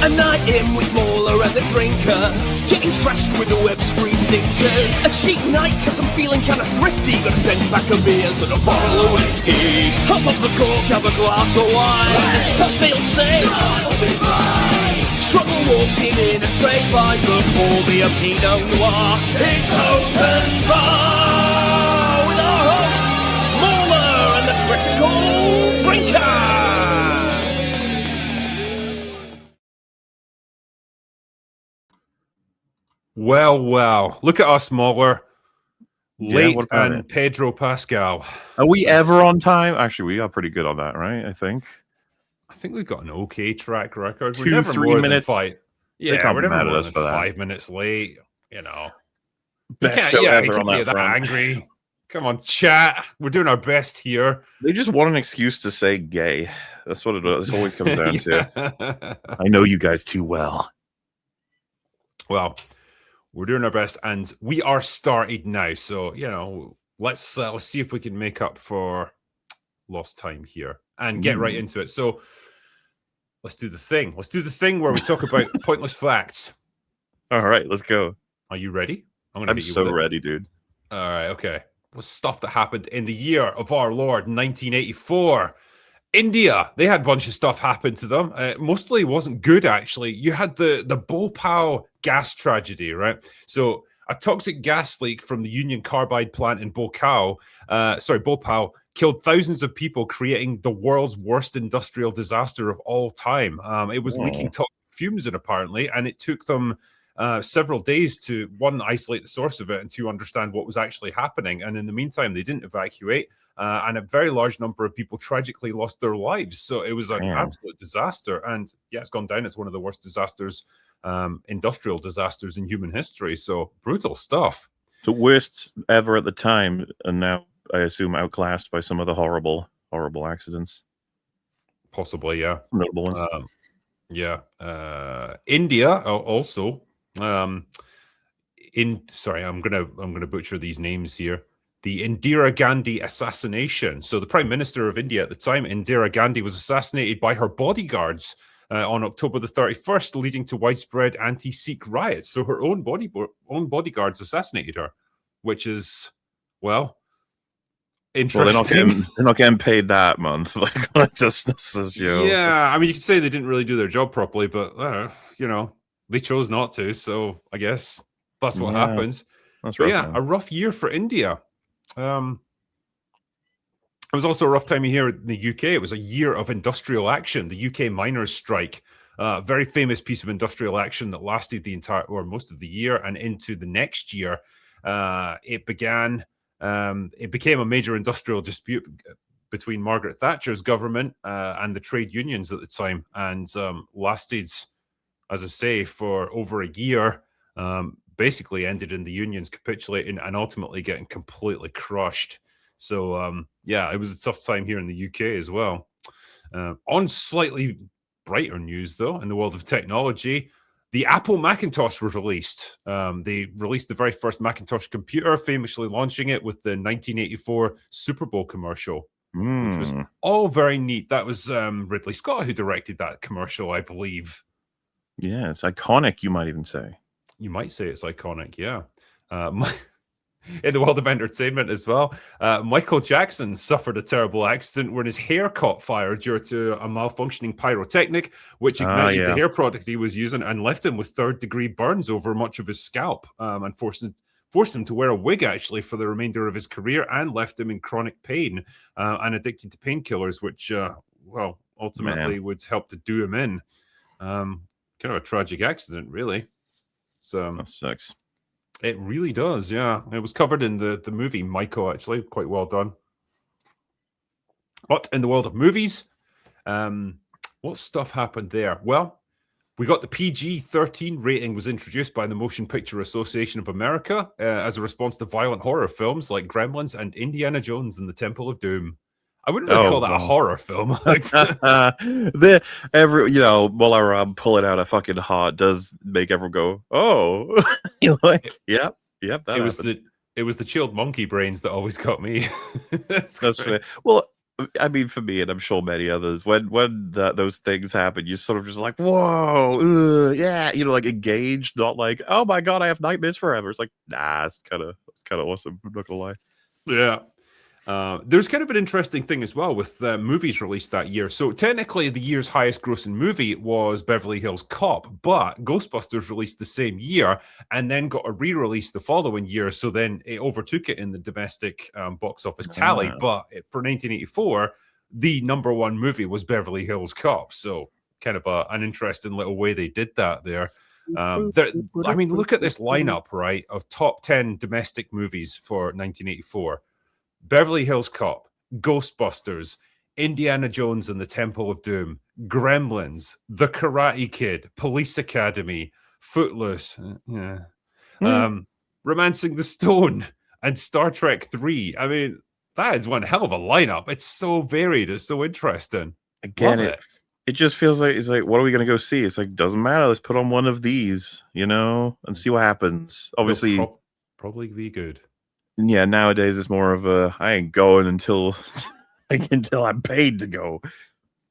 A night in with MauLer and the drinker, getting trashed with the web screen dictators. A cheap night cause I'm feeling kinda thrifty, got a 10-pack of beers and a bottle of whiskey. Hop up the cork, have a glass of wine, I'll still say I'll be fine. Trouble walking in a straight line, but pour me a Pinot Noir. It's open bar with our hosts, MauLer and the Critical Drinker. Well, look at us, MauLer. Late and it? Pedro Pascal. Are we ever on time? Actually, we are pretty good on that, right? I think we've got an okay track record. We're 2-3 never more minutes. than 5. Yeah, we're never more than 5 minutes late. You know, best show ever on that angry. Come on, chat. We're doing our best here. They just want an excuse to say gay. That's what it always comes down to. I know you guys too well. Well, we're doing our best, and we are started now. So, you know, let's see if we can make up for lost time here and get right into it. So, let's do the thing. Let's do the thing where we talk about pointless facts. All right, let's go. Are you ready? I'm so ready, dude. All right, okay. Well, stuff that happened in the year of our Lord, 1984. India, they had a bunch of stuff happen to them. Mostly wasn't good, actually. You had the Bhopal gas tragedy, right? So a toxic gas leak from the Union Carbide plant in Bhopal killed thousands of people, creating the world's worst industrial disaster of all time. It was leaking toxic fumes in, apparently, and it took them several days to, one, isolate the source of it and to understand what was actually happening. And in the meantime, they didn't evacuate. And a very large number of people tragically lost their lives. So it was an absolute disaster. And yeah, it's gone down as one of the worst disasters, industrial disasters in human history. So brutal stuff. The worst ever at the time, and now I assume outclassed by some of the horrible accidents. Possibly, yeah. Notable ones. India also. I'm gonna butcher these names here. The Indira Gandhi assassination. So the Prime Minister of India at the time, Indira Gandhi, was assassinated by her bodyguards on October the 31st, leading to widespread anti-Sikh riots. So her own bodyguards assassinated her, which is, well, interesting. Well, they're not getting paid that month. Yeah, I mean, you could say they didn't really do their job properly, but you know, they chose not to. So I guess that's what happens. That's right. Yeah, a rough year for India. It was also a rough time here in the UK. It was a year of industrial action. The UK miners' strike, very famous piece of industrial action that lasted the entire or most of the year and into the next year. It became a major industrial dispute between Margaret Thatcher's government and the trade unions at the time, and lasted, as I say, for over a year. Basically ended in the unions capitulating and ultimately getting completely crushed. So, it was a tough time here in the UK as well. On slightly brighter news, though, in the world of technology, the Apple Macintosh was released. They released the very first Macintosh computer, famously launching it with the 1984 Super Bowl commercial, which was all very neat. That was Ridley Scott who directed that commercial, I believe. Yeah, it's iconic, you might even say. You might say it's iconic, yeah. In the world of entertainment as well, Michael Jackson suffered a terrible accident when his hair caught fire due to a malfunctioning pyrotechnic, which ignited the hair product he was using and left him with third-degree burns over much of his scalp, and forced him to wear a wig, actually, for the remainder of his career, and left him in chronic pain and addicted to painkillers, which, ultimately would help to do him in. Kind of a tragic accident, really. So that sucks. It really does, yeah. It was covered in the movie Michael, actually. Quite well done. But in the world of movies, what stuff happened there? Well, we got the PG-13 rating was introduced by the Motion Picture Association of America as a response to violent horror films like Gremlins and Indiana Jones and the Temple of Doom. I wouldn't really call that a horror film. While I pull it out a fucking heart does make everyone go, oh. You're like, yep. It was the chilled monkey brains that always got me. That's fair. Well, I mean, for me, and I'm sure many others, when those things happen, you're sort of just like, whoa, yeah, like engaged, not like, oh my god, I have nightmares forever. It's like, nah, it's kind of awesome. I'm not gonna lie. Yeah. There's kind of an interesting thing as well with movies released that year. So technically, the year's highest grossing movie was Beverly Hills Cop, but Ghostbusters released the same year and then got a re-release the following year. So then it overtook it in the domestic box office tally. But for 1984, the number one movie was Beverly Hills Cop. So kind of an interesting little way they did that there. I mean, look at this lineup, right, of top 10 domestic movies for 1984. Beverly Hills Cop, Ghostbusters, Indiana Jones and the Temple of Doom, Gremlins, The Karate Kid, Police Academy, Footloose, Romancing the Stone, and Star Trek 3. I mean, that is one hell of a lineup. It's so varied. It's so interesting. Again, it just feels like it's like, what are we gonna go see? It's like, doesn't matter. Let's put on one of these, and see what happens. Obviously, probably be good. Yeah, nowadays it's more of a I ain't going until I'm paid to go.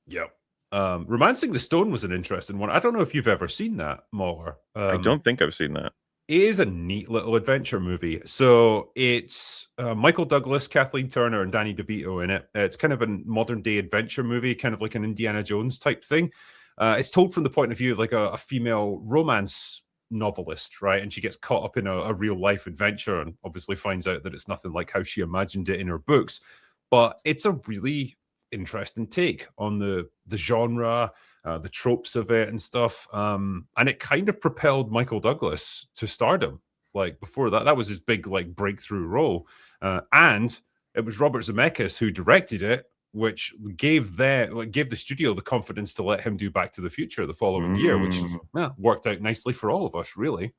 Yep. Romancing the Stone was an interesting one. I don't know if you've ever seen that, MauLer. I don't think I've seen that. It is a neat little adventure movie. So it's Michael Douglas, Kathleen Turner, and Danny DeVito in it. It's kind of a modern day adventure movie, kind of like an Indiana Jones type thing. It's told from the point of view of like a female romance novelist, right? And she gets caught up in a real life adventure and obviously finds out that it's nothing like how she imagined it in her books. But it's a really interesting take on the genre, the tropes of it and stuff. And it kind of propelled Michael Douglas to stardom. Like before that was his big like breakthrough role. And it was Robert Zemeckis who directed it, which gave the studio the confidence to let him do Back to the Future the following year, which worked out nicely for all of us, really.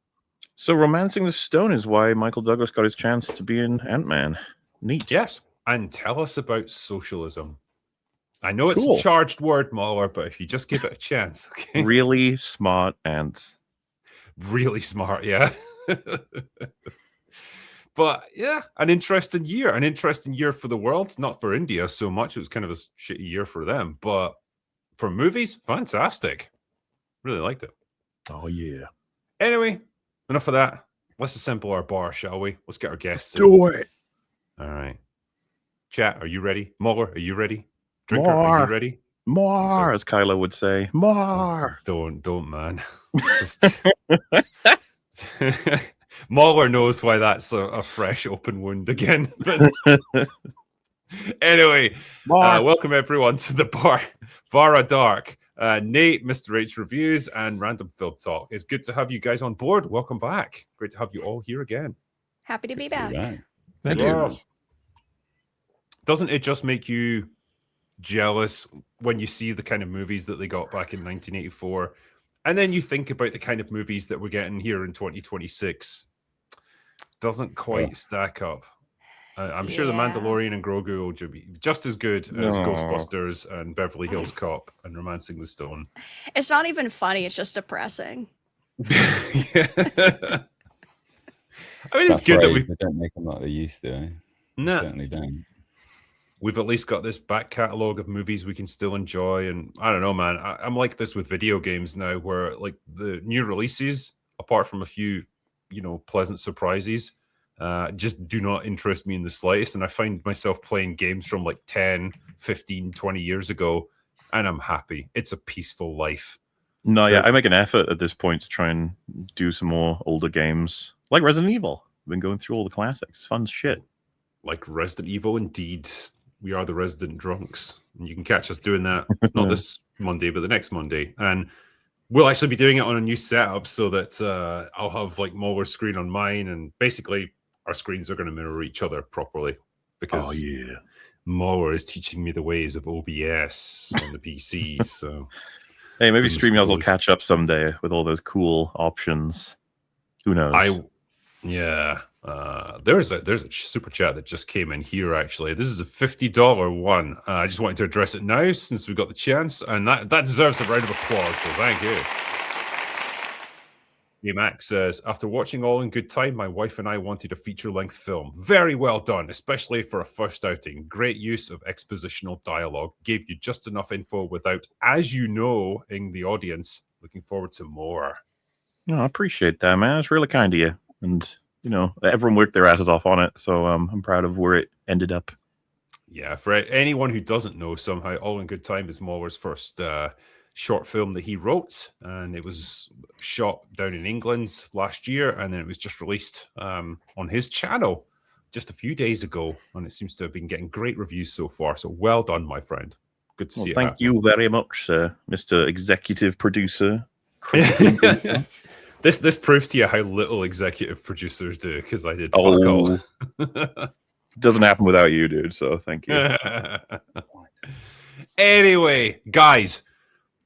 So Romancing the Stone is why Michael Douglas got his chance to be in Ant-Man. Neat. Yes. And tell us about socialism. I know it's a charged word, MauLer, but if you just give it a chance, okay? Really smart ants. Really smart, yeah. But yeah, an interesting year for the world, not for India so much. It was kind of a shitty year for them, but for movies, fantastic. Really liked it. Oh yeah. Anyway, enough of that. Let's assemble our bar, shall we? Let's get our guests in. Do it. All right. Chat, are you ready? MauLer, are you ready? Drinker, are you ready? More, as Kylo would say. More. Don't, man. MauLer knows why that's a fresh open wound again. But anyway, welcome everyone to the bar. Vara Dark, Nate, Mr. H Reviews, and Random Film Talk. It's good to have you guys on board. Welcome back. Great to have you all here again. Happy to be back. Thank you. Doesn't it just make you jealous when you see the kind of movies that they got back in 1984? And then you think about the kind of movies that we're getting here in 2026. Doesn't quite stack up. I'm sure The Mandalorian and Grogu will be just as good as Ghostbusters and Beverly Hills Cop and Romancing the Stone. It's not even funny. It's just depressing. Yeah. I mean, it's good that they don't make them like they used to. Eh? No, certainly don't. We've at least got this back catalogue of movies we can still enjoy. And I don't know, man. I'm like this with video games now, where like the new releases, apart from a few, pleasant surprises, just do not interest me in the slightest. And I find myself playing games from like 10, 15, 20 years ago, and I'm happy. It's a peaceful life. No, yeah, I make an effort at this point to try and do some more older games, like Resident Evil. I've been going through all the classics. Fun shit. Like Resident Evil, indeed. We are the resident drunks. And you can catch us doing that, not this Monday, but the next Monday. And we'll actually be doing it on a new setup so that I'll have like MauLer's screen on mine. And basically, our screens are going to mirror each other properly. Because MauLer is teaching me the ways of OBS on the PC. So, hey, maybe StreamYard will catch up someday with all those cool options. Who knows? There's a super chat that just came in here. Actually, this is a $50 one. I just wanted to address it now since we got the chance, and that deserves a round of applause. So thank you. Max says, after watching All in Good Time, my wife and I wanted a feature-length film. Very well done, especially for a first outing. Great use of expositional dialogue. Gave you just enough info without, as you know, in the audience. Looking forward to more. No, I appreciate that, man. It's really kind of you. And, everyone worked their asses off on it. So I'm proud of where it ended up. Yeah, for anyone who doesn't know, somehow, All in Good Time is MauLer's first short film that he wrote, and it was shot down in England last year, and then it was just released on his channel just a few days ago, and it seems to have been getting great reviews so far. So well done, my friend. Good to see you. Thank you very much, Mr. Executive Producer. This proves to you how little executive producers do, because I did fuck all. Doesn't happen without you, dude. So thank you. Anyway, guys,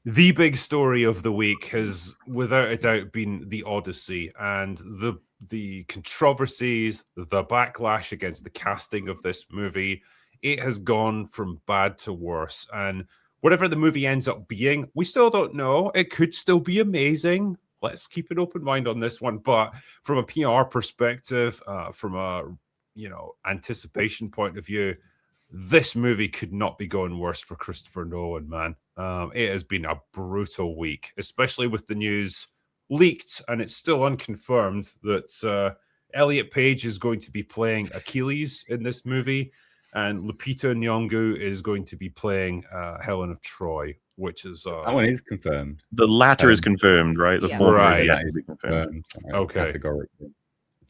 the big story of the week has without a doubt been the Odyssey and the controversies, the backlash against the casting of this movie. It has gone from bad to worse, and whatever the movie ends up being, we still don't know. It could still be amazing. Let's keep an open mind on this one. But from a PR perspective, from a anticipation point of view, this movie could not be going worse for Christopher Nolan, man. It has been a brutal week, especially with the news leaked, and it's still unconfirmed that Elliot Page is going to be playing Achilles in this movie, and Lupita Nyong'o is going to be playing Helen of Troy, which is... that one is confirmed. The latter is confirmed, right? The former Right. is yet to be confirmed. Okay. Categorically.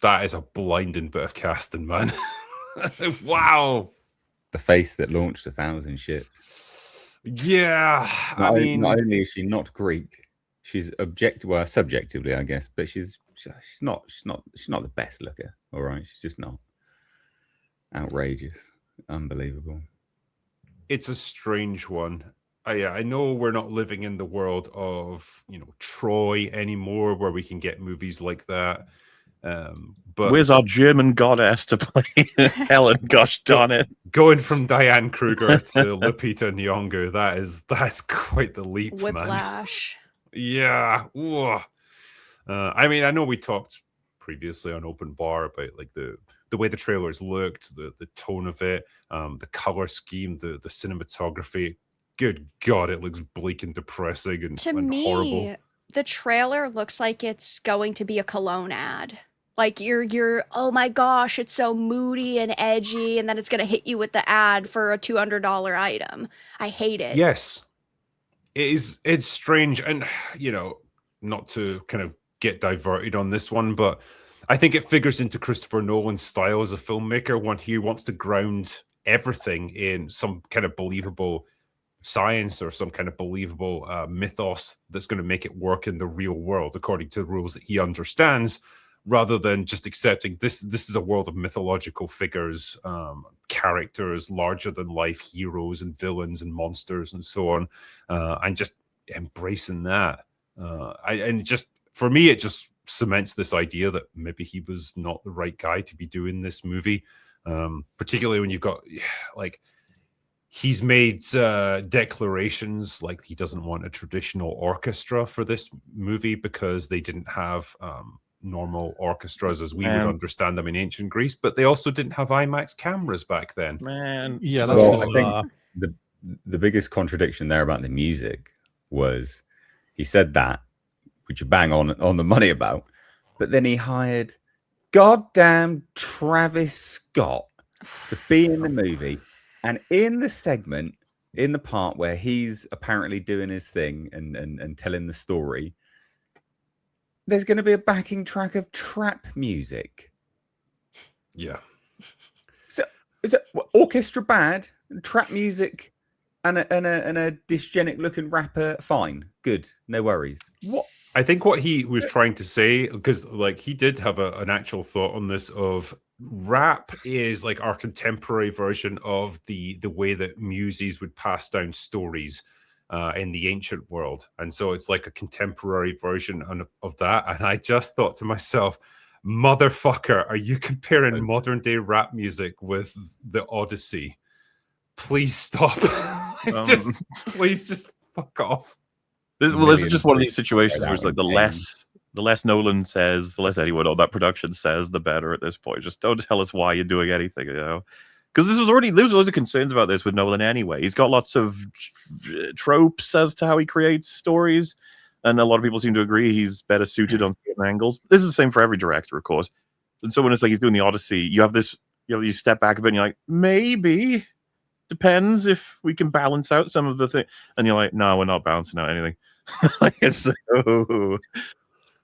That is a blinding bit of casting, man. Wow. The face that launched 1,000 ships. Yeah, Not only is she not Greek, she's subjectively, I guess, but she's not the best looker. All right, she's just not. Outrageous, unbelievable. It's a strange one. I know we're not living in the world of Troy anymore, where we can get movies like that. But where's our German goddess to play Helen? Gosh darn it! Going from Diane Kruger to Lupita Nyong'o, that's quite the leap, Whiplash. man. Yeah. I know we talked previously on Open Bar about like the way the trailers looked, the tone of it, the color scheme, the cinematography. Good God, it looks bleak and depressing and horrible. The trailer looks like it's going to be a cologne ad. Like you're oh my gosh, it's so moody and edgy, and then it's gonna hit you with the ad for a $200 item. I hate it. Yes, it is. It's strange, and not to kind of get diverted on this one, but I think it figures into Christopher Nolan's style as a filmmaker when he wants to ground everything in some kind of believable science or some kind of believable mythos that's going to make it work in the real world according to the rules that he understands, rather than just accepting this is a world of mythological figures, characters, larger than life heroes and villains and monsters and so on, and just embracing that. For me, it just cements this idea that maybe he was not the right guy to be doing this movie, particularly when you've got he's made declarations like he doesn't want a traditional orchestra for this movie because they didn't have normal orchestras as we would understand them in ancient Greece, but they also didn't have IMAX cameras back then. Man, yeah, so, that's Well, I bizarre. think the biggest contradiction there about the music was he said that, which you bang on the money about, but then he hired goddamn Travis Scott to be in the movie. And in the segment, in the part where he's apparently doing his thing and telling the story, there's going to be a backing track of trap music. Yeah. So is it orchestra bad, trap music, and a dysgenic looking rapper fine, good, no worries? What? I think what he was trying to say, because he did have an actual thought on this of rap is like our contemporary version of the way that muses would pass down stories in the ancient world, and so it's like a contemporary version of that. And I just thought to myself, motherfucker, are you comparing modern day rap music with the Odyssey? Please stop. Please just fuck off. This is just one of these situations where it's like the the less Nolan says, the less anyone on that production says, the better at this point. Just don't tell us why you're doing anything, you know? Because there was loads of concerns about this with Nolan anyway. He's got lots of tropes as to how he creates stories, and a lot of people seem to agree he's better suited on certain angles. This is the same for every director, of course. And so when it's like he's doing the Odyssey, you have this, you step back a bit and you're like, maybe, depends if we can balance out some of the thing. And you're like, no, we're not balancing out anything. Like, it's so...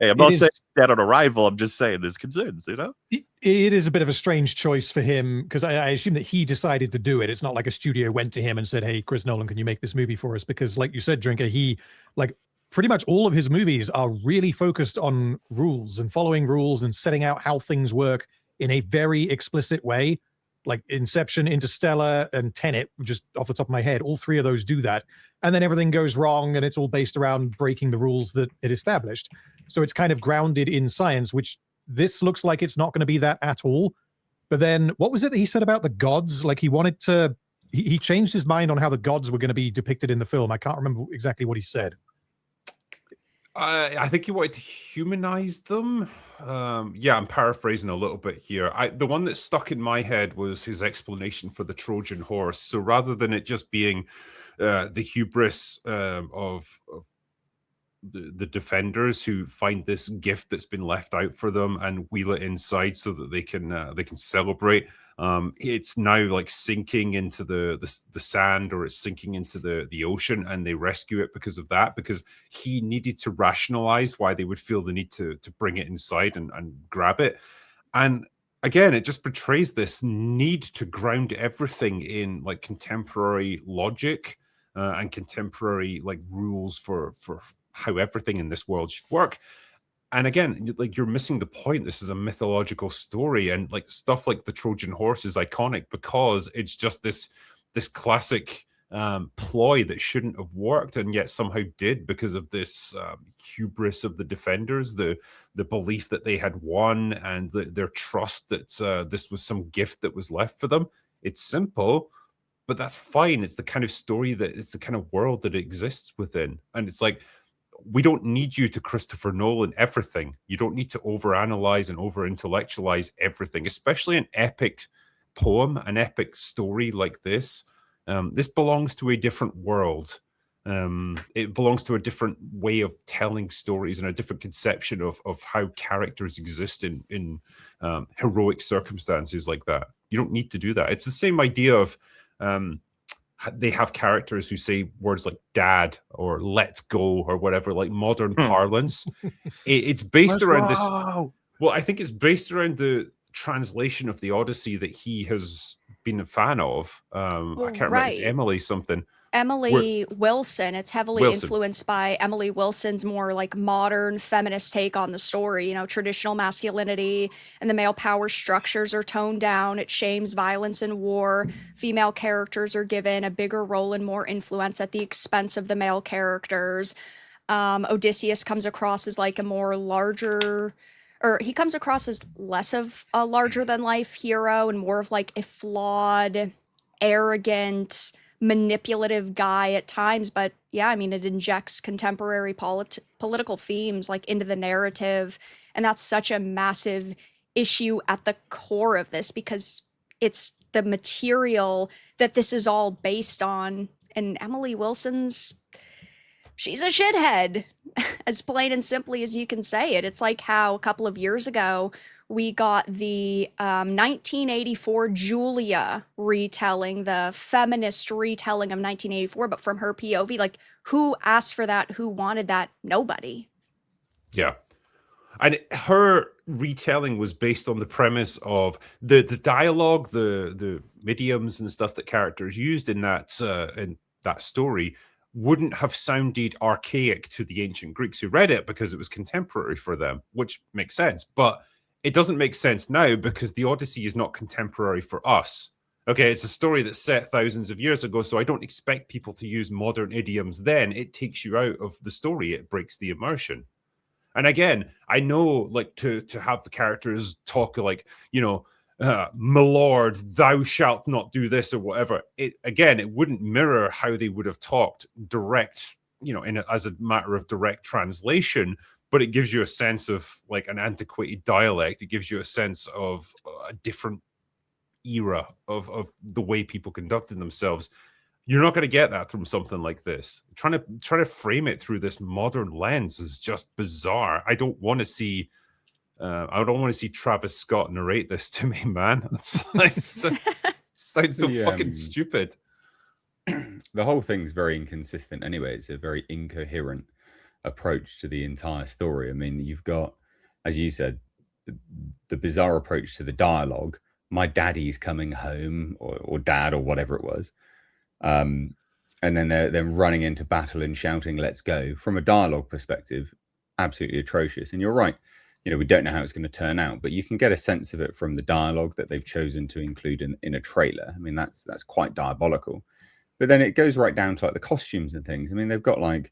Hey, I'm not saying dead on arrival. I'm just saying there's concerns, you know? It is a bit of a strange choice for him, because I assume that he decided to do it. It's not like a studio went to him and said, hey, Chris Nolan, can you make this movie for us? Because like you said, Drinker, he, like, pretty much all of his movies are really focused on rules and following rules and setting out how things work in a very explicit way. Like Inception, Interstellar, and Tenet, just off the top of my head, all three of those do that. And then everything goes wrong, and it's all based around breaking the rules that it established. So it's kind of grounded in science, which this looks like it's not going to be that at all. But then what was it that he said about the gods? Like he wanted to, he changed his mind on how the gods were going to be depicted in the film. I can't remember exactly what he said. I think he wanted to humanize them. Yeah, I'm paraphrasing a little bit here. The one that stuck in my head was his explanation for the Trojan horse. So rather than it just being the hubris of the defenders who find this gift that's been left out for them and wheel it inside so that they can celebrate. It's now like sinking into the sand, or it's sinking into the ocean, and they rescue it because of that, because he needed to rationalize why they would feel the need to bring it inside and grab it. And again, it just portrays this need to ground everything in like contemporary logic and contemporary like rules for how everything in this world should work. And again, like, you're missing the point. This is a mythological story, and like stuff like the Trojan horse is iconic because it's just this classic ploy that shouldn't have worked, and yet somehow did because of this hubris of the defenders, the belief that they had won, and their trust that this was some gift that was left for them. It's simple, but that's fine. It's the kind of story it's the kind of world that it exists within, and it's like, we don't need you to Christopher Nolan everything. You don't need to overanalyze and over-intellectualize everything, especially an epic poem, an epic story like this. This belongs to a different world. It belongs to a different way of telling stories and a different conception of how characters exist in heroic circumstances like that. You don't need to do that. It's the same idea of... they have characters who say words like dad or let's go or whatever, like modern parlance. It's based around this. Well, I think it's based around the translation of the Odyssey that he has been a fan of. I can't remember. It's Emily something. Emily Wilson. It's heavily influenced by Emily Wilson's more like modern feminist take on the story. You know, traditional masculinity and the male power structures are toned down. It shames violence and war. Female characters are given a bigger role and more influence at the expense of the male characters. Odysseus comes across as like a more larger, or he comes across as less of a larger than life hero and more of like a flawed, arrogant, manipulative guy at times. But yeah, I mean, it injects contemporary political themes like into the narrative, and that's such a massive issue at the core of this, because it's the material that this is all based on. And Emily Wilson's, she's a shithead, as plain and simply as you can say it. It's like how a couple of years ago we got the 1984 Julia retelling, the feminist retelling of 1984, but from her POV. Like, who asked for that? Who wanted that? Nobody. Yeah. And her retelling was based on the premise of the dialogue, the idioms and stuff that characters used in that story wouldn't have sounded archaic to the ancient Greeks who read it because it was contemporary for them, which makes sense. But it doesn't make sense now because the Odyssey is not contemporary for us. Okay, it's a story that's set thousands of years ago, so I don't expect people to use modern idioms then. It takes you out of the story. It breaks the immersion. And again, I know, like, to have the characters talk like, you know, my lord, thou shalt not do this or whatever. It wouldn't mirror how they would have talked direct, you know, as a matter of direct translation. but it gives you a sense of like an antiquated dialect. It gives you a sense of a different era of the way people conducted themselves. You're not going to get that from something like this. Trying to frame it through this modern lens is just bizarre. I don't want to see Travis Scott narrate this to me, man. It's like, sounds so fucking stupid. The whole thing's very inconsistent anyway. It's a very incoherent approach to the entire story. I mean, you've got, as you said, the bizarre approach to the dialogue. My daddy's coming home, or dad, or whatever it was. And then they're running into battle and shouting, "Let's go." From a dialogue perspective, absolutely atrocious. And you're right. You know, we don't know how it's going to turn out, but you can get a sense of it from the dialogue that they've chosen to include in a trailer. I mean, that's quite diabolical. But then it goes right down to like the costumes and things. I mean, they've got like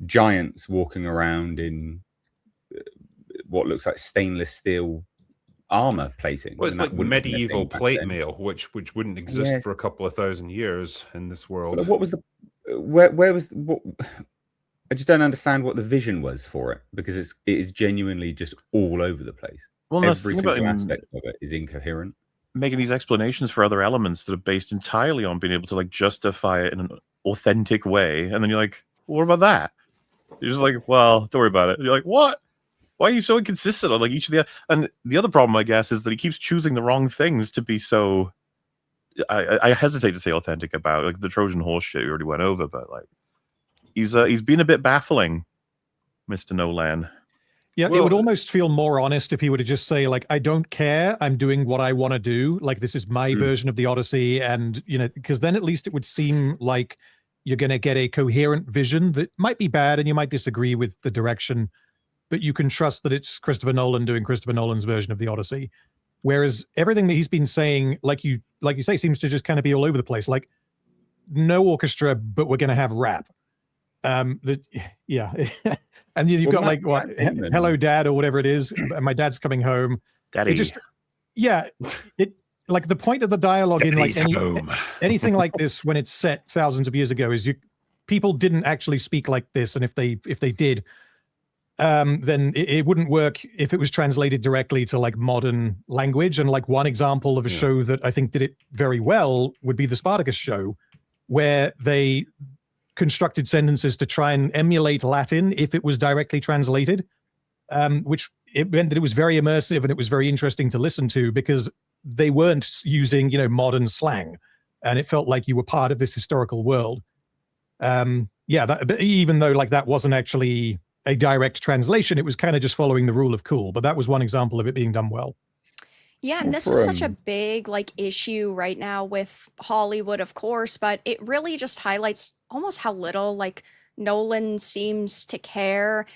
giants walking around in what looks like stainless steel armor plating. Well, it's like medieval plate mail, which wouldn't exist for a couple of thousand years in this world. But what was where was what? I just don't understand what the vision was for it, because it is genuinely just all over the place. Well, every single aspect of it is incoherent. Making these explanations for other elements that are based entirely on being able to like justify it in an authentic way, and then you're like, well, what about that? You're just like, well, don't worry about it. You're like, what? Why are you so inconsistent on like each of the? And the other problem, I guess, is that he keeps choosing the wrong things to be so. I hesitate to say authentic about like the Trojan horse shit we already went over, but like he's been a bit baffling, Mr. Nolan. Yeah, it would almost feel more honest if he were to just say, like, I don't care, I'm doing what I want to do. Like, this is my version of the Odyssey. And, you know, because then at least it would seem like you're going to get a coherent vision that might be bad and you might disagree with the direction, but you can trust that it's Christopher Nolan doing Christopher Nolan's version of the Odyssey. Whereas everything that he's been saying, like you say, seems to just kind of be all over the place. Like, no orchestra, but we're going to have rap. And you've got like what, "Hello, Dad," or whatever it is. My dad's coming home. Daddy. It just, it like the point of the dialogue Daddy's in like anything like this when it's set thousands of years ago is people didn't actually speak like this, and if they did, then it wouldn't work if it was translated directly to like modern language. And like one example of a show that I think did it very well would be the Spartacus show, where they constructed sentences to try and emulate Latin if it was directly translated, which it meant that it was very immersive and it was very interesting to listen to because they weren't using, you know, modern slang, and it felt like you were part of this historical world. But even though like that wasn't actually a direct translation, it was kind of just following the rule of cool. But that was one example of it being done well. Yeah, and this is such a big like issue right now with Hollywood, of course, but it really just highlights almost how little like Nolan seems to care.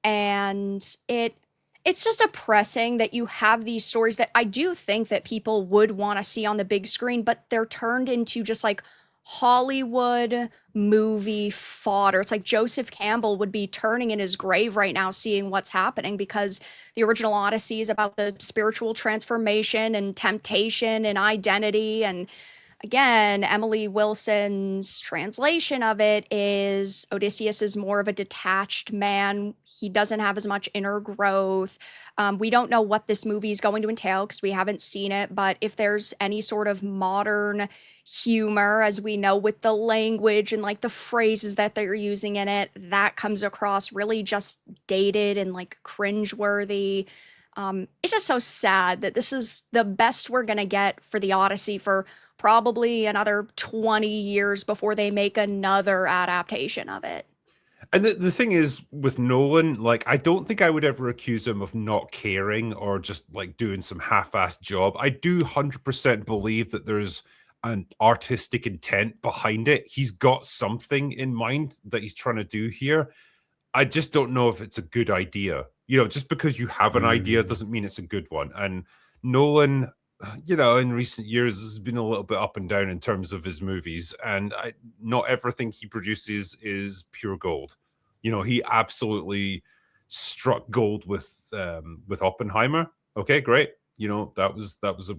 And it's just depressing that you have these stories that I do think that people would want to see on the big screen, but they're turned into just like Hollywood movie fodder. It's like Joseph Campbell would be turning in his grave right now seeing what's happening, because the original Odyssey is about the spiritual transformation and temptation and identity. And again, Emily Wilson's translation of it is Odysseus is more of a detached man. He doesn't have as much inner growth. We don't know what this movie is going to entail because we haven't seen it, but if there's any sort of modern humor, as we know with the language and like the phrases that they're using in it, that comes across really just dated and like cringeworthy. It's just so sad that this is the best we're gonna get for the Odyssey for probably another 20 years before they make another adaptation of it. And the thing is with Nolan, like, I don't think I would ever accuse him of not caring or just like doing some half-assed job. I do 100% believe that there's an artistic intent behind it. He's got something in mind that he's trying to do here. I just don't know if it's a good idea. You know, just because you have an idea doesn't mean it's a good one. And Nolan, you know, in recent years has been a little bit up and down in terms of his movies, and not everything he produces is pure gold. You know, he absolutely struck gold with Oppenheimer. Okay, great. You know, that was a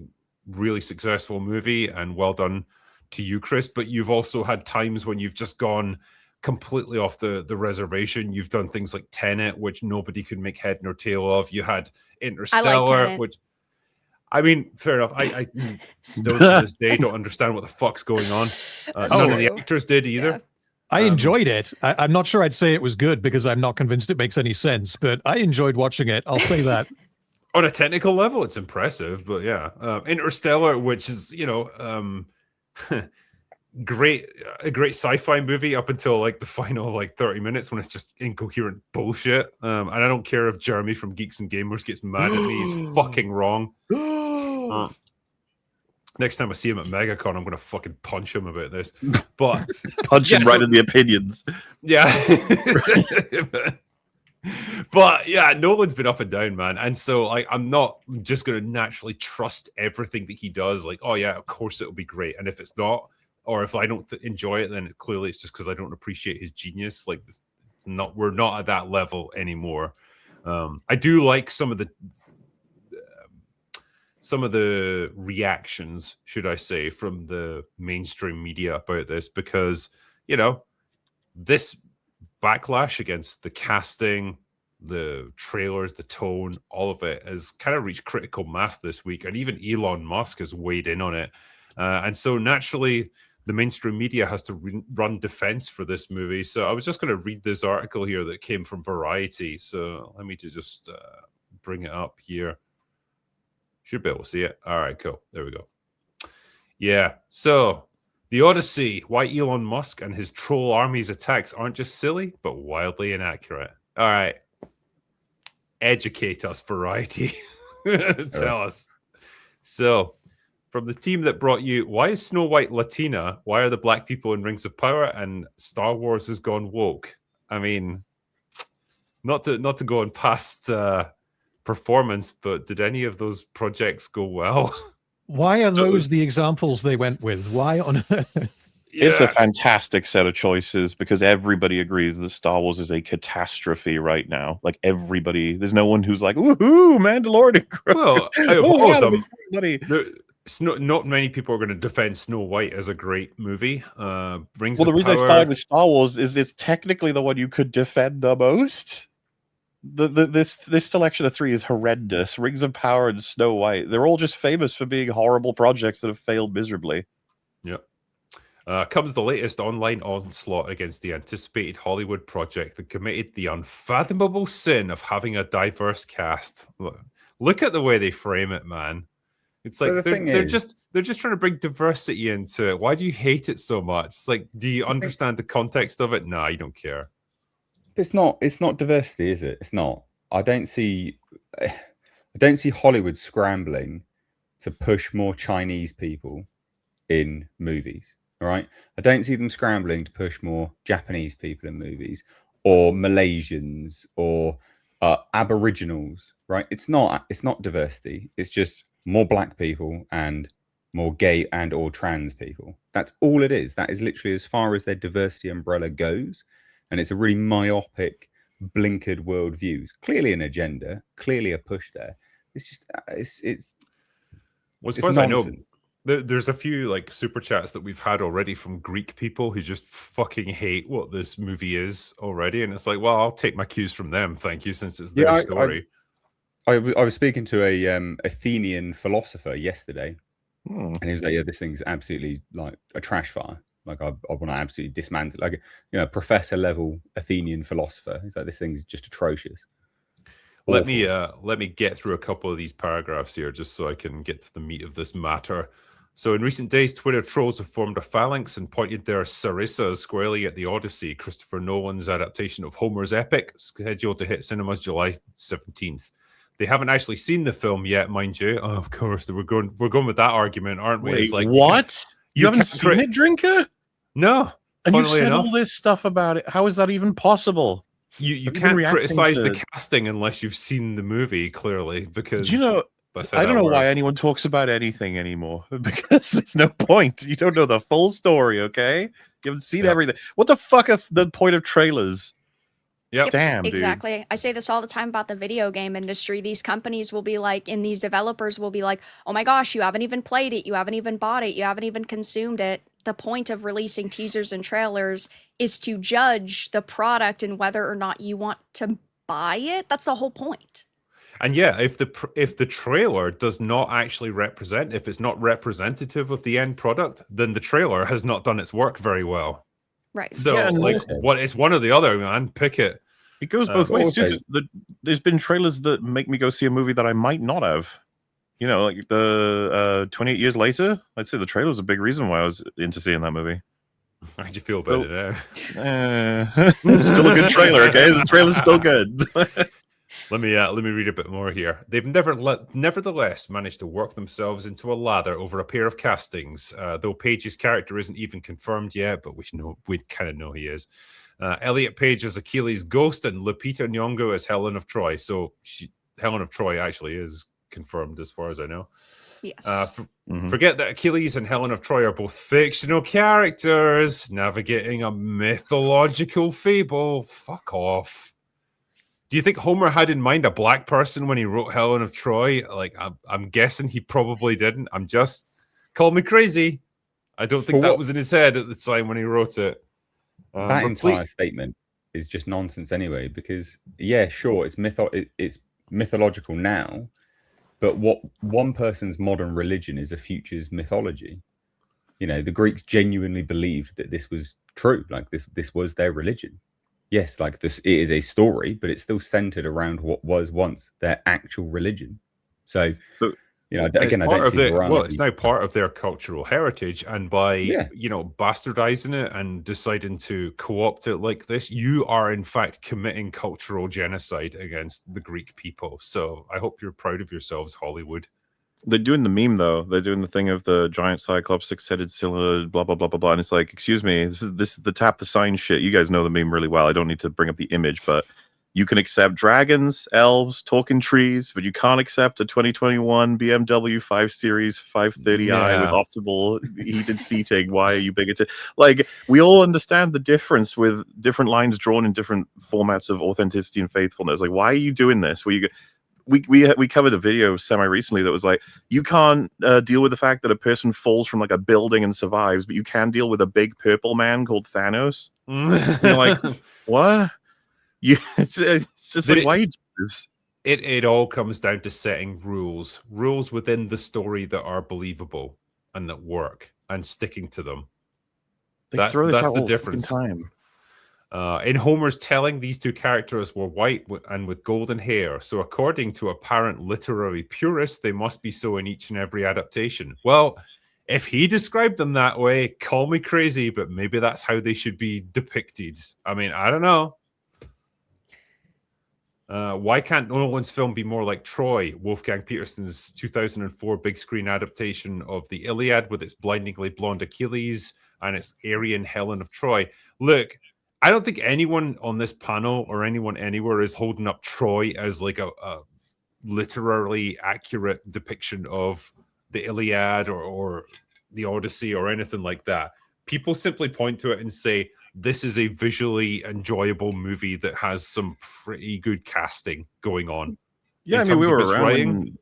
really successful movie, and well done to you, Chris. But you've also had times when you've just gone, completely off the reservation. You've done things like Tenet, which nobody could make head nor tail of. You had Interstellar, Tenet. which, I mean, fair enough. I still to this day don't understand what the fuck's going on. None of the true. actors did either. Yeah. I enjoyed it. I'm not sure I'd say it was good because I'm not convinced it makes any sense, but I enjoyed watching it. I'll say that. On a technical level, it's impressive, but yeah. Interstellar, which is, great, a great sci-fi movie up until like the final like 30 minutes when it's just incoherent bullshit. And I don't care if Jeremy from Geeks and Gamers gets mad at me. He's fucking wrong. Next time I see him at MegaCon, I'm gonna fucking punch him about this. But Punch him right in the opinions. Yeah. But yeah, Nolan's been up and down, man. And so I'm not just going to naturally trust everything that he does. Like, oh yeah, of course it'll be great. And if it's not, or if I don't enjoy it, then clearly it's just because I don't appreciate his genius. Like, we're not at that level anymore. I do like some of the reactions, should I say, from the mainstream media about this, because this backlash against the casting, the trailers, the tone, all of it has kind of reached critical mass this week, and even Elon Musk has weighed in on it. And so naturally, the mainstream media has to run defense for this movie. So I was just going to read this article here that came from Variety. So let me just bring it up here. Should be able to see it. All right, cool. There we go. Yeah, so the Odyssey, why Elon Musk and his troll army's attacks aren't just silly, but wildly inaccurate. All right. Educate us, Variety. Tell us. So, from the team that brought you, why is Snow White Latina? Why are the black people in Rings of Power? And Star Wars has gone woke. I mean, not to go on past performance, but did any of those projects go well? Why are those the examples they went with? Why on earth? It's a fantastic set of choices because everybody agrees that Star Wars is a catastrophe right now. Like everybody, there's no one who's like, "Woohoo, Mandalorian!" Well, out of all of them, not many people are going to defend Snow White as a great movie. Rings well, the of reason Power... I started with Star Wars is it's technically the one you could defend the most. This selection of three is horrendous. Rings of Power and Snow White, they're all just famous for being horrible projects that have failed miserably. Yep. Comes the latest online onslaught against the anticipated Hollywood project that committed the unfathomable sin of having a diverse cast. Look at the way they frame it, man. It's like they're just trying to bring diversity into it. Why do you hate it so much? It's like, do you understand the context of it? Nah, you don't care. It's not diversity, is it? It's not. I don't see Hollywood scrambling to push more Chinese people in movies. All right. I don't see them scrambling to push more Japanese people in movies, or Malaysians, or Aboriginals. Right. It's not diversity. It's just more black people and more gay and or trans people. That's all it is. That is literally as far as their diversity umbrella goes. And it's a really myopic, blinkered worldview. It's clearly an agenda, clearly a push there. It's just it's well, as far as I know, there's a few like super chats that we've had already from Greek people who just fucking hate what this movie is already, and it's like, well, I'll take my cues from them, thank you, since it's their story. I was speaking to a Athenian philosopher yesterday, and he was like, "Yeah, this thing's absolutely like a trash fire. Like I want to absolutely dismantle, like professor level Athenian philosopher. He's like, this thing's just atrocious." Let me get through a couple of these paragraphs here just so I can get to the meat of this matter. So in recent days, Twitter trolls have formed a phalanx and pointed their sarissas squarely at the Odyssey, Christopher Nolan's adaptation of Homer's epic, scheduled to hit cinemas July 17th. They haven't actually seen the film yet, mind you. Oh, of course, we're going with that argument, aren't we? Wait, it's like, what? You haven't seen it, Drinker? No. And you said all this stuff about it. How is that even possible? You can't criticize the casting unless you've seen the movie, clearly, because I don't know why anyone talks about anything anymore, because there's no point. You don't know the full story, okay? You haven't seen everything. What the fuck are the point of trailers? Yep. Damn, exactly. Dude. I say this all the time about the video game industry. These companies will be like, and these developers will be like, oh my gosh, you haven't even played it, you haven't even bought it, you haven't even consumed it. The point of releasing teasers and trailers is to judge the product and whether or not you want to buy it. That's the whole point. And yeah, if the trailer does not actually represent, if it's not representative of the end product, then the trailer has not done its work very well. Right. So, Yeah, and like, also- what it's one or the other, man. Pick it. It goes both ways too. also- 'Cause there's been trailers that make me go see a movie that I might not have. You know, like the 28 Years Later. I'd say the trailer was a big reason why I was into seeing that movie. How'd you feel about it now? It's still a good trailer. Okay, the trailer's still good. Let me read a bit more here. They've nevertheless managed to work themselves into a lather over a pair of castings. Though Page's character isn't even confirmed yet, but we kind of know he is. Elliot Page as Achilles' ghost and Lupita Nyong'o as Helen of Troy. So Helen of Troy actually is confirmed as far as I know. Yes. Forget that Achilles and Helen of Troy are both fictional characters navigating a mythological fable. Fuck off. Do you think Homer had in mind a black person when he wrote Helen of Troy? Like, I'm guessing he probably didn't. Call me crazy. I don't think that was in his head at the time when he wrote it. That entire statement is just nonsense anyway, because yeah, sure, it's mythological now, but what one person's modern religion is a future's mythology. You know, the Greeks genuinely believed that this was true, like this was their religion. Yes, like this, it is a story, but it's still centered around what was once their actual religion. So you know, again, I don't see it's now part of their cultural heritage, and by bastardizing it and deciding to co-opt it like this, you are in fact committing cultural genocide against the Greek people. So I hope you're proud of yourselves, Hollywood. They're doing the meme though. They're doing the thing of the giant cyclops, six-headed cylinder, blah blah blah blah blah. And it's like, excuse me, this is the tap the sign shit. You guys know the meme really well. I don't need to bring up the image, but you can accept dragons, elves, talking trees, but you can't accept a 2021 BMW 5 Series 530i with optimal heated seating. Why are you bigoted? Like, we all understand the difference with different lines drawn in different formats of authenticity and faithfulness. Like, why are you doing this? We covered a video semi recently that was like, you can't deal with the fact that a person falls from like a building and survives, but you can deal with a big purple man called Thanos. And you're like, what? It's just like, why you do this? It all comes down to setting rules within the story that are believable and that work, and sticking to them. That's the difference. Time. In Homer's telling, these two characters were white and with golden hair, so according to apparent literary purists, they must be so in each and every adaptation. Well, if he described them that way, call me crazy, but maybe that's how they should be depicted. I mean, I don't know. Why can't Nolan's film be more like Troy, Wolfgang Petersen's 2004 big screen adaptation of the Iliad with its blindingly blonde Achilles and its Aryan Helen of Troy? Look, I don't think anyone on this panel or anyone anywhere is holding up Troy as like a literally accurate depiction of the Iliad or the Odyssey or anything like that. People simply point to it and say, this is a visually enjoyable movie that has some pretty good casting going on. Yeah, I mean, we were around when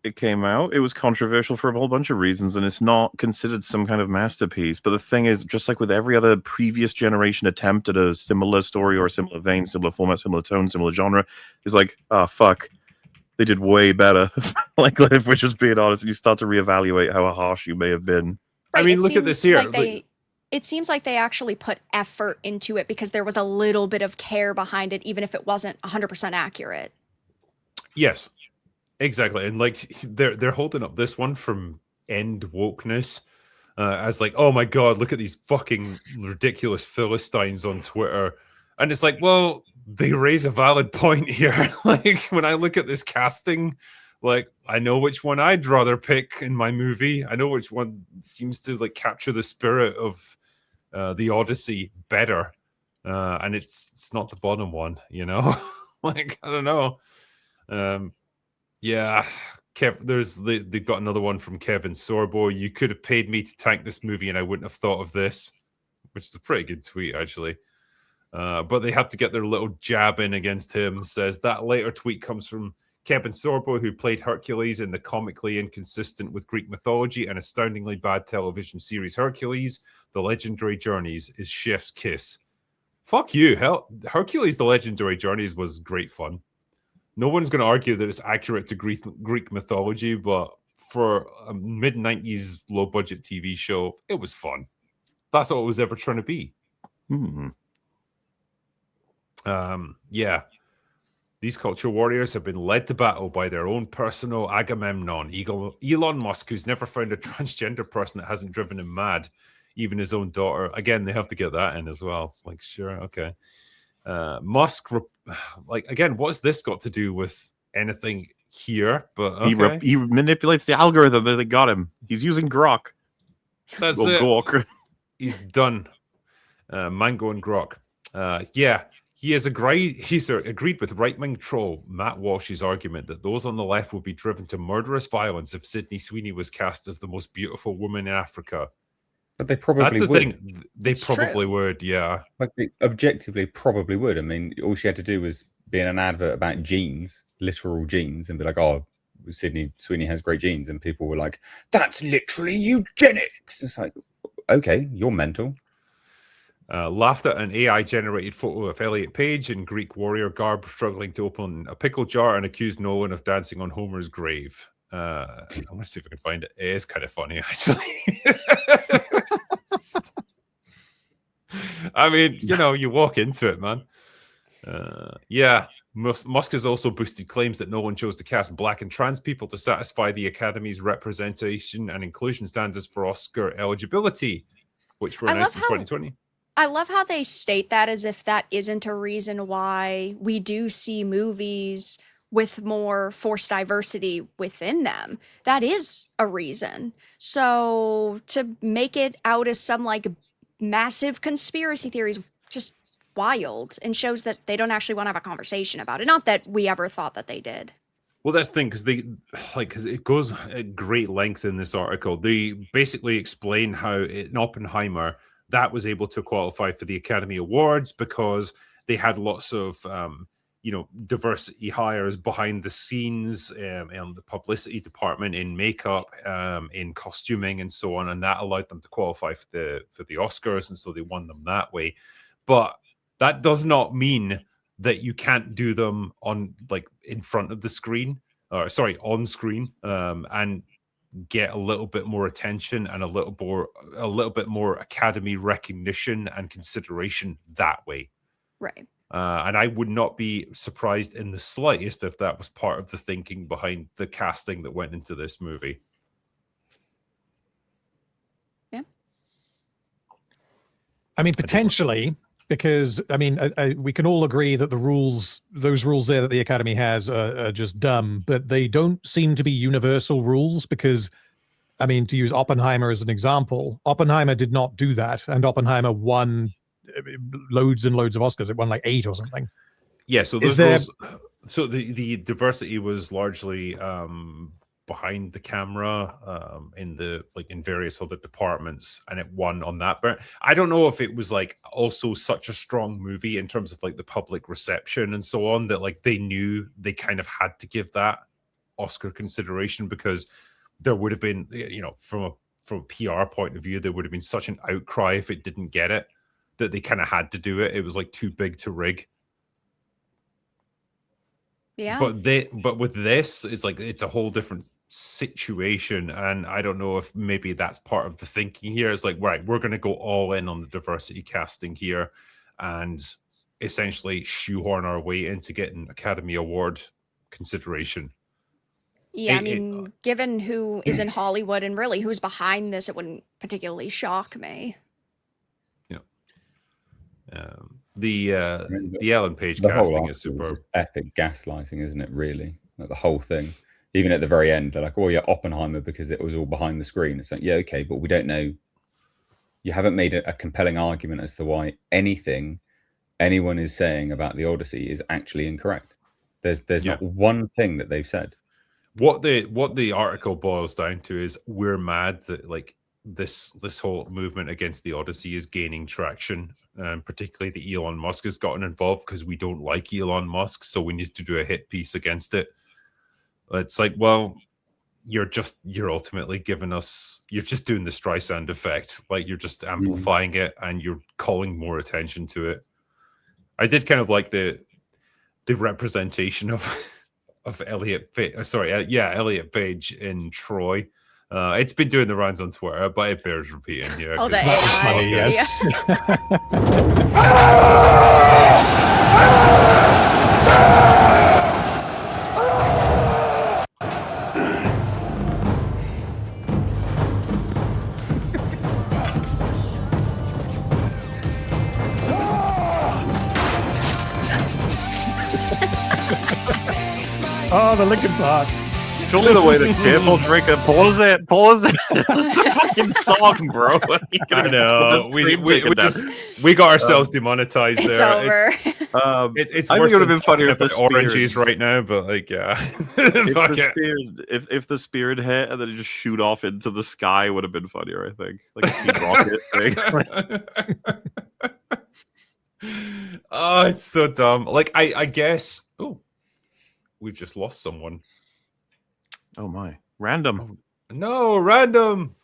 it came out. It was controversial for a whole bunch of reasons, and it's not considered some kind of masterpiece. But the thing is, just like with every other previous generation attempt at a similar story or a similar vein, similar format, similar tone, similar genre, is like, oh, fuck, they did way better. Like, if we're just being honest, and you start to reevaluate how harsh you may have been. Right, I mean, look at this here. It seems like they actually put effort into it because there was a little bit of care behind it, even if it wasn't 100% accurate. Yes, exactly. And like they're holding up this one from End Wokeness as like, oh my God, look at these fucking ridiculous Philistines on Twitter. And it's like, well, they raise a valid point here. Like, when I look at this casting, like, I know which one I'd rather pick in my movie. I know which one seems to like capture the spirit of the Odyssey better, and it's not the bottom one, you know. Like, I don't know. Yeah, they've got another one from Kevin Sorbo. You could have paid me to tank this movie, and I wouldn't have thought of this, which is a pretty good tweet actually. But they have to get their little jab in against him. Says that later tweet comes from Kevin Sorbo, who played Hercules in the comically inconsistent with Greek mythology and astoundingly bad television series Hercules. The legendary journeys is chef's kiss. Fuck you. Hercules: The Legendary Journeys was great fun. No one's going to argue that it's accurate to Greek mythology, but for a mid-90s low-budget TV show, it was fun. That's all it was ever trying to be. Yeah. These culture warriors have been led to battle by their own personal Agamemnon, Elon Musk, who's never found a transgender person that hasn't driven him mad, even his own daughter. Again, they have to get that in as well. It's like, sure, okay. Musk, like, again, what's this got to do with anything here? But okay. He manipulates the algorithm that they got him. He's using Grok. That's Well, it. Grok. He's done. Mango and Grok. Yeah. He has agreed with right-wing troll Matt Walsh's argument that those on the left would be driven to murderous violence if Sydney Sweeney was cast as the most beautiful woman in Africa. But they probably That's the would. thing. They It's probably true. would, yeah. Like, they objectively probably would. I mean, all she had to do was be in an advert about jeans, literal jeans, and be like, "Oh, Sydney Sweeney has great jeans," and people were like, "That's literally eugenics." It's like, okay, you're mental. Laughed at an AI-generated photo of Elliot Page in Greek warrior garb struggling to open a pickle jar and accused Nolan of dancing on Homer's grave. I want to see if I can find it. It is kind of funny, actually. I mean, you know, you walk into it, man. Yeah. Musk has also boosted claims that no one chose to cast black and trans people to satisfy the Academy's representation and inclusion standards for Oscar eligibility, which were I announced love in how- 2020. I love how they state that as if that isn't a reason why we do see movies with more forced diversity within them. That is a reason. So to make it out as some like massive conspiracy theories, just wild, and shows that they don't actually want to have a conversation about it. Not that we ever thought that they did. Well, that's the thing, because it goes at great length in this article. They basically explain how in Oppenheimer that was able to qualify for the Academy Awards because they had lots of diversity hires behind the scenes in the publicity department, in makeup, in costuming, and so on, and that allowed them to qualify for the Oscars, and so they won them that way. But that does not mean that you can't do them on in front of the screen, or sorry, on screen, and get a little bit more attention and a little bit more Academy recognition and consideration that way. Right. And I would not be surprised in the slightest if that was part of the thinking behind the casting that went into this movie. Yeah. I mean, potentially, because I mean, we can all agree that those rules there that the Academy has are just dumb, but they don't seem to be universal rules because, I mean, to use Oppenheimer as an example, Oppenheimer did not do that, and Oppenheimer won loads and loads of Oscars. It won like 8 or something. Yeah, so those rules, so the diversity was largely behind the camera in various other departments, and it won on that. But I don't know if it was also such a strong movie in terms of the public reception and so on that they knew they kind of had to give that Oscar consideration, because there would have been, from a PR point of view, there would have been such an outcry if it didn't get it, that they kind of had to do it. It was too big to rig. Yeah. But with this, it's a whole different situation, and I don't know if maybe that's part of the thinking here. It's right, we're going to go all in on the diversity casting here, and essentially shoehorn our way into getting Academy Award consideration. Yeah, I mean, given who is in Hollywood and really who's behind this, it wouldn't particularly shock me. The Ellen Page casting is superb. Epic gaslighting, isn't it? Really, the whole thing. Even at the very end, they're like, "Oh yeah, Oppenheimer," because it was all behind the screen. It's like, yeah, okay, but we don't know. You haven't made a compelling argument as to why anything anyone is saying about the Odyssey is actually incorrect. There's not one thing that they've said. What the article boils down to is we're mad that this whole movement against the Odyssey is gaining traction, particularly that Elon Musk has gotten involved, because we don't like Elon Musk, so we need to do a hit piece against it. It's well, you're ultimately giving us, you're just doing the Streisand effect, you're just amplifying it and you're calling more attention to it. I did kind of like the representation of Elliot Page. Elliot Page in Troy. It's been doing the rounds on Twitter, but it bears repeating here. Oh, the 'cause That was AI. funny, yes. Oh, the Linkin Park. Surely the way to careful drinker. Pause it. Pause it. It's a fucking song, bro. I know. We got ourselves demonetized It's there. over. It's I worse think it would have than been funnier if talking the about oranges spear, right now, but like, yeah. if Fuck the it. spear, if the spear had hit and then it just shoot off into the sky, would have been funnier. I think, like a speed rocket thing. Oh, it's so dumb. Like, I guess. Oh, we've just lost someone. Oh my, random. No, random.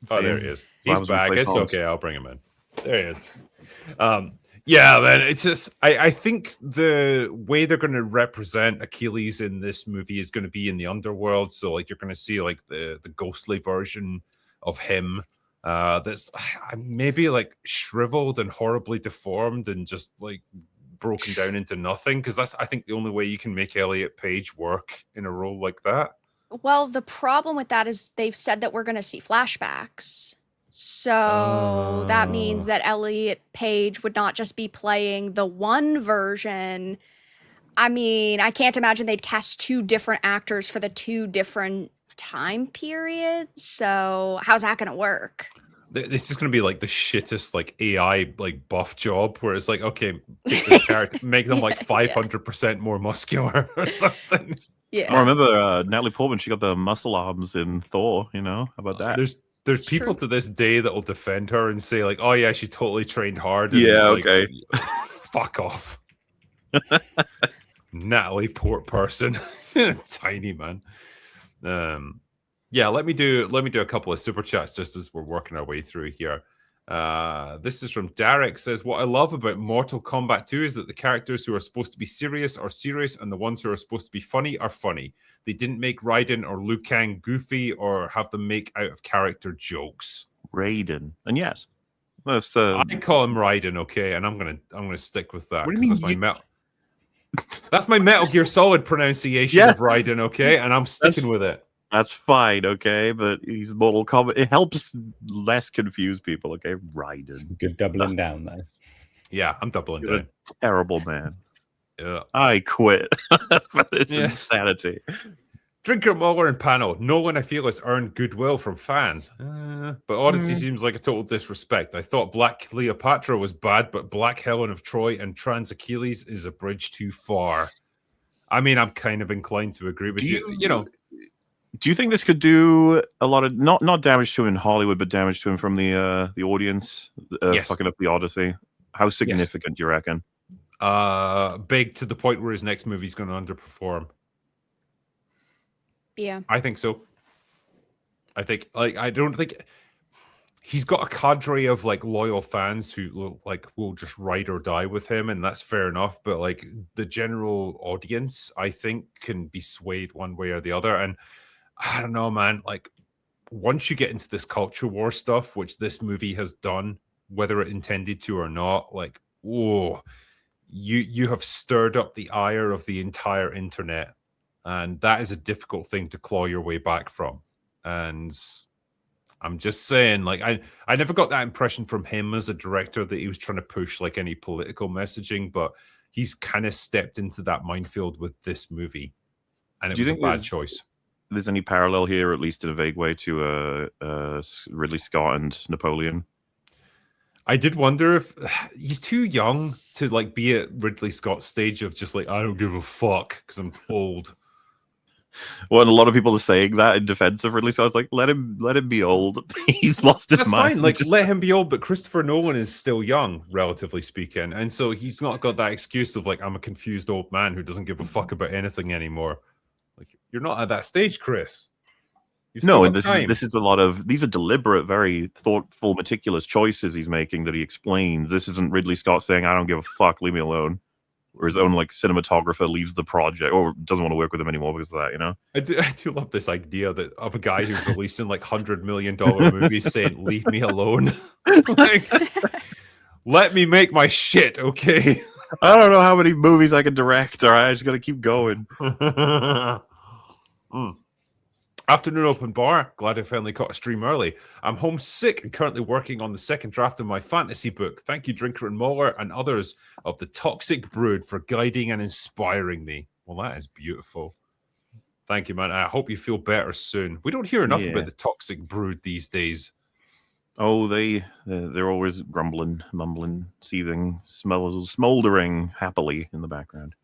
Oh, there he Same. is. Well, I He's was back. replaced It's Holmes. okay. I'll bring him in. There he is. Yeah, man. It's just I think the way they're going to represent Achilles in this movie is going to be in the underworld. So like you're going to see like the ghostly version of him. That's maybe like shriveled and horribly deformed and just like broken down into nothing. Because that's I think the only way you can make Elliot Page work in a role like that. Well, the problem with that is they've said that we're going to see flashbacks. So that means that Elliot Page would not just be playing the one version. I mean, I can't imagine they'd cast two different actors for the two different time periods. So how's that going to work? This is going to be like the shittest like AI like buff job where it's like, okay, take this character, make them like 500% more muscular or something. Yeah. I remember Natalie Portman. She got the muscle arms in Thor. You know, how about that? There's people true. to this day that will defend her and say like, oh yeah, she totally trained hard. And, Yeah, like, okay. Fuck off. Natalie Port person. Tiny man. Yeah, let me do a couple of super chats just as we're working our way through here. This is from Derek. Says, what I love about Mortal Kombat 2 is that the characters who are supposed to be serious are serious and the ones who are supposed to be funny are funny. They didn't make Raiden or Liu Kang goofy or have them make out of character jokes. Raiden, and yes, that's I call him Raiden, okay, and I'm gonna stick with that. What do you That's mean that's my Metal Gear Solid pronunciation Yeah. of Raiden, okay, and I'm sticking with it. That's fine, okay, but he's Mortal Kombat. It helps less confuse people, okay? Raiden, Good doubling down there. Yeah, I'm doubling you're down. a terrible man. Yeah. I quit for this Yeah. insanity. Drinker, MauLer, and Panel. Nolan, I feel, has earned goodwill from fans. But Odyssey seems like a total disrespect. I thought Black Cleopatra was bad, but Black Helen of Troy and Trans Achilles is a bridge too far. I mean, I'm kind of inclined to agree with you. You know, Do you think this could do a lot of not damage to him in Hollywood, but damage to him from the audience? Yes. Fucking up the Odyssey. How significant do you reckon? big to the point where his next movie's going to underperform. Yeah. I think so. I think I don't think he's got a cadre of like loyal fans who like will just ride or die with him, and that's fair enough. But like the general audience, I think, can be swayed one way or the other. And I don't know, man. Like once you get into this culture war stuff, which this movie has done, whether it intended to or not, like you have stirred up the ire of the entire internet. And that is a difficult thing to claw your way back from. And I'm just saying, like, I never got that impression from him as a director that he was trying to push like any political messaging, but he's kind of stepped into that minefield with this movie. And it was a bad choice. There's any parallel here, at least in a vague way, to Ridley Scott and Napoleon? I did wonder if he's too young to like be at Ridley Scott's stage of just like, I don't give a fuck because I'm old. Well, and a lot of people are saying that in defense of Ridley Scott. It's like, let him be old. He's lost his That's mind. fine. Like, let him be old, but Christopher Nolan is still young, relatively speaking, and so he's not got that excuse of like, I'm a confused old man who doesn't give a fuck about anything anymore. Like, you're not at that stage, Chris. You've still No, got and time. this is a lot of these are deliberate, very thoughtful, meticulous choices he's making that he explains. This isn't Ridley Scott saying, "I don't give a fuck, leave me alone," or his own like cinematographer leaves the project or doesn't want to work with him anymore because of that. You know, I do love this idea that of a guy who's releasing like $100 million movies saying, "Leave me alone." Like, let me make my shit, okay? I don't know how many movies I can direct. All right, I just got to keep going. Afternoon open bar. Glad I finally caught a stream early. I'm homesick and currently working on the second draft of my fantasy book. Thank you, Drinker and MauLer, and others of the Toxic Brood for guiding and inspiring me. Well, that is beautiful. Thank you, man. I hope you feel better soon. We don't hear enough about the Toxic Brood these days. Oh, they're always grumbling, mumbling, seething, smoldering happily in the background.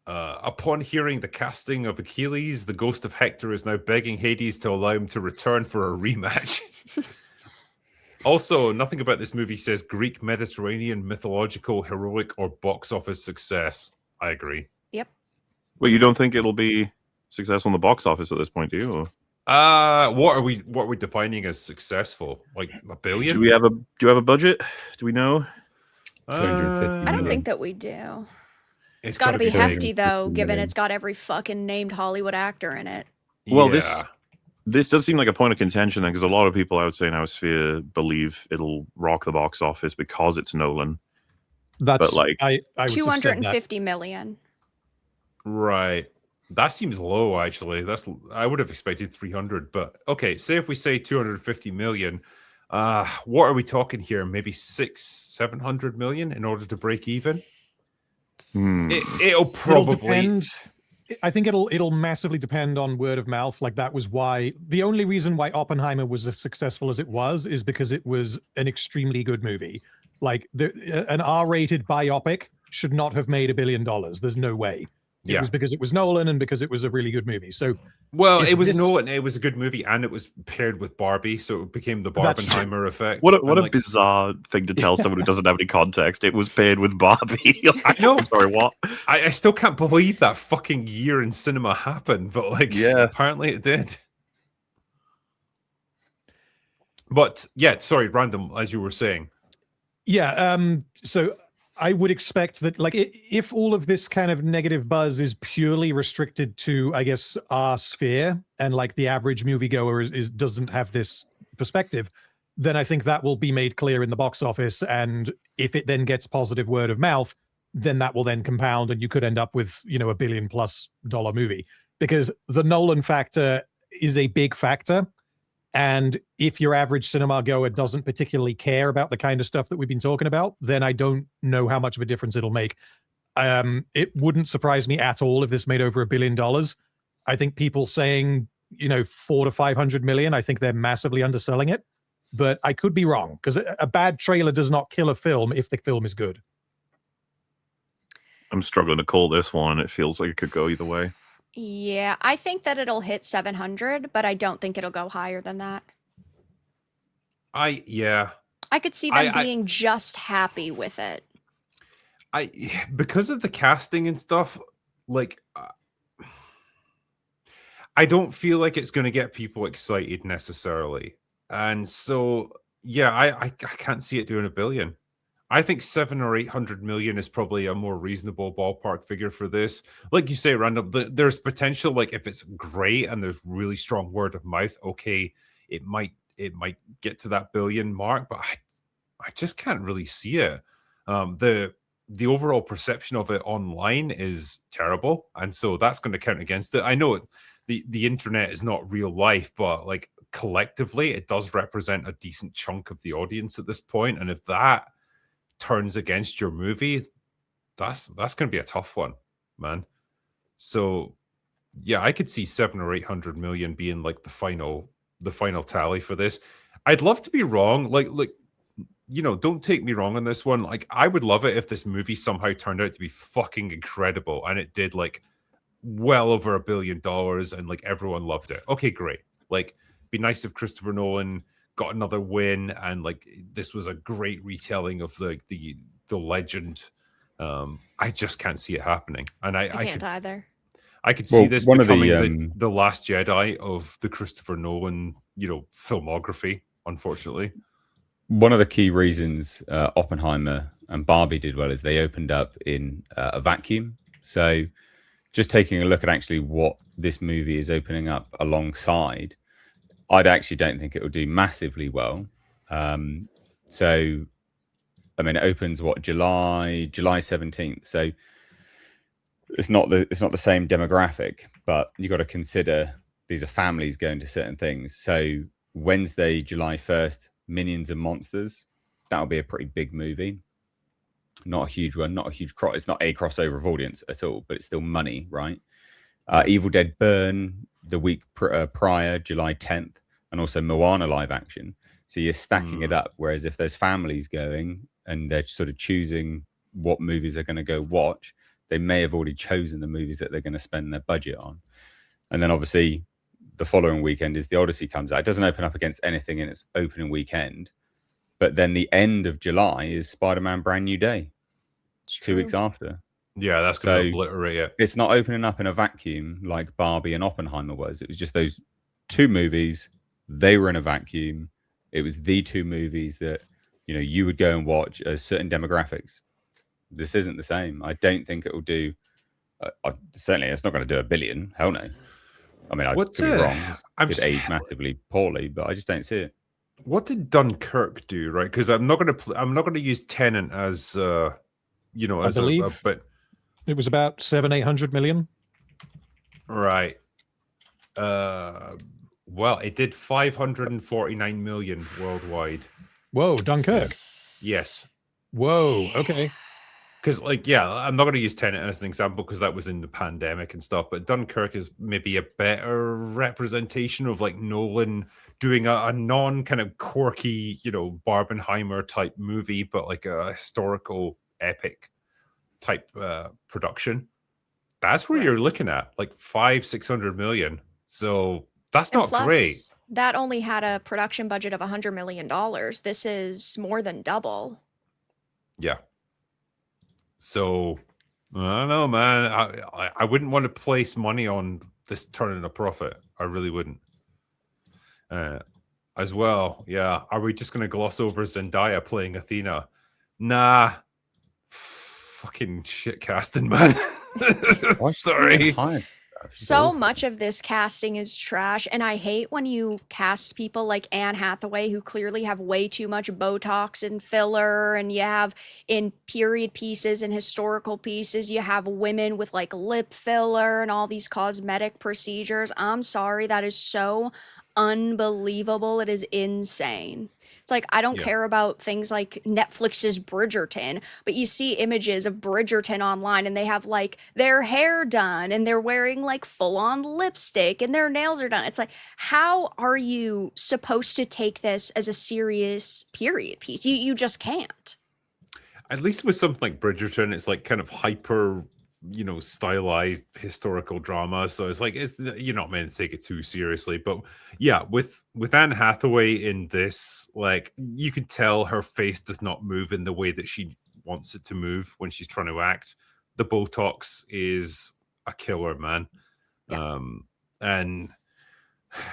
Upon hearing the casting of Achilles, the ghost of Hector is now begging Hades to allow him to return for a rematch. Also, nothing about this movie says Greek, Mediterranean, mythological, heroic, or box office success. I agree. Yep. Well, you don't think it'll be successful in the box office at this point, do you? What are we defining as successful? Like $1 billion? Do you have a budget? Do we know? 250 I don't think that we do. It's Got to be big. hefty though, 250 given million. it's got every fucking named Hollywood actor in it. Well, Yeah. this does seem like a point of contention then, because a lot of people I would say in our sphere believe it'll rock the box office because it's Nolan. That's But, like, I would have said that. 250 million. Right. That seems low, actually. I would have expected 300, but okay. Say if we say 250 million, what are we talking here? Maybe 600-700 million in order to break even. It'll probably depend. I think it'll massively depend on word of mouth. Like that was why the only reason why Oppenheimer was as successful as it was is because it was an extremely good movie. Like an R-rated biopic should not have made $1 billion. There's no way. It was because it was Nolan and because it was a really good movie. So, well, it was Nolan. It was a good movie, and it was paired with Barbie, so it became the Barbenheimer effect. What a bizarre thing to tell someone who doesn't have any context. It was paired with Barbie. I know. Sorry, what? I still can't believe that fucking year in cinema happened, but like, apparently it did. But yeah, sorry, random, as you were saying. Yeah. So I would expect that, like, if all of this kind of negative buzz is purely restricted to, I guess, our sphere, and like the average moviegoer doesn't have this perspective, then I think that will be made clear in the box office. And if it then gets positive word of mouth, then that will then compound, and you could end up with, you know, $1 billion+ movie, because the Nolan factor is a big factor. And if your average cinema goer doesn't particularly care about the kind of stuff that we've been talking about, then I don't know how much of a difference it'll make. It wouldn't surprise me at all if this made over $1 billion. I think people saying, you know, 400 to 500 million, I think they're massively underselling it. But I could be wrong, because a bad trailer does not kill a film if the film is good. I'm struggling to call this one. It feels like it could go either way. Yeah, I think that it'll hit 700, but I don't think it'll go higher than that. I could see them being just happy with it. Because of the casting and stuff, like, I don't feel like it's going to get people excited necessarily. And so, yeah, I can't see it doing $1 billion. I think 700 or 800 million is probably a more reasonable ballpark figure for this. Like you say, Random, there's potential. Like if it's great and there's really strong word of mouth, okay, it might get to that $1 billion mark. But I just can't really see it. The overall perception of it online is terrible, and so that's going to count against it. I know the internet is not real life, but like collectively, it does represent a decent chunk of the audience at this point, and if that turns against your movie, that's going to be a tough one, man. So yeah, I could see 700 or 800 million being like the final tally for this. I'd love to be wrong. Like, you know, don't take me wrong on this one. Like, I would love it if this movie somehow turned out to be fucking incredible and it did like well over $1 billion and like everyone loved it. Okay, great. Like, be nice if Christopher Nolan got another win and like this was a great retelling of the legend. I just can't see it happening, and I can't either. I could see this one of becoming the Last Jedi of the Christopher Nolan, filmography. Unfortunately, one of the key reasons Oppenheimer and Barbie did well is they opened up in a vacuum. So, just taking a look at actually what this movie is opening up alongside, I actually don't think it will do massively well. So, I mean, it opens July 17th. So it's not the same demographic, but you got to consider these are families going to certain things. So Wednesday, July 1st, Minions and Monsters. That'll be a pretty big movie. Not a huge one, not a huge it's not a crossover of audience at all, but it's still money, right? Evil Dead Burn the week prior, July 10th, and also Moana live action. So you're stacking it up. Whereas if there's families going and they're sort of choosing what movies they're going to go watch, they may have already chosen the movies that they're going to spend their budget on. And then obviously the following weekend is the Odyssey comes out. It doesn't open up against anything in its opening weekend. But then the end of July is Spider-Man Brand New Day. It's 2 weeks after. Yeah, that's going to obliterate it. It's not opening up in a vacuum like Barbie and Oppenheimer was. It was just those two movies. They were in a vacuum. It was the two movies that you would go and watch as certain demographics. This isn't the same. I don't think it will do. Certainly, it's not going to do $1 billion. Hell no. I mean, I could be wrong. It could age massively poorly, but I just don't see it. What did Dunkirk do, right? Because I'm not going to use Tenet as but it was about 700-800 million. Right. Well, it did 549 million worldwide. Whoa, Dunkirk. Yes. Whoa. Okay. Because, I'm not going to use Tenet as an example because that was in the pandemic and stuff. But Dunkirk is maybe a better representation of Nolan doing a non kind of quirky, Barbenheimer type movie, but like a historical epic type production. That's where you're looking at, like 500-600 million. So that's not great. That only had a production budget of $100 million. This is more than double. Yeah. So I don't know, man. I wouldn't want to place money on this turning a profit. I really wouldn't. As well, yeah. Are we just going to gloss over Zendaya playing Athena? Nah. Fucking shit casting, man. Sorry. So much of this casting is trash, and I hate when you cast people like Anne Hathaway who clearly have way too much Botox and filler, and you have in period pieces and historical pieces, you have women with like lip filler and all these cosmetic procedures. I'm sorry, that is so unbelievable. It is insane. It's like, I don't care about things like Netflix's Bridgerton, but you see images of Bridgerton online and they have like their hair done and they're wearing like full on lipstick and their nails are done. It's like, how are you supposed to take this as a serious period piece? You just can't. At least with something like Bridgerton, it's like kind of hyper, stylized historical drama. So it's like, you're not meant to take it too seriously. But yeah, with Anne Hathaway in this, like, you could tell her face does not move in the way that she wants it to move when she's trying to act. The Botox is a killer, man. Yeah. And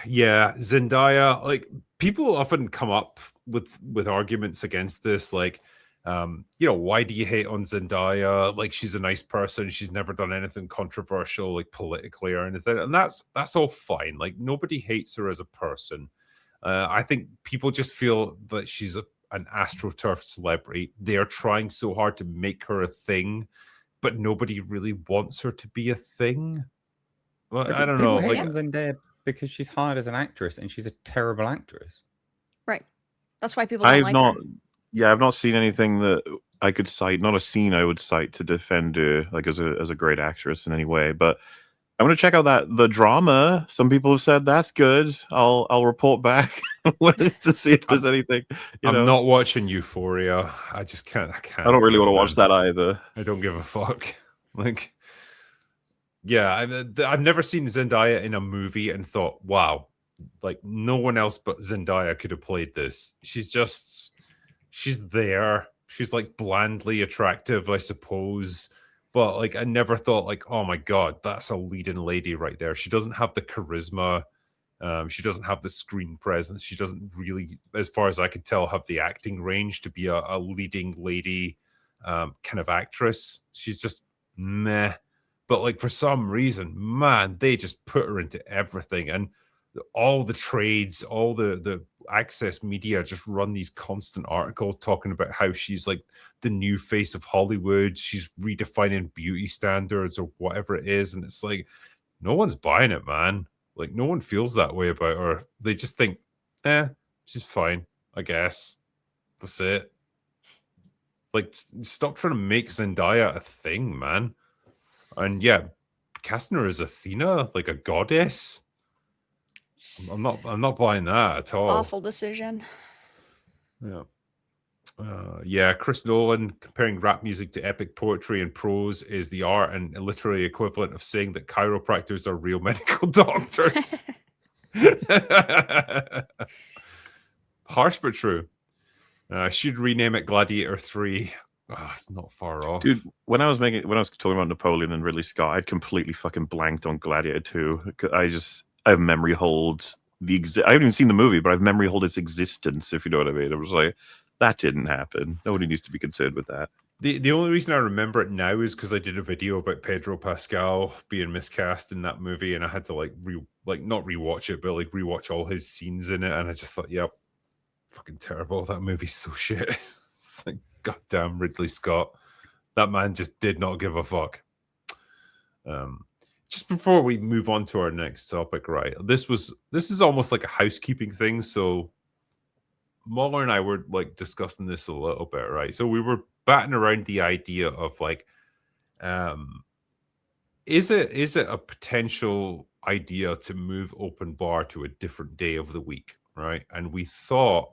yeah, Zendaya, like, people often come up with arguments against this, like, why do you hate on Zendaya? Like, she's a nice person. She's never done anything controversial, like politically or anything. And that's all fine. Like, nobody hates her as a person. I think people just feel that she's an AstroTurf celebrity. They are trying so hard to make her a thing, but nobody really wants her to be a thing. Well, I don't know. Hate Zendaya because she's hired as an actress and she's a terrible actress. Right. That's why people don't like her. Yeah, I've not seen anything that I could cite, not a scene I would cite to defend her like as a great actress in any way. But I'm gonna check out the drama. Some people have said that's good. I'll report back to see if there's anything. I'm not watching Euphoria. I just can't. I don't really want to watch that either. I don't give a fuck. Like, yeah, I've never seen Zendaya in a movie and thought, wow, like no one else but Zendaya could have played this. She's there. She's like blandly attractive, I suppose. but like I never thought like, oh my god, that's a leading lady right there. She doesn't have the charisma. She doesn't have the screen presence. She doesn't really, as far as I could tell, have the acting range to be a leading lady kind of actress. She's just meh. But like for some reason, man, they just put her into everything, and all the trades, all the access media just run these constant articles talking about how she's like the new face of Hollywood. She's redefining beauty standards or whatever it is, and it's like no one's buying it, man. Like, no one feels that way about her. They just think, she's fine, I guess. That's it. Like, stop trying to make Zendaya a thing, man. And yeah, casting her as Athena, like a goddess. I'm not buying that at all. Awful decision. Yeah. Yeah, Chris Nolan comparing rap music to epic poetry and prose is the art and literary equivalent of saying that chiropractors are real medical doctors. Harsh but true. I should rename it Gladiator 3. Oh, it's not far off. Dude, when I was talking about Napoleon and Ridley Scott, I'd completely fucking blanked on Gladiator 2. I have memory hold I haven't even seen the movie, but I've memory hold its existence, if you know what I mean. I was like, that didn't happen. Nobody needs to be concerned with that. The only reason I remember it now is because I did a video about Pedro Pascal being miscast in that movie, and I had to not rewatch it, but like rewatch all his scenes in it, and I just thought, yep, fucking terrible. That movie's so shit. It's like, goddamn Ridley Scott. That man just did not give a fuck. Just before we move on to our next topic, right? This is almost like a housekeeping thing, so MauLer and I were like discussing this a little bit, right? So we were batting around the idea of like, is it a potential idea to move open bar to a different day of the week, right? And we thought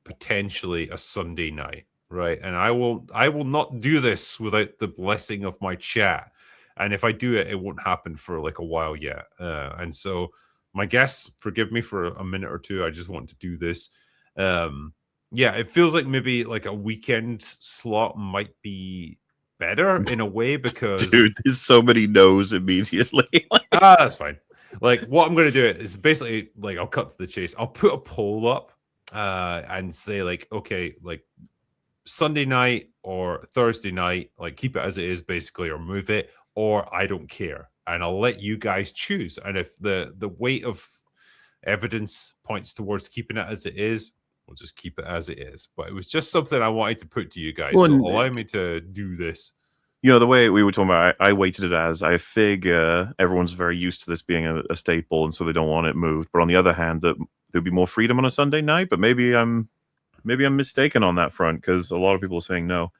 potentially a Sunday night, right? And I will not do this without the blessing of my chat. And if I do it, it won't happen for like a while yet. And so my guests, forgive me for a minute or two. I just want to do this. Yeah, it feels like maybe like a weekend slot might be better in a way because dude, there's so many no's immediately. That's fine. Like what I'm going to do is basically like I'll cut to the chase. I'll put a poll up and say like, okay, like Sunday night or Thursday night, like keep it as it is basically, or move it, or I don't care, and I'll let you guys choose. And if the weight of evidence points towards keeping it as it is, we'll just keep it as it is. But it was just something I wanted to put to you guys. Well, so allow me to do this. You know, the way we were talking about, I weighted it as I figure everyone's very used to this being a staple, and so they don't want it moved. But on the other hand, that there'd be more freedom on a Sunday night. But maybe I'm mistaken on that front because a lot of people are saying no,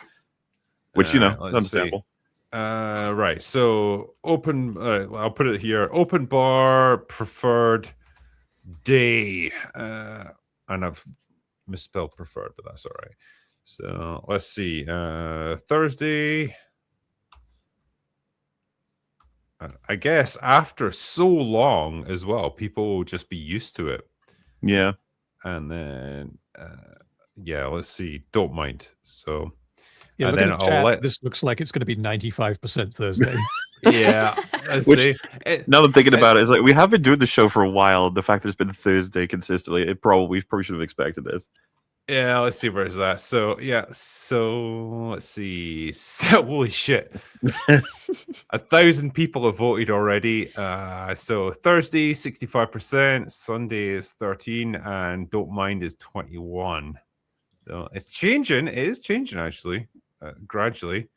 which is understandable. Right. So open. I'll put it here. Open bar preferred day, and I've misspelled preferred, but that's all right. So let's see. Thursday. I guess after so long as well, people will just be used to it. Yeah. And then, let's see. Don't mind. So, yeah, and then this looks like it's going to be 95% Thursday. Yeah. Let's see. Now that I'm thinking about it, it's like we have been doing the show for a while. The fact that it's been Thursday consistently, we probably should have expected this. Yeah, let's see where is that. So yeah, so let's see. So, holy shit. 1,000 people have voted already. So Thursday 65%, Sunday is 13, and don't mind is 21. So it's changing. It is changing actually, gradually.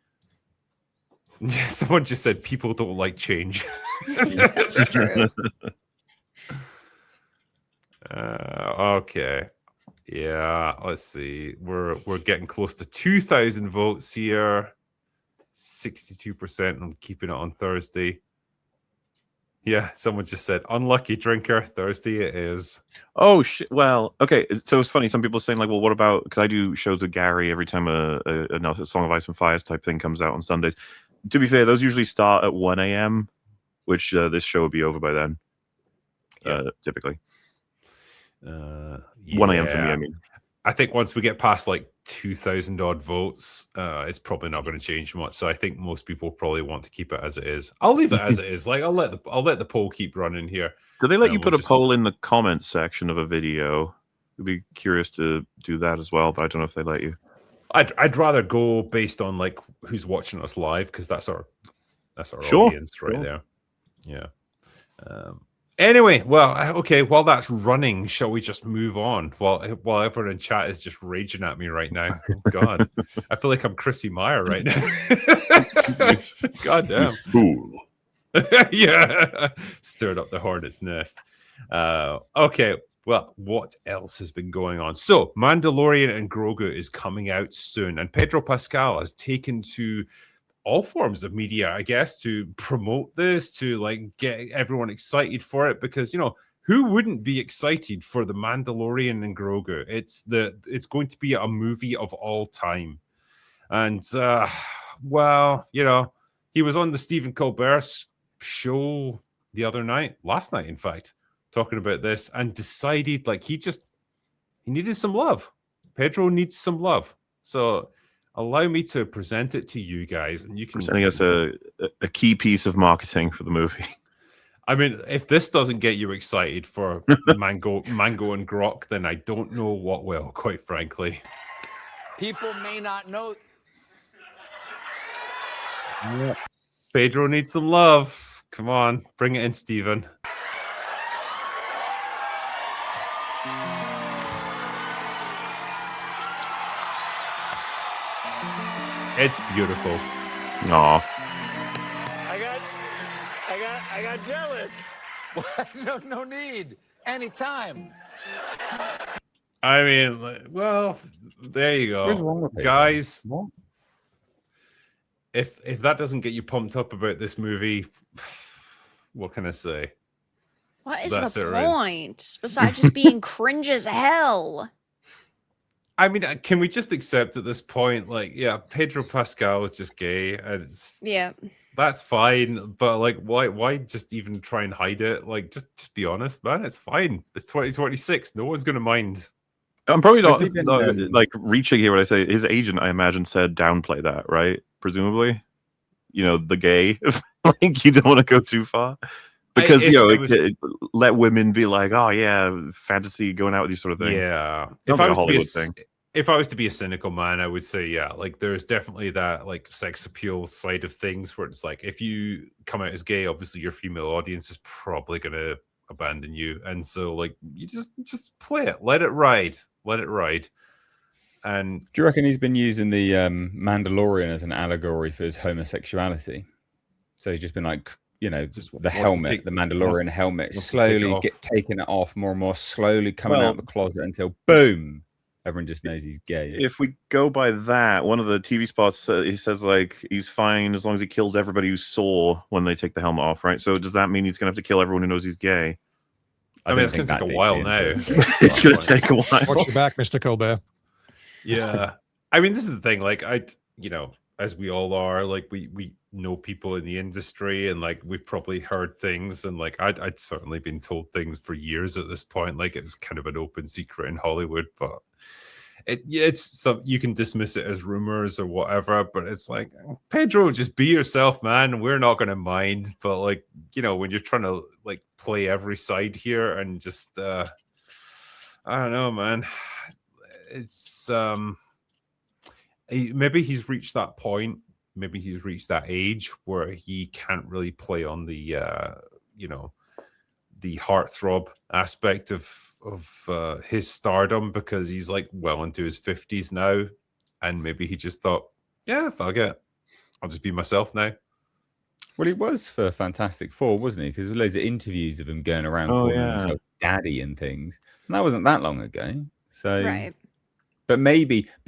Yeah, someone just said people don't like change. That's true. Okay. Yeah, let's see. We're getting close to 2,000 votes here. 62%. I'm keeping it on Thursday. Yeah, someone just said unlucky drinker. Thursday it is. Oh shit. Well, okay. So it's funny. Some people are saying like, well, what about? Because I do shows with Gary every time a Song of Ice and Fires type thing comes out on Sundays. To be fair, those usually start at 1 a.m., which this show would be over by then. Typically. 1 a.m. for me, I mean. I think once we get past like 2,000 odd votes, it's probably not going to change much. So I think most people probably want to keep it as it is. I'll leave it as it is. Like I'll let the poll keep running here. Do they let you we'll put a just- poll in the comments section of a video? I'd be curious to do that as well, but I don't know if they let you. I'd rather go based on like who's watching us live, because that's our Sure, audience right sure. there. Yeah. Anyway, well, okay. While that's running, shall we just move on? While everyone in chat is just raging at me right now. Oh, God, I feel like I'm Chrissy Meyer right now. God damn. Fool. Yeah, stirred up the hornet's nest. Okay, well, what else has been going on? So, Mandalorian and Grogu is coming out soon, and Pedro Pascal has taken to all forms of media, I guess, to promote this, to like get everyone excited for it, because who wouldn't be excited for the Mandalorian and Grogu? It's going to be a movie of all time, and well, he was on the Stephen Colbert show the other night, last night, in fact, talking about this, and decided like he needed some love. Pedro needs some love, so allow me to present it to you guys, and you can Presenting us a key piece of marketing for the movie. I mean, if this doesn't get you excited for Mango and Grok, then I don't know what will, quite frankly. People may not know. Pedro needs some love. Come on, bring it in, Steven. It's beautiful. Aw. I got jealous. No need. Anytime. I mean, well, there you What's go, wrong with it, guys. What? If that doesn't get you pumped up about this movie, what can I say? What is That's the it, right? point? Besides just being cringe as hell. I mean, can we just accept at this point, like, yeah, Pedro Pascal is just gay, and Yeah. that's fine. But like, why just even try and hide it? Like, just be honest, man. It's fine. It's 2026. No one's gonna mind. I'm probably not Has he been, like reaching here when I say his agent, I imagine, said downplay that, right? Presumably, the gay. Like you don't want to go too far, because let women be like, oh yeah, fantasy, going out with you sort of thing. Yeah. Sounds like a Hollywood thing. If I was to be a cynical man, I would say, yeah, like there's definitely that like sex appeal side of things where it's like, if you come out as gay, obviously your female audience is probably gonna abandon you, and so like you just play it, let it ride. And Do you reckon he's been using the Mandalorian as an allegory for his homosexuality? So he's just been like, Just the wants to helmet, take- the Mandalorian wants- helmet, wants to take it slowly off. taking it off more and more, slowly coming Well- out of the closet until boom, everyone just knows he's gay. If we go by that, one of the TV spots, he says like he's fine as long as he kills everybody who saw when they take the helmet off, right? So does that mean he's gonna have to kill everyone who knows he's gay? I mean, don't it's gonna think take that a while deeply now. into it. It's gonna take a while. Watch your back, Mr. Colbert. Yeah. I mean, this is the thing. Like, as we all are, like we know people in the industry, and like we've probably heard things, and like I'd certainly been told things for years at this point. Like it's kind of an open secret in Hollywood, but it's some, you can dismiss it as rumors or whatever, but it's like, Pedro, just be yourself, man. We're not gonna mind. But like, when you're trying to like play every side here and just I don't know, man. It's maybe he's reached that point, maybe he's reached that age where he can't really play on the the heartthrob aspect of his stardom, because he's like well into his 50s now, and maybe he just thought, yeah, fuck it, I'll just be myself now. Well, he was for Fantastic Four, wasn't he? Because there were loads of interviews of him going around Oh, calling yeah. himself daddy and things. And that wasn't that long ago. So, Right. but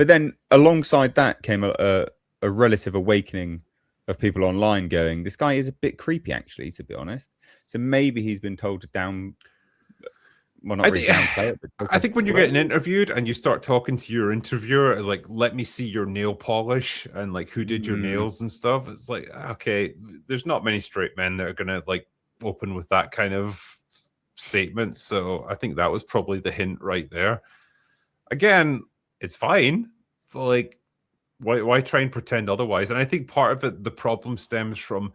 then alongside that came a relative awakening of people online going, this guy is a bit creepy, actually, to be honest. So maybe he's been told to downplay it. But I think when you're getting interviewed and you start talking to your interviewer as like, let me see your nail polish and like who did your nails and stuff, it's like, okay, there's not many straight men that are gonna like open with that kind of statement. So I think that was probably the hint right there. again, it's fine. But like, why try and pretend otherwise? And I think part of it, the problem stems from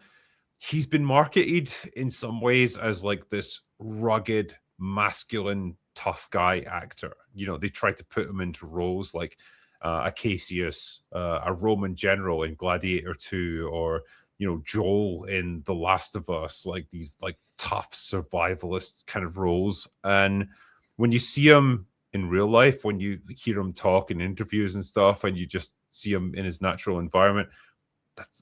he's been marketed in some ways as like this rugged, masculine, tough guy actor. You know, they tried to put him into roles like a Cassius, a Roman general in Gladiator 2, or you know, Joel in The Last of Us, like these like tough survivalist kind of roles. And when you see him in real life, when you hear him talk in interviews and stuff, and you just see him in his natural environment,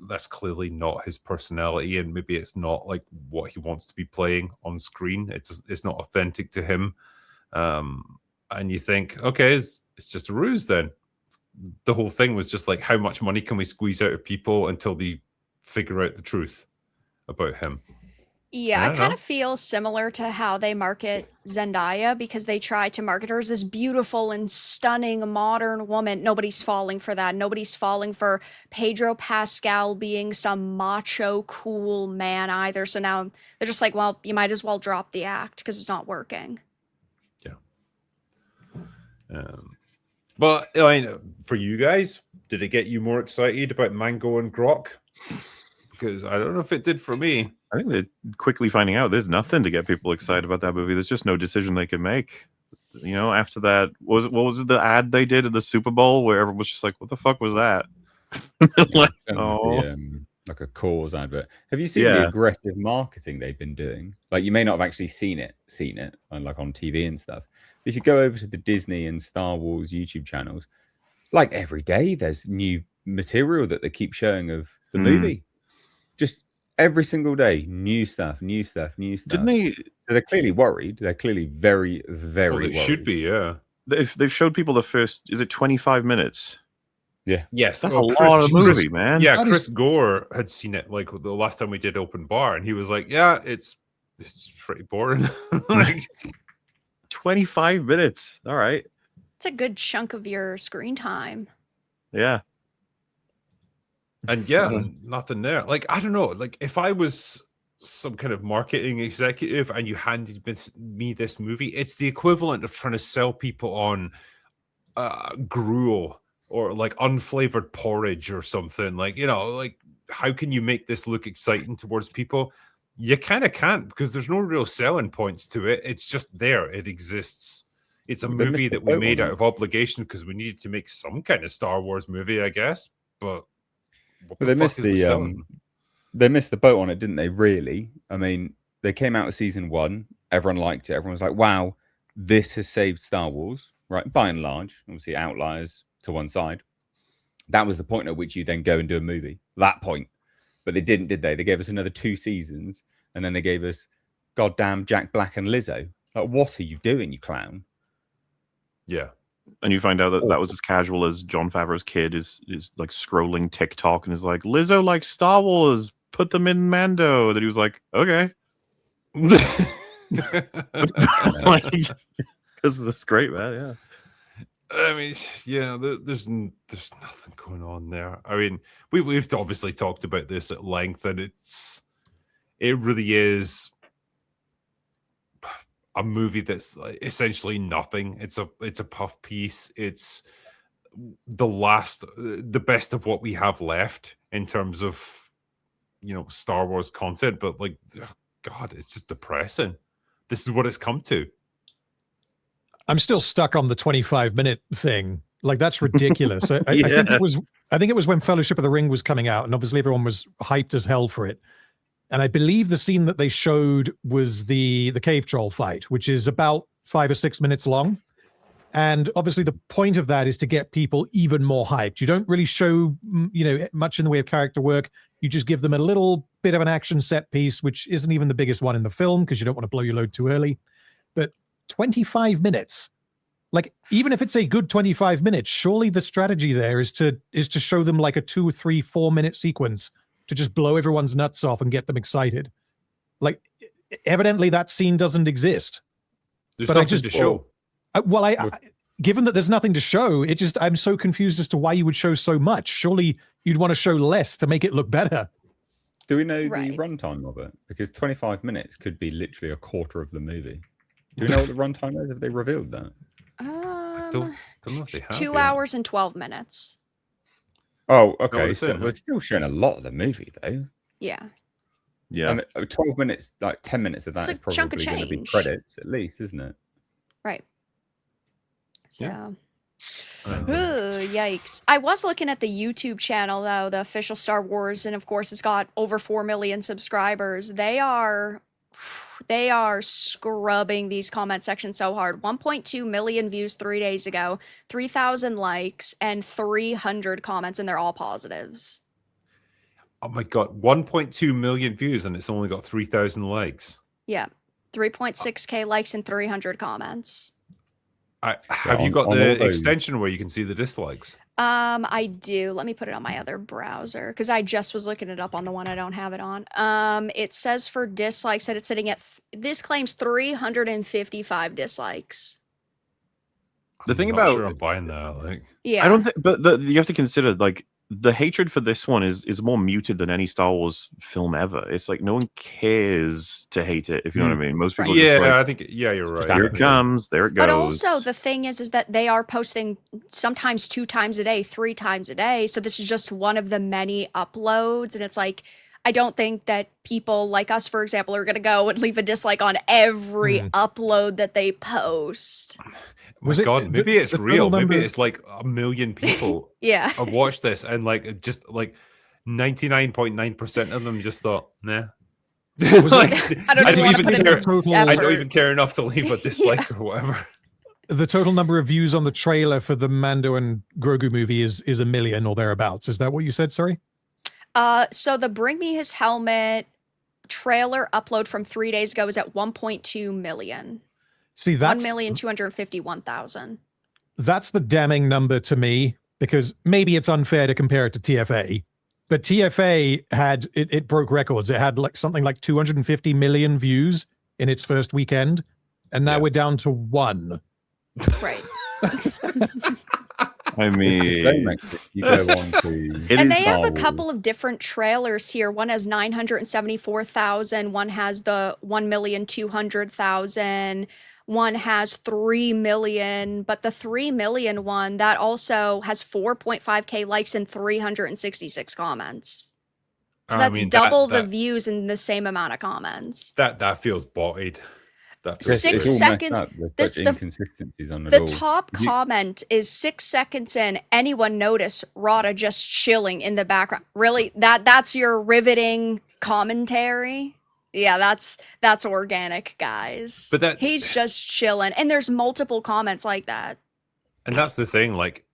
that's clearly not his personality, and maybe it's not like what he wants to be playing on screen. It's not authentic to him. And you think, okay, it's just a ruse then. The whole thing was just like, how much money can we squeeze out of people until they figure out the truth about him? Yeah, I kind know. of feel similar to how they market Zendaya, because they try to market her as this beautiful and stunning modern woman. Nobody's falling for that. Nobody's falling for Pedro Pascal being some macho, cool man either. So now they're just like, well, you might as well drop the act because it's not working. Yeah. But I mean, for you guys, did it get you more excited about Mango and Grok? Because I don't know if it did for me. I think they're quickly finding out there's nothing to get people excited about that movie. There's just no decision they can make. You know, after that, what was the ad they did at the Super Bowl where everyone was just like, what the fuck was that? Like, like a cause advert. Have you seen the aggressive marketing they've been doing? Like, you may not have actually seen it on like on TV and stuff. But if you go over to the Disney and Star Wars YouTube channels, like every day there's new material that they keep showing of the movie. Just every single day, new stuff. Didn't they? So they're clearly worried. They're clearly very, very worried. Should be, yeah. They've showed people the first, is it 25 minutes? Yeah. Yes. That's a lot of movie, man. Yeah, Chris Gore had seen it like the last time we did Open Bar, and he was like, yeah, it's pretty boring. Like 25 minutes. All right. It's a good chunk of your screen time. Yeah. And yeah, nothing there. Like, I don't know. Like, if I was some kind of marketing executive and you handed me this movie, it's the equivalent of trying to sell people on gruel or like unflavored porridge or something. Like, you know, like, how can you make this look exciting towards people? You kind of can't, because there's no real selling points to it. It's just there. It exists. It's a movie that we made out of obligation because we needed to make some kind of Star Wars movie, I guess. But they missed they missed the boat on it, didn't they? Really? I mean, they came out of season 1. Everyone liked it. Everyone was like, "Wow, this has saved Star Wars." Right? By and large, obviously outliers to one side. That was the point at which you then go and do a movie. That point. But they didn't, did they? They gave us another 2 seasons, and then they gave us goddamn Jack Black and Lizzo. Like, what are you doing, you clown? Yeah. And you find out that that was as casual as Jon Favreau's kid is like scrolling TikTok and is like, Lizzo likes Star Wars, put them in Mando. That he was like, okay. Because that's great, man. Yeah. I mean, yeah, there's nothing going on there. I mean, we've obviously talked about this at length, and it really is a movie that's essentially nothing. It's a puff piece. It's the best of what we have left in terms of, you know, Star Wars content. But like, God, it's just depressing. This is what it's come to. I'm still stuck on the 25-minute thing. Like, that's ridiculous. I think it was when Fellowship of the Ring was coming out, and obviously everyone was hyped as hell for it. And I believe the scene that they showed was the cave troll fight, which is about 5 or 6 minutes long. And obviously the point of that is to get people even more hyped. You don't really show, you know, much in the way of character work. You just give them a little bit of an action set piece, which isn't even the biggest one in the film because you don't want to blow your load too early. But 25 minutes. Like, even if it's a good 25 minutes, surely the strategy there is to show them like a 2, 3, 4 minute sequence to just blow everyone's nuts off and get them excited. Like, evidently that scene doesn't exist. There's nothing to show. Given that there's nothing to show, I'm so confused as to why you would show so much. Surely you'd want to show less to make it look better. Do we know the runtime of it? Because 25 minutes could be literally a quarter of the movie. Do you know what the runtime is? Have they revealed that? I don't know if they have 2 yet. hours and 12 minutes. Oh, what okay. they're So saying, huh? we're still showing a lot of the movie, though. Yeah. Yeah. And 12 minutes, like 10 minutes of It's that a is chunk of probably going to be change. credits, at least, isn't it? Right. So, Yeah. ooh, yikes. I was looking at the YouTube channel, though, the official Star Wars, and of course, it's got over 4 million subscribers. They are scrubbing these comment sections so hard. 1.2 million views 3 days ago, 3,000 likes, and 300 comments, and they're all positives. Oh my god, 1.2 million views and it's only got 3,000 likes. Yeah. 3.6k likes and 300 comments. Have you on- got on all the those- extension where you can see the dislikes? I do. Let me put it on my other browser because I just was looking it up on the one I don't have it on. It says for dislikes that it's sitting at this claims 355 dislikes. The thing I'm not about sure I'm buying that. Like, Yeah. I don't think, but you have to consider like the hatred for this one is more muted than any Star Wars film ever. It's like no one cares to hate it, if you know what I mean. Most people yeah, just like, I think you're right. here it comes, there it goes. But also the thing is that they are posting sometimes 2 times a day, 3 times a day. So this is just one of the many uploads. And it's like, I don't think that people like us, for example, are going to go and leave a dislike on every upload that they post. Oh my god, maybe it's the real. total Maybe number- it's like 1 million people Yeah. have watched this and like just like 99.9% of them just thought, nah. Like, I don't I even don't wanna even put in care. the total- I don't effort. even care enough to leave a dislike or whatever. The total number of views on the trailer for the Mando and Grogu movie is 1 million or thereabouts. Is that what you said? Sorry. So the Bring Me His Helmet trailer upload from 3 days ago is at 1.2 million. See, that's 1,251,000. that's the damning number to me because maybe it's unfair to compare it to TFA, but TFA had it broke records. It had like something like 250 million views in its first weekend, and now Yeah. we're down to 1. Right. I It's the mean, same, actually. You go on to. It And is they have Star a couple Wars. of different trailers here. One has 974,000. One has the 1,200,000. One has 3 million. But the 3 million one, that also has 4.5k likes and 366 comments. So I that's mean, double the that- views and the same amount of comments. That feels botted. That It's, Six it's all seconds- messed up. There's this- such the- inconsistencies on it The all. top You- comment is 6 seconds in. Anyone notice Rada just chilling in the background? Really? That's your riveting commentary? Yeah, that's organic, guys. But he's just chilling, and there's multiple comments like that. And that's the thing, like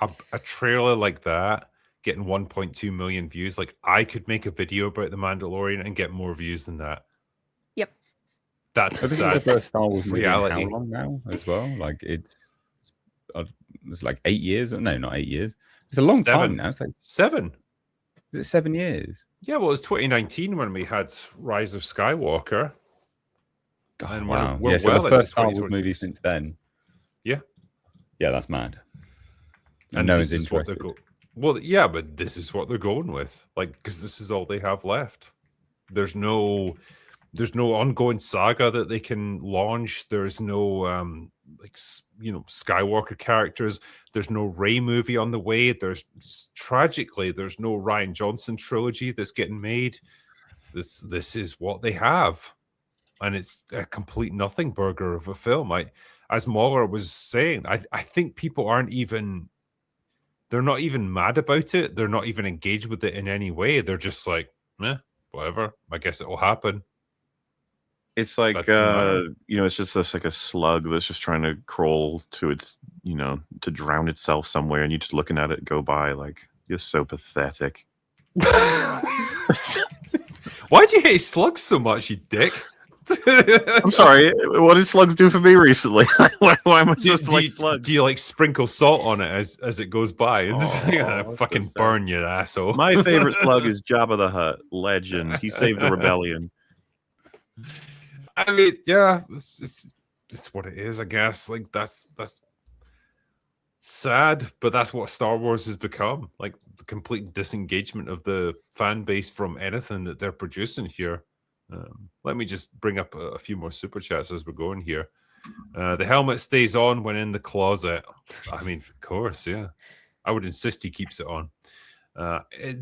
a trailer like that getting 1.2 million views, like I could make a video about the Mandalorian and get more views than that. Yep. That's So this is sad. the first Star Wars movie in reality. how long now as well? Like it's like 8 years. No, not 8 years. It's a long 7. time now. It's like 7. is it 7 years? Yeah, well, it was 2019 when we had Rise of Skywalker. God, And wow. we're Yeah, so well the into first Star Wars 2026. movie since then. Yeah. Yeah, that's mad. And no this one's is what they're interested. Well, yeah, but this is what they're going with. Like, because this is all they have left. There's no ongoing saga that they can launch. There's no Skywalker characters. There's no Rey movie on the way. Tragically there's no Rian Johnson trilogy that's getting made. This is what they have, and it's a complete nothing burger of a film. As MauLer was saying, I think people they're not even mad about it. They're not even engaged with it in any way. They're just like, whatever. I guess it will happen. it's like That doesn't matter. it's just this like a slug that's just trying to crawl to its, to drown itself somewhere, and you're just looking at it go by like you're so pathetic. Why do you hate slugs so much, you dick? I'm sorry. What did slugs do for me recently? why am I supposed to like slugs? Do you like sprinkle salt on it as it goes by? And just Oh, like, fucking that's so burn you, asshole. My favorite slug is Jabba the Hutt, legend. He saved the rebellion. I mean, yeah, it's what it is, I guess. Like that's sad, but that's what Star Wars has become. Like the complete disengagement of the fan base from anything that they're producing here. Let me just bring up a few more super chats as we're going here. The helmet stays on when in the closet. I mean, of course, yeah. I would insist he keeps it on.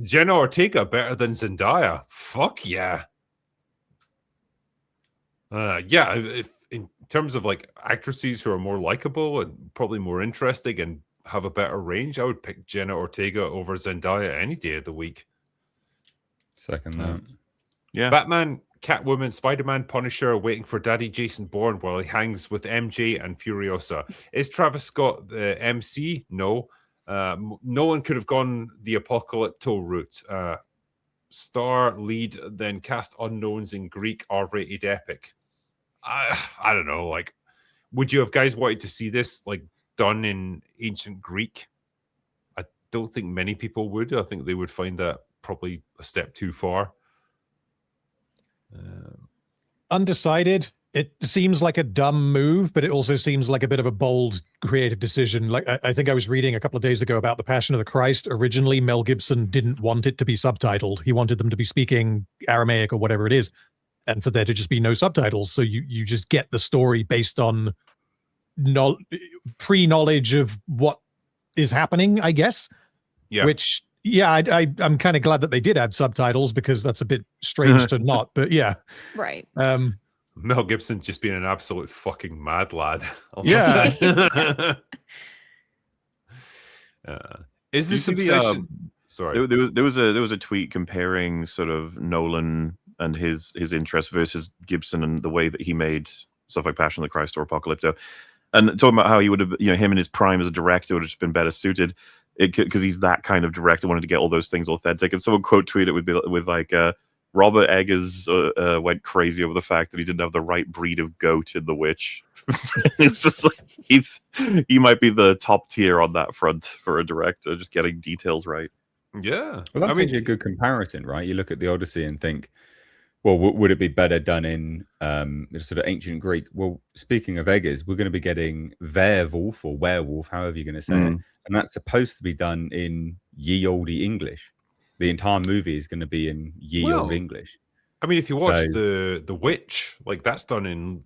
Jenna Ortega better than Zendaya? Fuck yeah. Yeah, if in terms of like actresses who are more likable and probably more interesting and have a better range, I would pick Jenna Ortega over Zendaya any day of the week. Second that. Yeah. Batman, Catwoman, Spider-Man, Punisher, waiting for Daddy Jason Bourne while he hangs with MJ and Furiosa. Is Travis Scott the MC? No. No one could have gone the apocalypto route. Star, lead, then cast unknowns in Greek R-rated epic. I don't know. Like, would you have guys wanted to see this like done in ancient Greek? I don't think many people would. I think they would find that probably a step too far. Undecided. It seems like a dumb move, but it also seems like a bit of a bold, creative decision. Like I think I was reading a couple of days ago about The Passion of the Christ. Originally, Mel Gibson didn't want it to be subtitled. He wanted them to be speaking Aramaic or whatever it is, and for there to just be no subtitles. So you just get the story based on pre-knowledge of what is happening, I guess. Yeah. Which, yeah, I'm kind of glad that they did add subtitles because that's a bit strange to not. But yeah. Right. Mel Gibson just being an absolute fucking mad lad. Yeah. Is this Did you see obsession? Sorry. There was a tweet comparing sort of Nolan and his interest versus Gibson and the way that he made stuff like Passion of the Christ or Apocalypto, and talking about how he would have, him in his prime as a director would have just been better suited because he's that kind of director, wanted to get all those things authentic. And someone quote tweeted with like Robert Eggers went crazy over the fact that he didn't have the right breed of goat in The Witch. It's just like he might be the top tier on that front for a director, just getting details right. Yeah. Well, that's actually a good comparison, right? You look at the Odyssey and think, well, would it be better done in sort of ancient Greek? Well, speaking of Eggers, we're going to be getting Werewolf or Werewolf, however you're going to say it. And that's supposed to be done in ye olde English. The entire movie is going to be in ye olde English. I mean, if you watch the Witch, like that's done in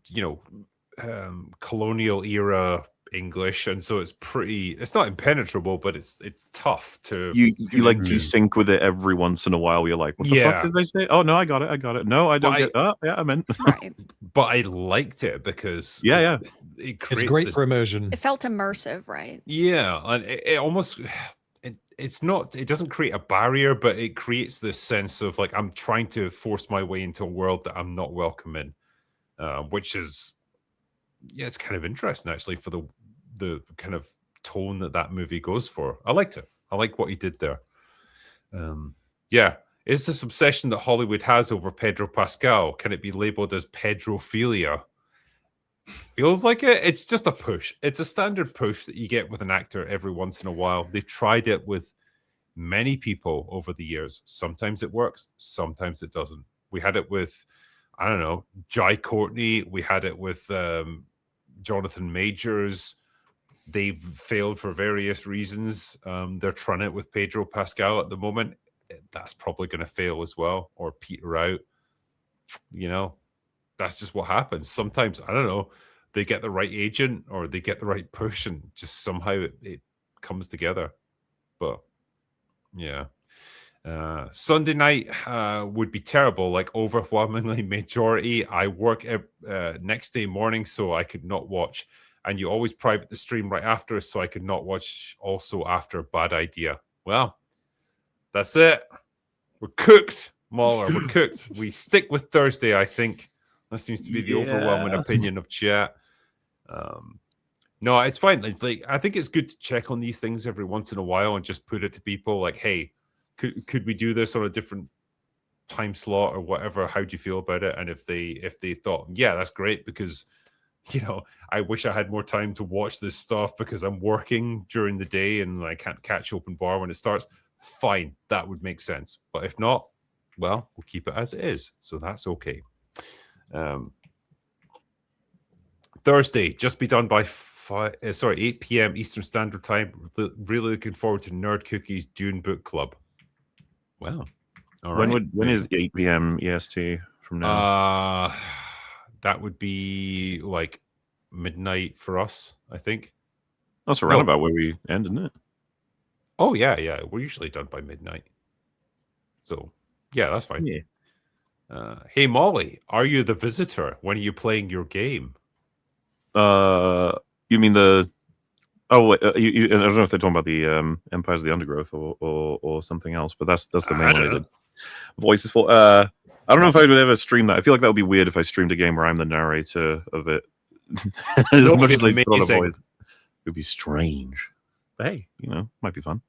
colonial era English, and so it's not impenetrable, but it's tough to you like desync with it every once in a while. You're like, what the fuck did they say? Oh no, I got it. No, I don't get that. Yeah, I meant. Right. But I liked it because it creates it's great for immersion. It felt immersive, right? Yeah, and it almost it doesn't create a barrier, but it creates this sense of like I'm trying to force my way into a world that I'm not welcome in, which is it's kind of interesting actually for the kind of tone that movie goes for. I liked it. I like what he did there. Is this obsession that Hollywood has over Pedro Pascal, can it be labeled as pedrophilia? Feels like it. It's just a push. It's a standard push that you get with an actor every once in a while. They've tried it with many people over the years. Sometimes it works, sometimes it doesn't. We had it with, I don't know, Jai Courtney. We had it with Jonathan Majors. They've failed for various reasons. They're trying it with Pedro Pascal at the moment. That's probably going to fail as well or peter out. That's just what happens. Sometimes, I don't know, they get the right agent or they get the right push and just somehow it comes together. But yeah. Sunday night would be terrible, like overwhelmingly majority. I work next day morning, so I could not watch. And you always private the stream right after, so I could not watch also after. Bad idea. Well, that's it. We're cooked, MauLer. We're cooked. We stick with Thursday, I think. That seems to be the overwhelming opinion of chat. No, it's fine. It's like I think it's good to check on these things every once in a while and just put it to people like, hey, could we do this on a different time slot or whatever? How do you feel about it? And if they thought, yeah, that's great because I wish I had more time to watch this stuff because I'm working during the day and I can't catch open bar when it starts. Fine, that would make sense. But if not, well, we'll keep it as it is. So that's okay. Thursday, just be done by 8 p.m. Eastern Standard Time. Really looking forward to Nerd Cookies Dune Book Club. Wow. All right. When is 8 p.m. EST from now? That would be like midnight for us, I think. That's around about where we end, isn't it? Oh, yeah. We're usually done by midnight. So, yeah, that's fine. Yeah. Hey, Molly, are you the visitor? When are you playing your game? You mean the... Oh, wait, I don't know if they're talking about the Empires of the Undergrowth or something else, but that's the main one I did. Voices for... I don't know if I would ever stream that. I feel like that would be weird if I streamed a game where I'm the narrator of it. As much as I put on a voice. It would be strange. But hey, might be fun.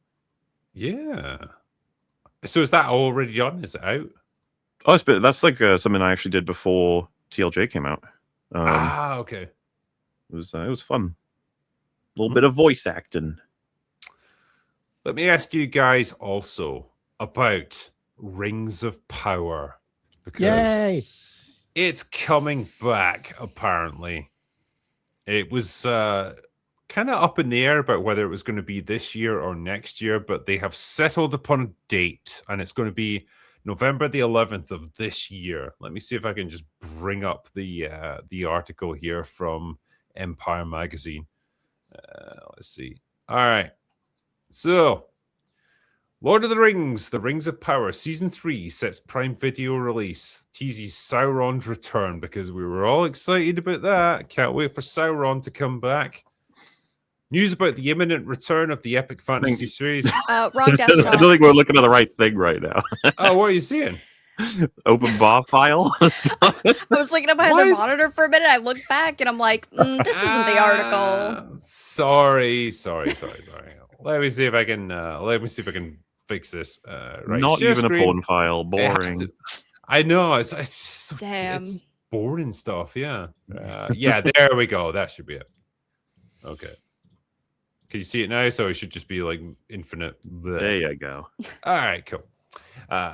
Yeah. So is that already done? Is it out? Oh, that's like something I actually did before TLJ came out. Okay. It was fun. A little bit of voice acting. Let me ask you guys also about Rings of Power. Because Yay! it's coming back, apparently. It was kind of up in the air about whether it was going to be this year or next year, but they have settled upon a date, and it's going to be November the 11th of this year. Let me see if I can just bring up the article here from Empire Magazine. Let's see. All right. So, Lord of the Rings, The Rings of Power, Season 3 sets Prime Video release. Teases Sauron's return, because we were all excited about that. Can't wait for Sauron to come back. News about the imminent return of the epic fantasy series. Wrong desktop. I don't think we're looking at the right thing right now. Oh, what are you seeing? Open bar file. I was looking up behind the monitor for a minute. I looked back and I'm like, this isn't the article. Sorry. Let me see if I can fix this. Right. Not Share even screen. a porn file. Boring. I know. It's boring stuff. Yeah. Yeah. There we go. That should be it. Okay. Can you see it now? So it should just be like infinite. Bleh. There you go. All right. Cool.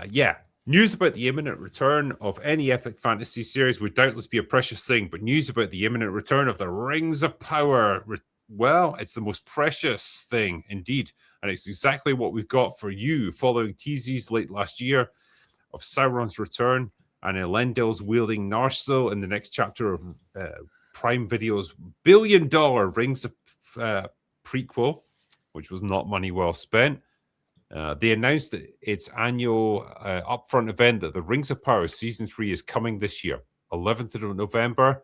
Yeah. News about the imminent return of any epic fantasy series would doubtless be a precious thing, but news about the imminent return of the Rings of Power, well, it's the most precious thing indeed, and it's exactly what we've got for you following teases late last year of Sauron's return and Elendil's wielding Narsil in the next chapter of Prime Video's billion-dollar Rings of prequel, which was not money well spent. They announced that its annual upfront event that the Rings of Power Season 3 is coming this year, 11th of November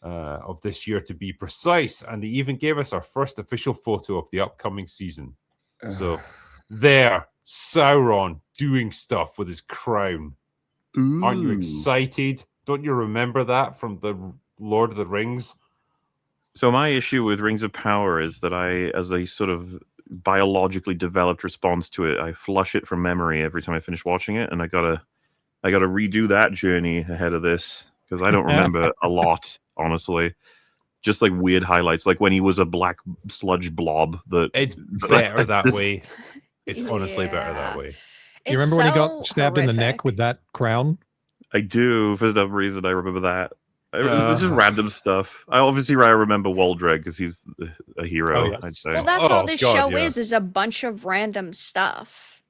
of this year to be precise. And they even gave us our first official photo of the upcoming season. So there, Sauron doing stuff with his crown. Ooh. Aren't you excited? Don't you remember that from the Lord of the Rings? So my issue with Rings of Power is that as a sort of biologically developed response to it, I flush it from memory every time I finish watching it, and I gotta redo that journey ahead of this because I don't remember a lot, honestly. Just like weird highlights, like when he was a black sludge blob. It's better that way. It's honestly better that way. You remember when he got stabbed in the neck with that crown? I do. For some reason, I remember that. It's just random stuff. I remember Waldreg because he's a hero. Oh, yes. I'd say. Well, that's all this show is a bunch of random stuff.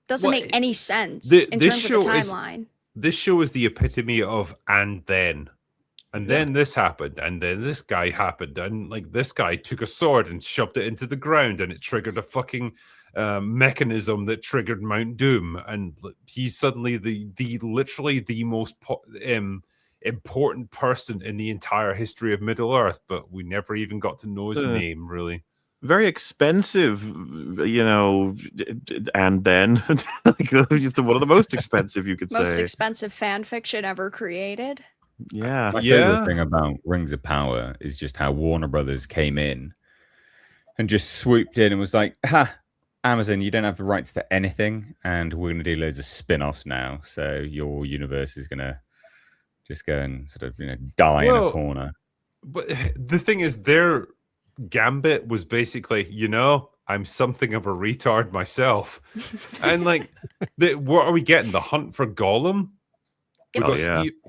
Doesn't make any sense in terms of the timeline. This show is the epitome of and then this happened, and then this guy happened, and like this guy took a sword and shoved it into the ground, and it triggered a fucking mechanism that triggered Mount Doom, and he's suddenly literally the most important person in the entire history of Middle Earth, but we never even got to know his name, really. Very expensive, and then just one of the most expensive, you could say. Most expensive fan fiction ever created. Yeah. My favorite thing about Rings of Power is just how Warner Brothers came in and just swooped in and was like, Amazon, you don't have the rights to anything, and we're going to do loads of spin-offs now, so your universe is going to just go and sort of die in a corner. But the thing is, their gambit was basically, I'm something of a retard myself. And like, what are we getting? The Hunt for Gollum? We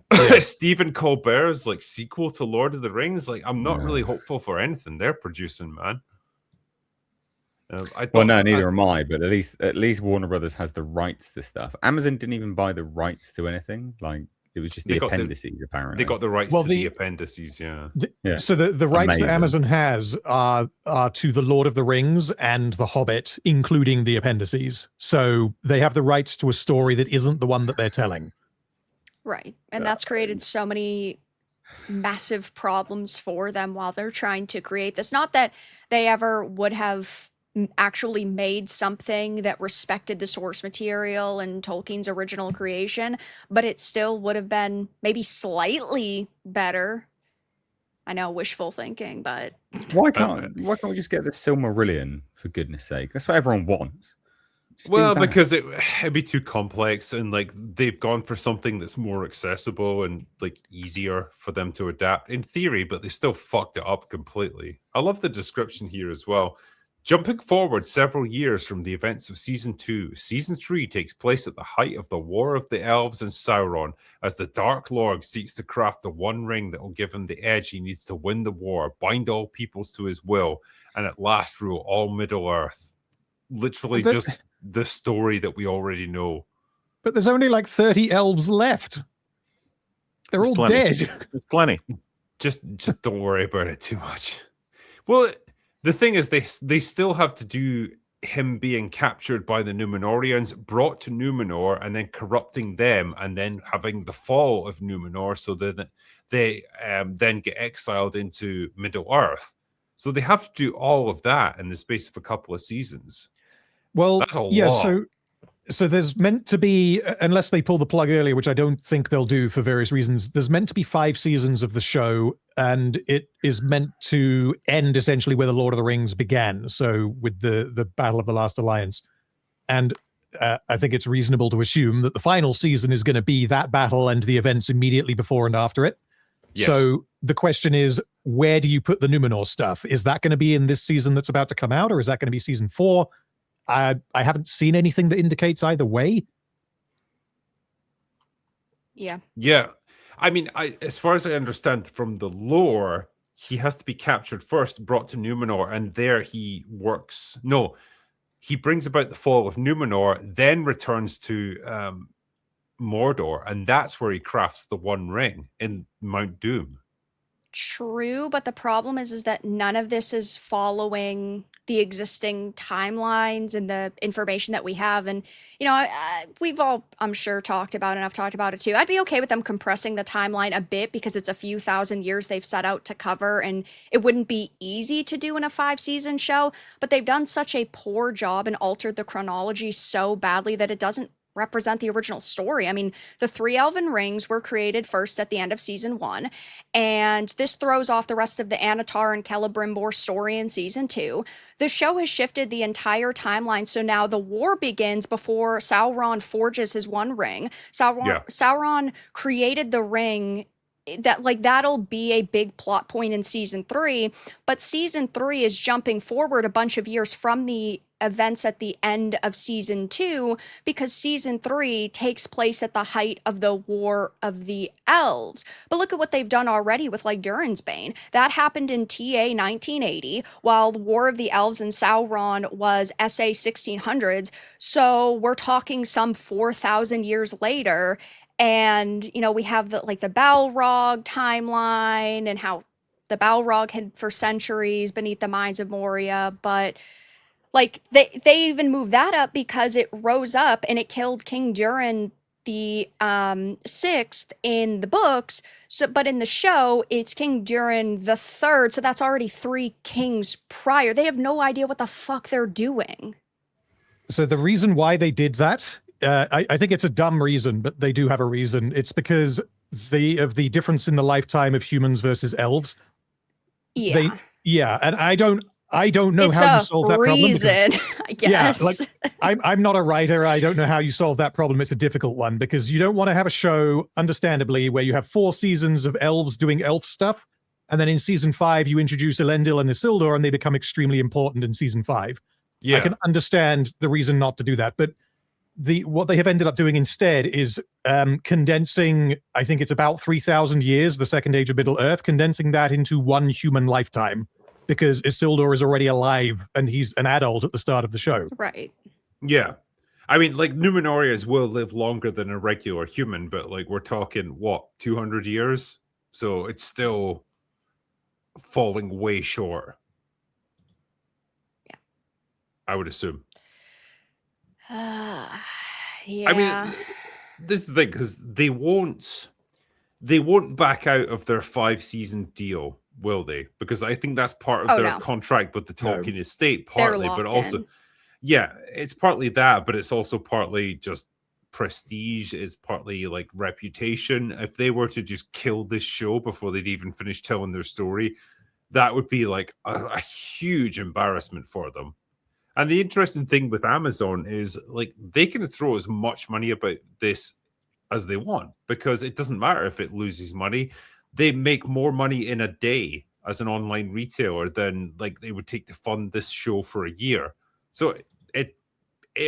got Stephen Colbert's like sequel to Lord of the Rings. Like, I'm not really hopeful for anything they're producing, man. Neither am I. But at least Warner Brothers has the rights to stuff. Amazon didn't even buy the rights to anything. Like, It was just They the got the- appendices, apparently. They got the rights Well, to the- the appendices, yeah. Yeah. So the rights Amazing. that Amazon has are to the Lord of the Rings and the Hobbit, including the appendices. So they have the rights to a story that isn't the one that they're telling. Right. And that's created so many massive problems for them while they're trying to create this. Not that they ever would have actually made something that respected the source material and Tolkien's original creation, but it still would have been maybe slightly better. I know, wishful thinking, but Why can't we just get the Silmarillion, for goodness sake? That's what everyone wants. Just do Well, that. because it'd be too complex, and like they've gone for something that's more accessible and like easier for them to adapt in theory, but they still fucked it up completely. I love the description here as well. Jumping forward several years from the events of Season 2, Season 3 takes place at the height of the War of the Elves and Sauron, as the Dark Lord seeks to craft the one ring that will give him the edge he needs to win the war, bind all peoples to his will, and at last rule all Middle-earth. Literally just the story that we already know. But there's only like 30 elves left. They're all plenty. dead. There's plenty. Just don't worry about it too much. Well, the thing is, they still have to do him being captured by the Númenóreans, brought to Númenor, and then corrupting them, and then having the fall of Númenor, so that they then get exiled into Middle-earth. So they have to do all of that in the space of a couple of seasons. Well, That's a yeah, lot. so there's meant to be, unless they pull the plug earlier, which I don't think they'll do for various reasons, there's meant to be 5 seasons of the show, and it is meant to end essentially where the Lord of the Rings began, so with the Battle of the Last Alliance. And I think it's reasonable to assume that the final season is going to be that battle and the events immediately before and after it. Yes. So the question is, where do you put the Númenor stuff? Is that going to be in this season that's about to come out, or is that going to be season 4? I haven't seen anything that indicates either way. yeah. Yeah. I mean, as far as I understand from the lore, he has to be captured first, brought to Númenor, and there he works. No, he brings about the fall of Númenor, then returns to Mordor, and that's where he crafts the One Ring in Mount Doom. True, but the problem is that none of this is following the existing timelines and the information that we have. And, you know, we've all, I'm sure, talked about it, and I've talked about it too. I'd be okay with them compressing the timeline a bit because it's a few thousand years they've set out to cover, and it wouldn't be easy to do in a 5-season show, but they've done such a poor job and altered the chronology so badly that it doesn't represent the original story. I mean, the 3 elven rings were created first at the end of season 1, and this throws off the rest of the Anatar and Celebrimbor story in season 2. The show has shifted the entire timeline, so now the war begins before Sauron forges his One Ring. Sauron created the ring that'll be a big plot point in season 3, but season 3 is jumping forward a bunch of years from the events at the end of season 2 because season 3 takes place at the height of the War of the Elves. But look at what they've done already with like Durin's Bane. That happened in TA 1980, while the War of the Elves and Sauron was SA 1600s. So we're talking some 4,000 years later. And, you know, we have the Balrog timeline and how the Balrog had for centuries beneath the mines of Moria. But like they even moved that up because it rose up and it killed King Durin the 6th in the books. So, but in the show, it's King Durin the 3rd. So that's already 3 kings prior. They have no idea what the fuck they're doing. So the reason why they did that, I think it's a dumb reason, but they do have a reason. It's because of the difference in the lifetime of humans versus elves. Yeah. And I don't know it's how you solve that problem. Reason, I guess. Yeah, like I'm not a writer. I don't know how you solve that problem. It's a difficult one because you don't want to have a show, understandably, where you have 4 seasons of elves doing elf stuff, and then in season 5 you introduce Elendil and Isildur, and they become extremely important in season 5. Yeah. I can understand the reason not to do that, but what they have ended up doing instead is condensing, I think it's about 3,000 years, the Second Age of Middle-earth, condensing that into 1 human lifetime, because Isildur is already alive and he's an adult at the start of the show. Right. Yeah. I mean, like Numenorians will live longer than a regular human, but like we're talking what 200 years, so it's still falling way short. Yeah. I would assume. Yeah. I mean, this is the thing because they won't back out of their 5-season deal, will they? Because I think that's part of Oh, their no. contract with the Tolkien estate, They're partly, but locked also, in. yeah, it's partly that, but it's also partly just prestige, it's partly like reputation. If they were to just kill this show before they'd even finish telling their story, that would be like a huge embarrassment for them. And the interesting thing with Amazon is like they can throw as much money about this as they want because it doesn't matter if it loses money. They make more money in a day as an online retailer than like they would take to fund this show for a year. So it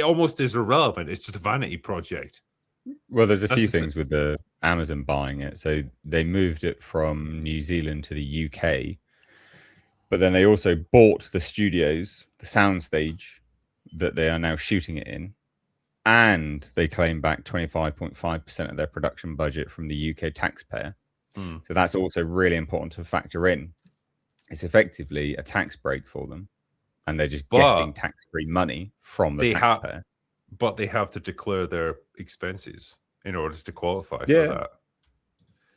almost is irrelevant. It's just a vanity project. Well, there's a That's few the things with the Amazon buying it. So they moved it from New Zealand to the UK, but then they also bought the studios, the soundstage that they are now shooting it in, and they claim back 25.5% of their production budget from the UK taxpayer. So that's also really important to factor in. It's effectively a tax break for them, and they're just getting tax-free money from the taxpayer. But they have to declare their expenses in order to qualify for Yeah. that.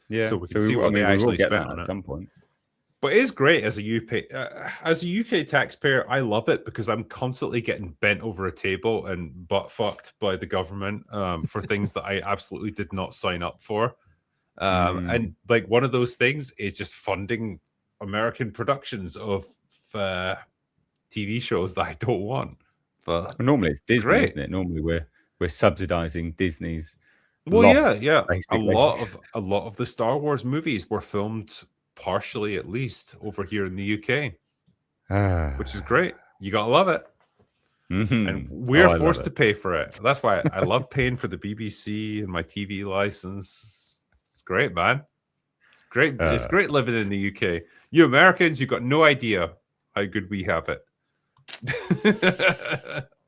Yeah, So we can see what they we will actually get spent that on at it. some point. But it is great as a UK taxpayer. I love it because I'm constantly getting bent over a table and butt fucked by the government for things that I absolutely did not sign up for. And like one of those things is just funding American productions of TV shows that I don't want. But Well, normally it's Disney, great. isn't it? Normally we're subsidizing Disney's Well, loss, yeah. basically. A lot of the Star Wars movies were filmed partially, at least, over here in the UK, which is great. You gotta love it. And we're forced to pay for it. That's why I love paying for the BBC and my TV license. It's great, man. It's great. It's great living in the UK. You Americans, you've got no idea how good we have it.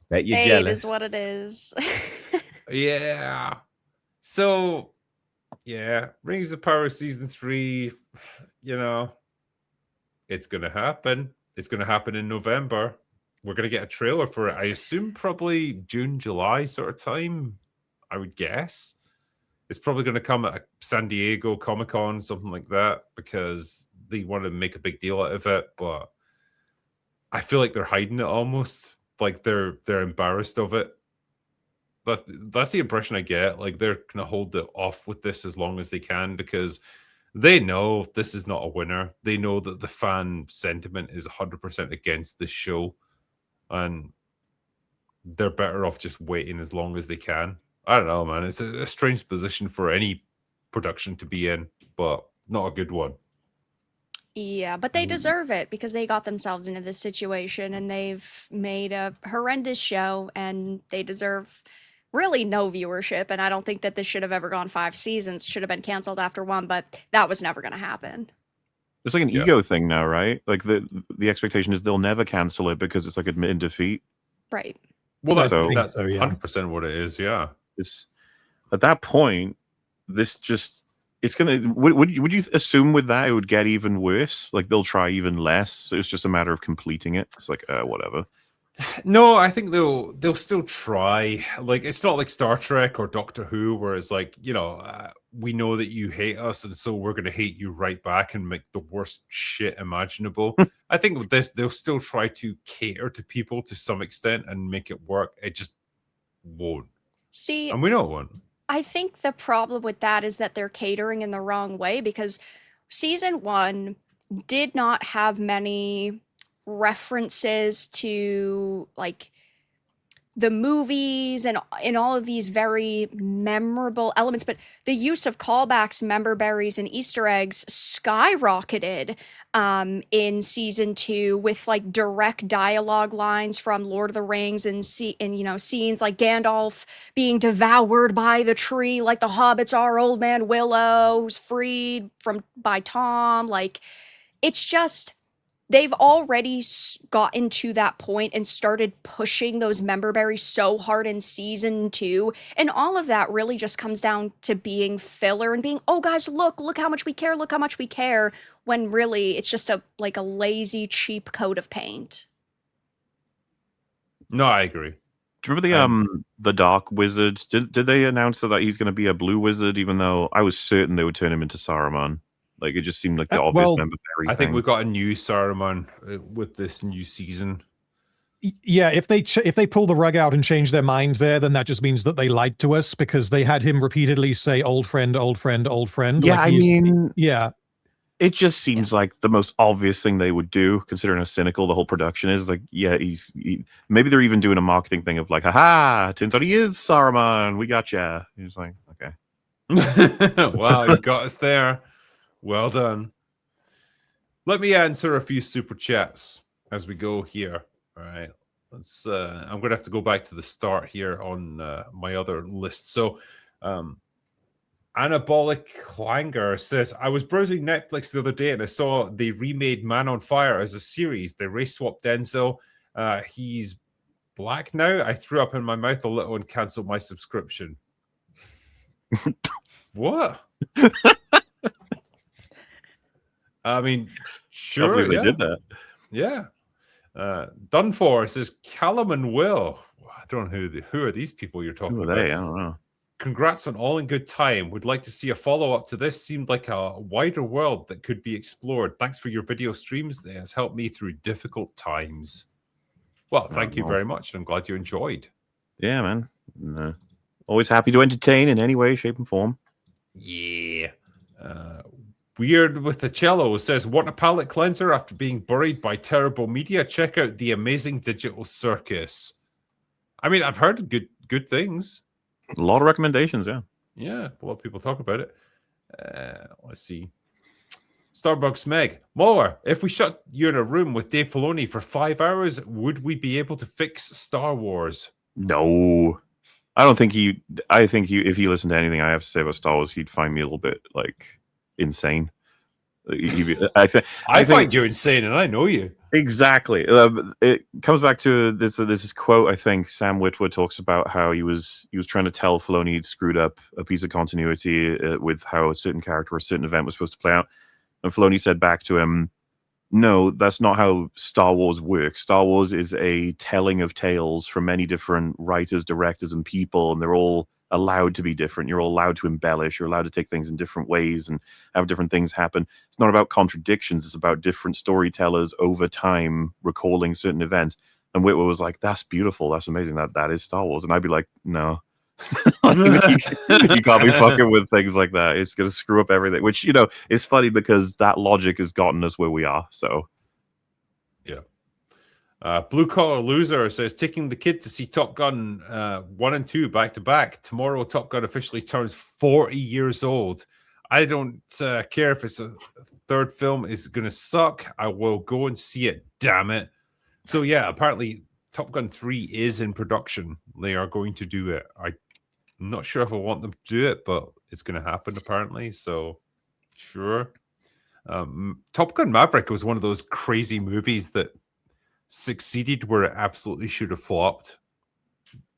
Bet you're Hey, jealous. it is what it is. Yeah. So, yeah, Rings of Power season 3, you know, it's going to happen. It's going to happen in November. We're going to get a trailer for it. I assume probably June, July sort of time, I would guess. It's probably going to come at a San Diego Comic-Con, something like that, because they want to make a big deal out of it. But I feel like they're hiding it almost. Like they're embarrassed of it. That's the impression I get. Like they're gonna hold it off with this as long as they can because they know this is not a winner. They know that the fan sentiment is 100% against this show, and they're better off just waiting as long as they can. I don't know, man. It's a strange position for any production to be in, but not a good one. Yeah, but they deserve it because they got themselves into this situation and they've made a horrendous show and they deserve really no viewership. And I don't think that this should have ever gone 5 seasons. It should have been canceled after 1, but that was never going to happen. It's like an ego thing now, right? Like the expectation is they'll never cancel it because it's like admitting defeat. Right. Well, that's So- 100% what it is. Yeah. It's at that point, this just it's gonna. Would you assume with that it would get even worse? Like they'll try even less. So it's just a matter of completing it. It's like whatever. No, I think they'll still try. Like it's not like Star Trek or Doctor Who, where it's like we know that you hate us, and so we're going to hate you right back and make the worst shit imaginable. I think with this, they'll still try to cater to people to some extent and make it work. It just won't, See, and we know it won't. I think the problem with that is that they're catering in the wrong way because season 1 did not have many references to like the movies and all of these very memorable elements, but the use of callbacks, member berries, and Easter eggs skyrocketed in season 2 with like direct dialogue lines from Lord of the Rings and scenes like Gandalf being devoured by the tree, like the hobbits are. Old Man Willow who's freed by Tom. Like it's just they've already gotten to that point and started pushing those member berries so hard in season 2, and all of that really just comes down to being filler and being, oh guys, look how much we care, when really it's just a lazy, cheap coat of paint. No, I agree. Do you remember the Dark Wizards? Did they announce that he's going to be a blue wizard? Even though I was certain they would turn him into Saruman. Like, it just seemed like the obvious member berry I think thing. we got a new Saruman with this new season. Yeah, if they pull the rug out and change their mind there, then that just means that they lied to us, because they had him repeatedly say old friend, old friend, old friend. Yeah, yeah. It just seems like the most obvious thing they would do, considering how cynical the whole production is. Like, yeah, maybe they're even doing a marketing thing of like, haha, turns out he is Saruman. We got ya. He's like, okay. Wow, you got us there. Well done. Let me answer a few super chats as we go here. All right. Let's. I'm going to have to go back to the start here on my other list. So, Anabolic Clanger says, I was browsing Netflix the other day and I saw they remade Man on Fire as a series. They race swapped Denzel. He's black now. I threw up in my mouth a little and canceled my subscription. What? I mean, sure. They did that. Yeah. Done for says Callum and Will. I don't know who are these people you're talking Who are about. they? I don't know. Congrats on All in Good Time. Would like to see a follow-up to this. Seemed like a wider world that could be explored. Thanks for your video streams. It has helped me through difficult times. Well, thank you very much. I'm glad you enjoyed. Yeah, man. Always happy to entertain in any way, shape, and form. Yeah. Weird with the Cello says, want a palate cleanser after being buried by terrible media? Check out The Amazing Digital Circus. I mean, I've heard good things. A lot of recommendations, yeah. Yeah, a lot of people talk about it. Let's see. Starbucks Meg. MauLer, if we shut you in a room with Dave Filoni for 5 hours, would we be able to fix Star Wars? No. I don't think I think if he listened to anything I have to say about Star Wars, he'd find me a little bit, like, insane. I find you insane, and I know you. Exactly. It comes back to this quote. I think Sam Witwer talks about how he was trying to tell Filoni he'd screwed up a piece of continuity with how a certain character or a certain event was supposed to play out, and Filoni said back to him, "No, that's not how Star Wars works. Star Wars is a telling of tales from many different writers, directors, and people, and they're all allowed to be different. You're all allowed to embellish. You're allowed to take things in different ways and have different things happen. It's not about contradictions. It's about different storytellers over time recalling certain events." And Whitwer was like, "That's beautiful. That's amazing. That is Star Wars." And I'd be like, "No." You can't be fucking with things like that. It's going to screw up everything, which, is funny because that logic has gotten us where we are. So, yeah. Blue Collar Loser says, taking the kid to see Top Gun 1 and 2 back to back. Tomorrow, Top Gun officially turns 40 years old. I don't care if it's a third film is going to suck. I will go and see it, damn it. So, yeah, apparently Top Gun 3 is in production. They are going to do it. I'm not sure if I want them to do it, but it's going to happen apparently. So, sure. Top Gun Maverick was one of those crazy movies that succeeded where it absolutely should have flopped.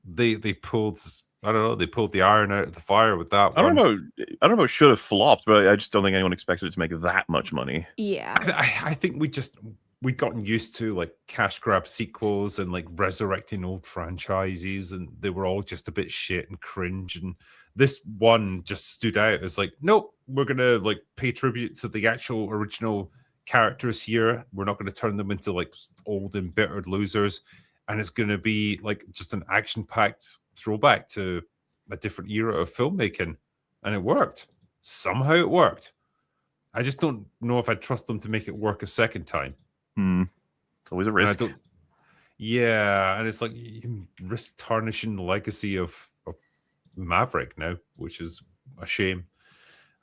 They pulled, I don't know, they pulled the iron out of the fire with that. I don't know it should have flopped, but I just don't think anyone expected it to make that much money. Yeah. I think we'd gotten used to like cash grab sequels and like resurrecting old franchises, and they were all just a bit shit and cringe. And this one just stood out as like, nope, we're gonna like pay tribute to the actual original characters here. We're not going to turn them into like old embittered losers, and it's going to be like just an action-packed throwback to a different era of filmmaking, and it worked. Somehow it worked. I just don't know if I trust them to make it work a second time. It's always a risk. Yeah, and it's like you risk tarnishing the legacy of Maverick now, which is a shame.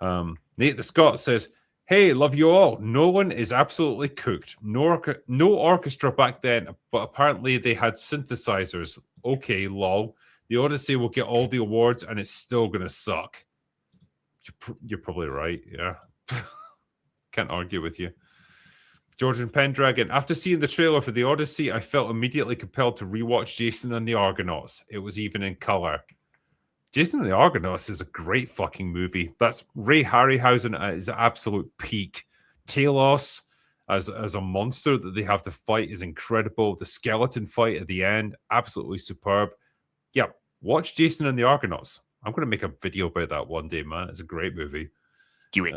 Nate the Scot says, hey, love you all. Nolan is absolutely cooked. No orchestra back then, but apparently they had synthesizers. Okay, lol. The Odyssey will get all the awards and it's still going to suck. You're probably right, yeah. Can't argue with you. Georgian Pendragon. After seeing the trailer for the Odyssey, I felt immediately compelled to rewatch Jason and the Argonauts. It was even in color. Jason and the Argonauts is a great fucking movie. That's Ray Harryhausen at his absolute peak. Talos as a monster that they have to fight is incredible. The skeleton fight at the end, absolutely superb. Yeah, watch Jason and the Argonauts. I'm going to make a video about that one day, man. It's a great movie. Do it.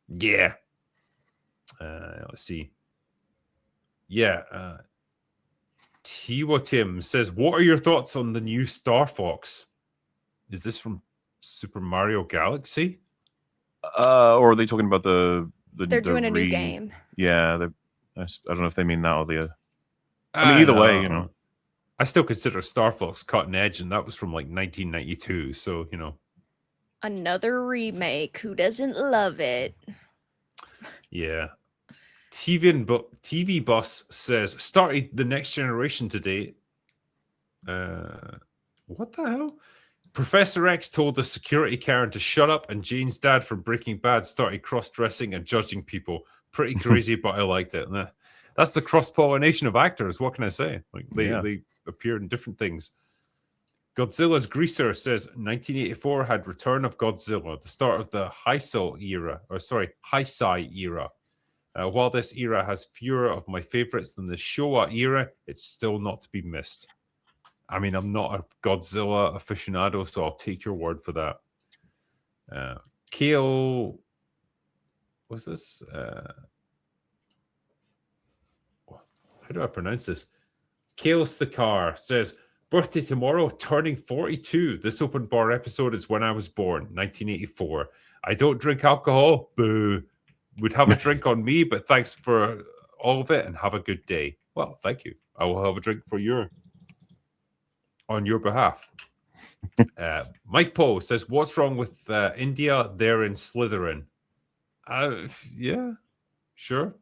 Yeah. Let's see. Yeah. Tiwa Tim says, what are your thoughts on the new Star Fox? Is this from Super Mario Galaxy? Or are they talking about the They're doing a new game. Yeah, I don't know if they mean that or the. I mean, either way, you know. I still consider Star Fox cutting edge, and that was from like 1992. So you know, Another remake. Who doesn't love it? yeah. TV Bus says started the next generation today. What the hell? Professor X told the security Karen to shut up, and Jane's dad from Breaking Bad started cross-dressing and judging people. Pretty crazy, but I liked it. And that's the cross-pollination of actors. What can I say? Like they appear in different things. Godzilla's Greaser says 1984 had Return of Godzilla, the start of the Heisei era. While this era has fewer of my favorites than the Showa era, it's still not to be missed. I mean, I'm not a Godzilla aficionado, so I'll take your word for that. Kale, what's this? How do I pronounce this? Kale Stakar says, birthday tomorrow, turning 42. This open bar episode is when I was born, 1984. I don't drink alcohol. Boo. Would have a drink on me, but thanks for all of it and have a good day. Well, thank you. I will have a drink on your behalf. Mike Poe says, what's wrong with India? They're in Slytherin. Yeah, sure.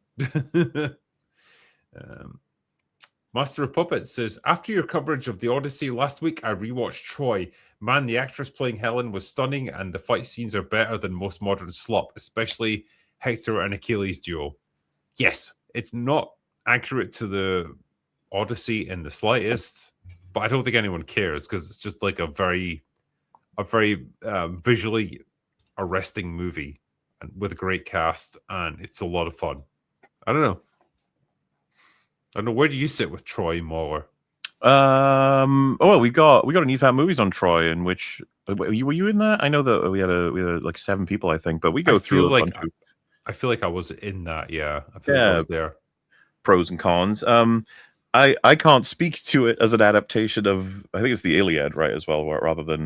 Master of Puppets says, after your coverage of the Odyssey last week, I rewatched Troy. Man, the actress playing Helen was stunning, and the fight scenes are better than most modern slop, especially Hector and Achilles duo. Yes, it's not accurate to the Odyssey in the slightest, but I don't think anyone cares because it's just like a very visually arresting movie and with a great cast, and it's a lot of fun. I don't know. Where do you sit with Troy MauLer? Well, we got a new Fat Movies on Troy, in which were you in that? I know that we had like 7 people, I think, but we go through a bunch of. I feel like I was in that. Yeah, I feel like I was there. Pros and cons. I can't speak to it as an adaptation of. I think it's the Iliad, right, as well, rather than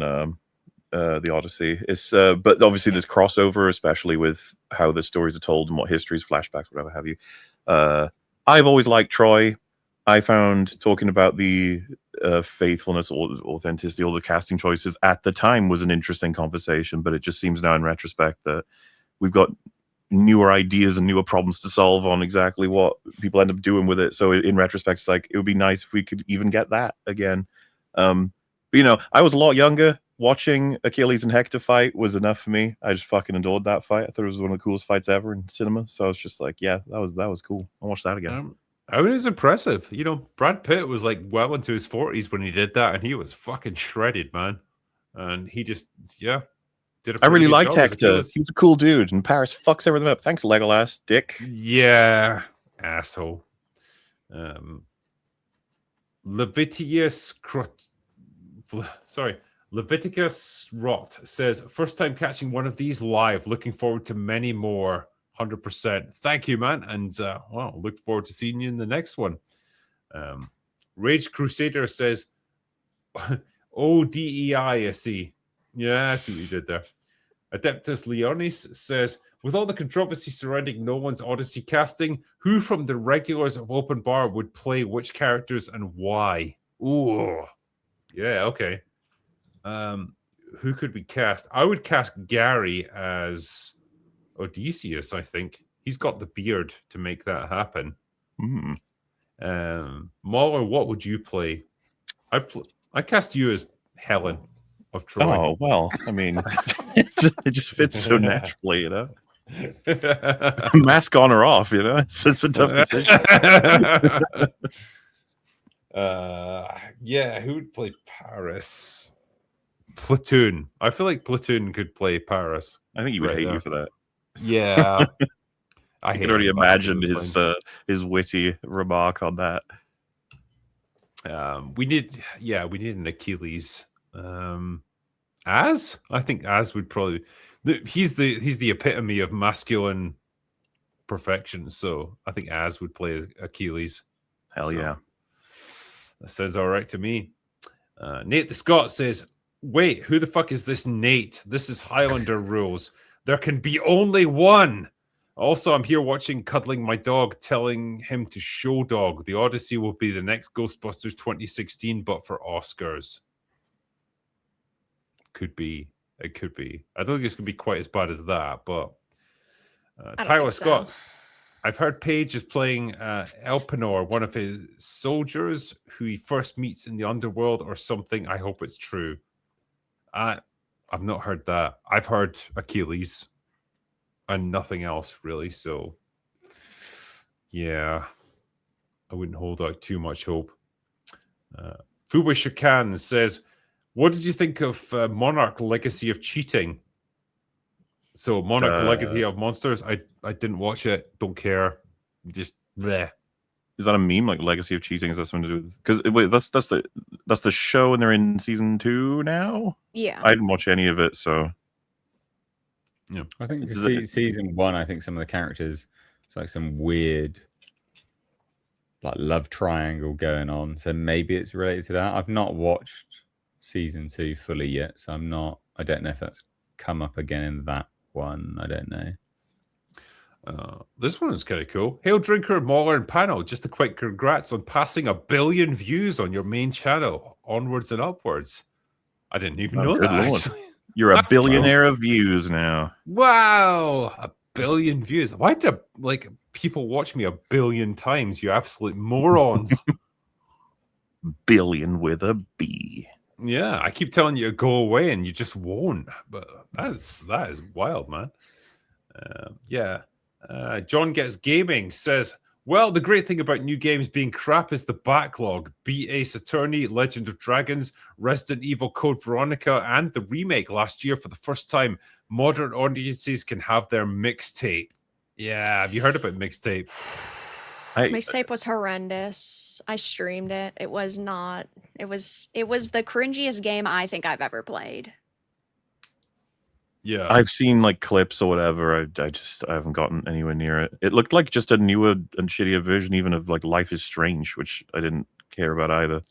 the Odyssey. It's but obviously there's crossover, especially with how the stories are told and what histories, flashbacks, whatever have you. I've always liked Troy. I found talking about the faithfulness, or authenticity, all the casting choices at the time was an interesting conversation, but it just seems now in retrospect that we've got newer ideas and newer problems to solve on exactly what people end up doing with it. So in retrospect, it's like, it would be nice if we could even get that again. But, you know, I was a lot younger. Watching Achilles and Hector fight was enough for me. I just fucking adored that fight. I thought it was one of the coolest fights ever in cinema. So I was just like, yeah, that was cool. I'll watch that again. I mean, it was impressive. You know, Brad Pitt was like well into his 40s when he did that, and he was fucking shredded, man. And he just, did a I really good liked job Hector. He was a cool dude, and Paris fucks everything up. Thanks, Legolas, dick. Yeah, asshole. Leviticus Rot says, first time catching one of these live. Looking forward to many more. 100%. Thank you, man. And look forward to seeing you in the next one. Rage Crusader says, ODEI, I see. Yeah, I see what you did there. Adeptus Leonis says, with all the controversy surrounding No One's Odyssey casting, who from the regulars of Open Bar would play which characters and why? Ooh. Yeah, okay. Who could we cast? I would cast Gary as Odysseus, I think. He's got the beard to make that happen. MauLer, what would you play? I cast you as Helen of Troy. Oh, well, I mean, it just fits so naturally, you know? Mask on or off, you know? It's a tough decision. Yeah, who would play Paris? Platoon. I feel like Platoon could play Paris. I think he would Right hate there. you for that. Yeah. I I hate can already him back, imagine it's fine. his witty remark on that. We need an Achilles. Az? I think Az would probably he's the epitome of masculine perfection, so I think Az would play Achilles. Hell So, yeah. that sounds all right to me. Nate the Scot says, wait, who the fuck is this Nate? This is Highlander rules. There can be only one. Also, I'm here watching Cuddling My Dog, telling him to show dog. The Odyssey will be the next Ghostbusters 2016, but for Oscars. Could be. It could be. I don't think it's going to be quite as bad as that, but I don't Tyler think so. Scott, I've heard Paige is playing Elpenor, one of his soldiers who he first meets in the underworld or something. I hope it's true. I've not heard that. I've heard Achilles and nothing else really. So, yeah, I wouldn't hold out too much hope. Fuba Shakan says, what did you think of Monarch Legacy of Cheating? So, Monarch Legacy of Monsters, I didn't watch it. Don't care. Just bleh. Is that a meme, like Legacy of Cheating? Is that something to do with? Because wait, that's the show, and they're in season 2 now. Yeah. I didn't watch any of it, so Yeah. I think Is it- season 1, I think some of the characters, it's like some weird like love triangle going on. So maybe it's related to that. I've not watched season 2 fully yet, so I don't know if that's come up again in that one. I don't know. This one is kind of cool. Hail Drinker, MauLer, and Panel. Just a quick congrats on passing 1 billion views on your main channel. Onwards and upwards. I didn't even know good that. lord. Actually. You're a That's billionaire of views now. Wow, 1 billion views. Why did people watch me 1 billion times? You absolute morons. Billion with a B. Yeah, I keep telling you to go away and you just won't. But that is wild, man. Yeah. John Gets Gaming says, well, the great thing about new games being crap is the backlog. Beat Ace Attorney, Legend of Dragons, Resident Evil Code Veronica, and the remake last year for the first time. Modern audiences can have their mixtape. Yeah, have you heard about mixtape? Mixtape was horrendous. I streamed it. It was not. It was the cringiest game I think I've ever played. Yeah. I've seen like clips or whatever. I haven't gotten anywhere near it. It looked like just a newer and shittier version even of like Life is Strange, which I didn't care about either.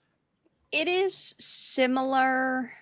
It is similar.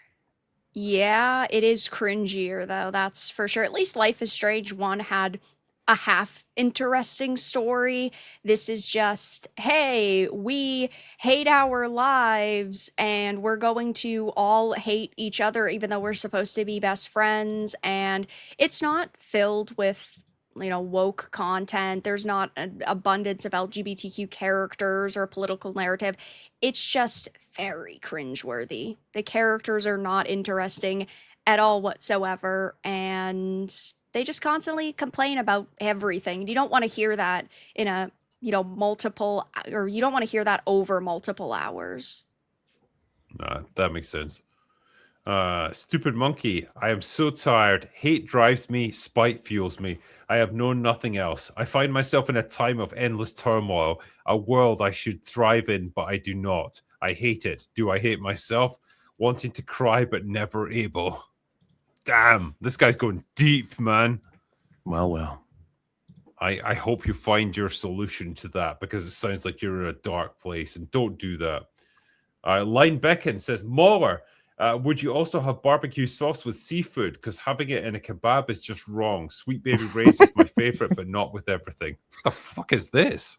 Yeah, it is cringier though. That's for sure. At least Life is Strange 1 had a half interesting story. This is just, hey, we hate our lives and we're going to all hate each other even though we're supposed to be best friends. And it's not filled with, woke content. There's not an abundance of LGBTQ characters or political narrative. It's just very cringeworthy. The characters are not interesting at all whatsoever, and they just constantly complain about everything. You don't want to hear that in a, multiple, or you don't want to hear that over multiple hours. Nah, that makes sense. Stupid Monkey, I am so tired. Hate drives me, spite fuels me. I have known nothing else. I find myself in a time of endless turmoil, a world I should thrive in, but I do not. I hate it. Do I hate myself? Wanting to cry, but never able. Damn, this guy's going deep, man. Well. I hope you find your solution to that because it sounds like you're in a dark place, and don't do that. Line Beckon says, MauLer, would you also have barbecue sauce with seafood? Because having it in a kebab is just wrong. Sweet Baby Ray's is my favorite, but not with everything. What the fuck is this?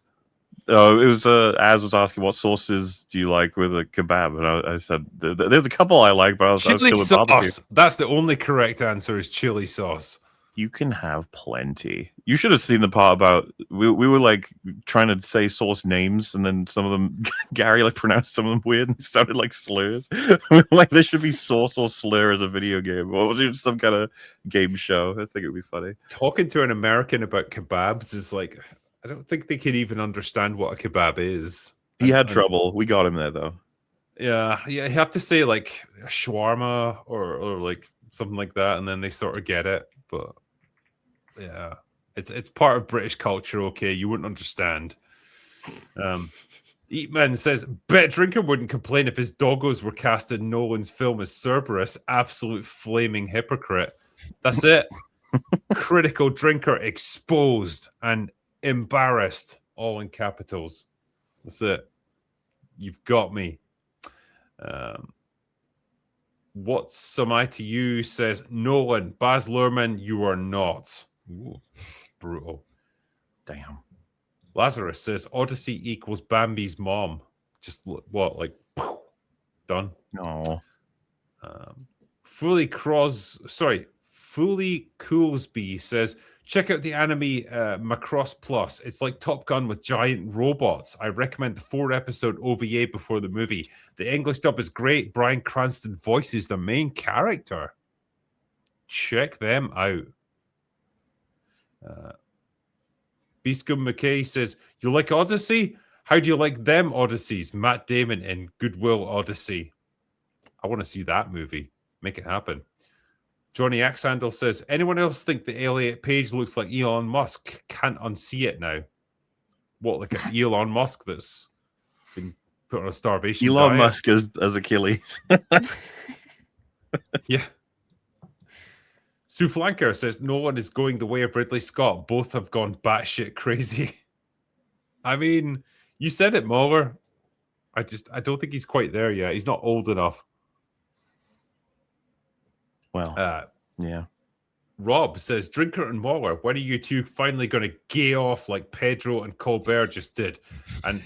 Oh, it was Az was asking what sauces do you like with a kebab, and I said there's a couple I like, but I was Chili going with barbecue. sauce. That's the only correct answer is chili sauce. You can have plenty. You should have seen the part about we were like trying to say source names, and then some of them Gary like pronounced some of them weird and it sounded like slurs. We were like there should be source or slur as a video game, or was it some kind of game show? I think it would be funny. Talking to an American about kebabs is like, I don't think they could even understand what a kebab is. He had trouble. We got him there though. Yeah, you have to say like a shawarma or like something like that, and then they sort of get it. But yeah, it's part of British culture. Okay, you wouldn't understand. Eatman says, bet Drinker wouldn't complain if his doggos were cast in Nolan's film as Cerberus. Absolute flaming hypocrite. That's it. Critical Drinker exposed and embarrassed, all in capitals. That's it. You've got me. What's some I to you says Nolan, Baz Luhrmann, you are not. Ooh, brutal. Damn. Lazarus says Odyssey equals Bambi's mom. Just what, like done. No. Fully Coolsby says check out the anime Macross Plus. It's like Top Gun with giant robots. I recommend the 4-episode OVA before the movie. The English dub is great. Bryan Cranston voices the main character. Check them out. Beastgum McKay says, you like Odyssey? How do you like them Odysseys? Matt Damon in Goodwill Odyssey. I want to see that movie. Make it happen. Johnny Axandel says, anyone else think the Elliot Page looks like Elon Musk? Can't unsee it now. What, like an Elon Musk that's been put on a starvation Elon diet? Musk as Achilles. Yeah. Sue Flanker says, no one is going the way of Ridley Scott. Both have gone batshit crazy. I mean, you said it, MauLer. I don't think he's quite there yet. He's not old enough. Well, yeah. Rob says, Drinker and MauLer, when are you two finally going to gay off like Pedro and Colbert just did? And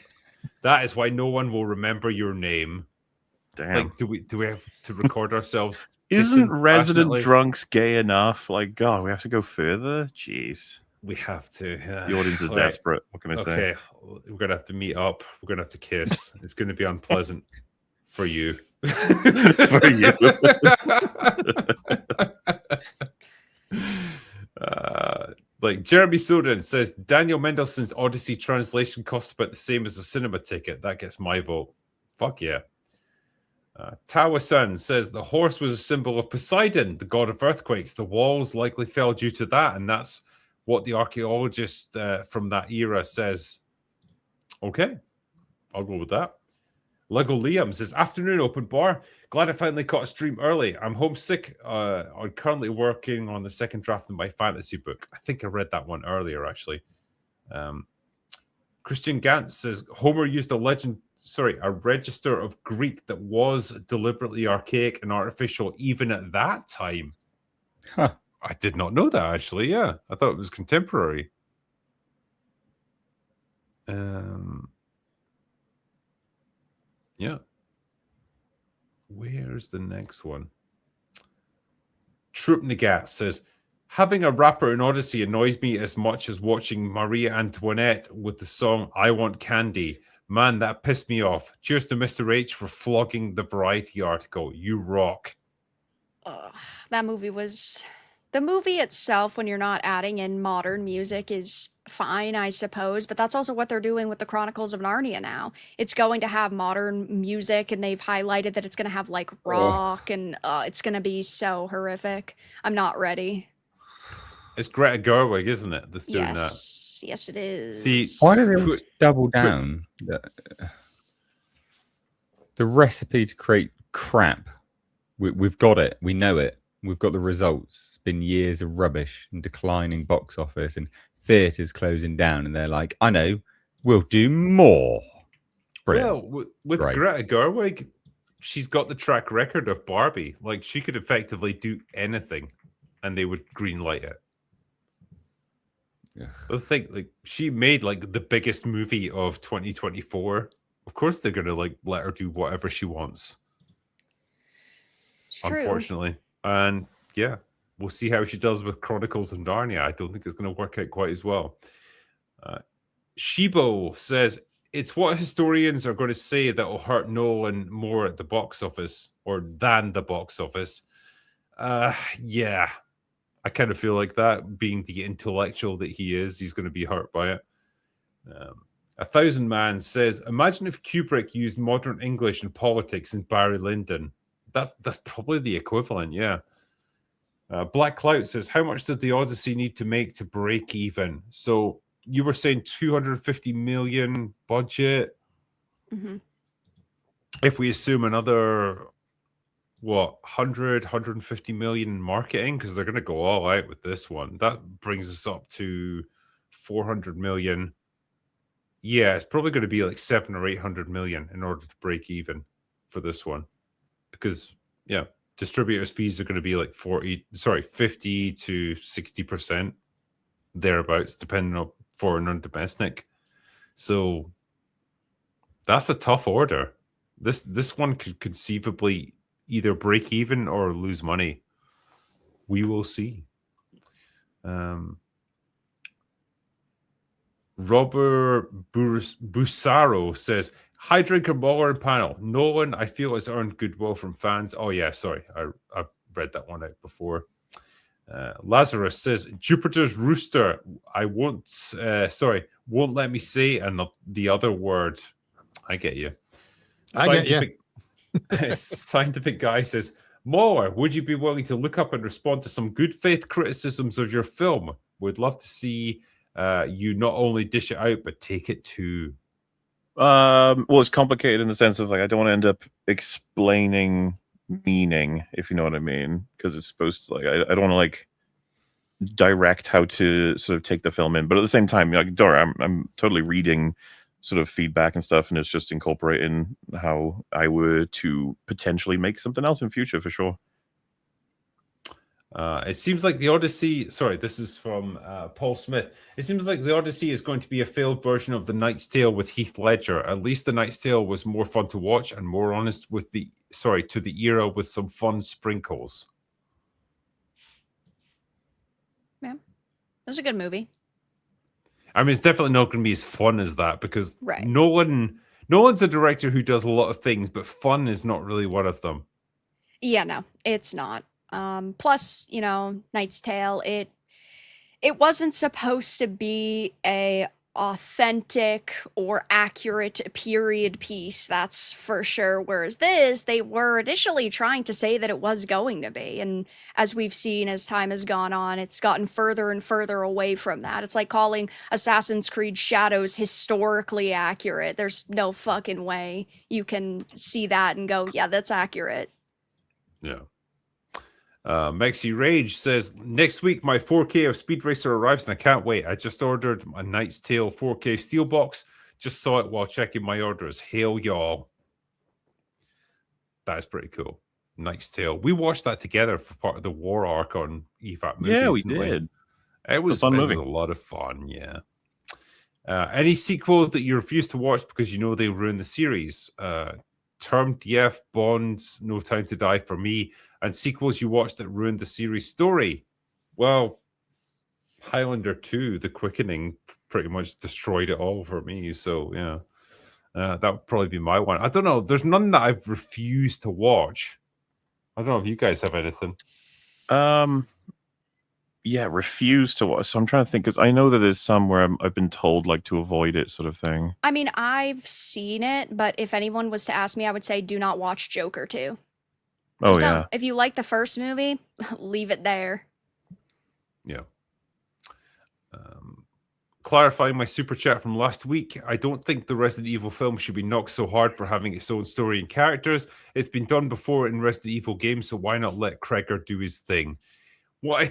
that is why no one will remember your name. Damn. Like, do we have to record ourselves? Isn't Resident passionately? Drunks gay enough? Like, God, we have to go further? Jeez. We have to. The audience is All right. desperate. What can I say? Okay, we're going to have to meet up. We're going to have to kiss. It's going to be unpleasant for you. For you. Like Jeremy Soden says, Daniel Mendelssohn's Odyssey translation costs about the same as a cinema ticket. That gets my vote. Fuck yeah. Tawa-san says the horse was a symbol of Poseidon, the god of earthquakes. The walls likely fell due to that, and that's what the archaeologist from that era says. Okay, I'll go with that. Lego Liam says, afternoon open bar. Glad I finally caught a stream early. I'm homesick. I'm currently working on the second draft of my fantasy book. I think I read that one earlier, actually. Christian Gantz says, Homer used a register of Greek that was deliberately archaic and artificial even at that time. Huh. I did not know that, actually. Yeah, I thought it was contemporary. Yeah. Where's the next one? Troop Nagat says, having a rapper in Odyssey annoys me as much as watching Maria Antoinette with the song I Want Candy. Man, that pissed me off. Cheers to Mr. H for flogging the Variety article. You rock. That movie was... The movie itself, when you're not adding in modern music, is fine, I suppose, but that's also what they're doing with the Chronicles of Narnia now. It's going to have modern music, and they've highlighted that it's going to have, like, rock, and it's going to be so horrific. I'm not ready. It's Greta Gerwig, isn't it, that's doing that? Yes, it is. See, Why do they double down? The recipe to create crap. We've got it. We know it. We've got the results. It's been years of rubbish and declining box office and theatres closing down. And they're like, I know, we'll do more. Brilliant. Well, with Great. Greta Gerwig, she's got the track record of Barbie. Like, she could effectively do anything and they would greenlight it. I think, like, she made, like, the biggest movie of 2024. Of course they're going to, like, let her do whatever she wants. It's true. Unfortunately. And yeah, We'll see how she does with Chronicles of Narnia. I don't think it's going to work out quite as well. Shibo says, it's what historians are going to say that will hurt Nolan more at the box office or than the box office. Yeah, I kind of feel like that, being the intellectual that he is, he's going to be hurt by it. 1,000 Man says, imagine if Kubrick used modern English and politics in Barry Lyndon. That's probably the equivalent, yeah. Black Cloud says, how much did the Odyssey need to make to break even? So you were saying 250 million budget. Mm-hmm. If we assume another, 150 million in marketing, because they're going to go all out with this one, that brings us up to 400 million. Yeah, it's probably going to be like 700 or 800 million in order to break even for this one, because distributors' fees are going to be like 50 to 60% thereabouts, depending on foreign and domestic. So that's a tough order. This one could conceivably either break even or lose money. We will see. Robert Busaro says, hi, Drinker, MauLer, and panel. Nolan, I feel, has earned goodwill from fans. Oh, yeah, sorry. I've read that one out before. Lazarus says, Jupiter's rooster. I won't let me say the other word. I get you. Scientific guy says, MauLer, would you be willing to look up and respond to some good faith criticisms of your film? Would love to see you not only dish it out, but take it too. Well, it's complicated in the sense of, like, I don't want to end up explaining meaning, if you know what I mean, because it's supposed to, like, I don't want to, like, direct how to sort of take the film in, but at the same time, like, I'm totally reading sort of feedback and stuff, and it's just incorporating how I were to potentially make something else in future, for sure. It seems like the Odyssey, sorry, this is from Paul Smith. It seems like the Odyssey is going to be a failed version of The Knight's Tale with Heath Ledger. At least The Knight's Tale was more fun to watch and more honest with to the era with some fun sprinkles. Yeah, it was a good movie. I mean, it's definitely not going to be as fun as that, because Right. Nolan's a director who does a lot of things, but fun is not really one of them. Yeah, no, it's not. Plus, Knight's Tale, it wasn't supposed to be a authentic or accurate period piece, that's for sure. Whereas this, they were initially trying to say that it was going to be. And as we've seen as time has gone on, it's gotten further and further away from that. It's like calling Assassin's Creed Shadows historically accurate. There's no fucking way you can see that and go, yeah, that's accurate. Yeah. Mexi Rage says, next week my 4K of Speed Racer arrives and I can't wait. I just ordered a Knight's Tale 4K Steelbox. Just saw it while checking my orders. Hail y'all. That is pretty cool. Knight's Tale. We watched that together for part of the war arc on EFAP movies. Yeah, we did. It was a lot of fun, yeah. Any sequels that you refuse to watch because you know they ruin the series? Term DF, Bond, No Time to Die for me. And sequels you watched that ruined the series story. Well, Highlander 2, The Quickening, pretty much destroyed it all for me. So, yeah, that would probably be my one. I don't know. There's none that I've refused to watch. I don't know if you guys have anything. Yeah, refuse to watch. So I'm trying to think, because I know that there's some where I've been told, like, to avoid it, sort of thing. I mean, I've seen it, but if anyone was to ask me, I would say do not watch Joker 2. Oh, yeah. If you like the first movie, leave it there. Yeah. Clarifying my super chat from last week, I don't think the Resident Evil film should be knocked so hard for having its own story and characters. It's been done before in Resident Evil games, so why not let Kreger do his thing? Well,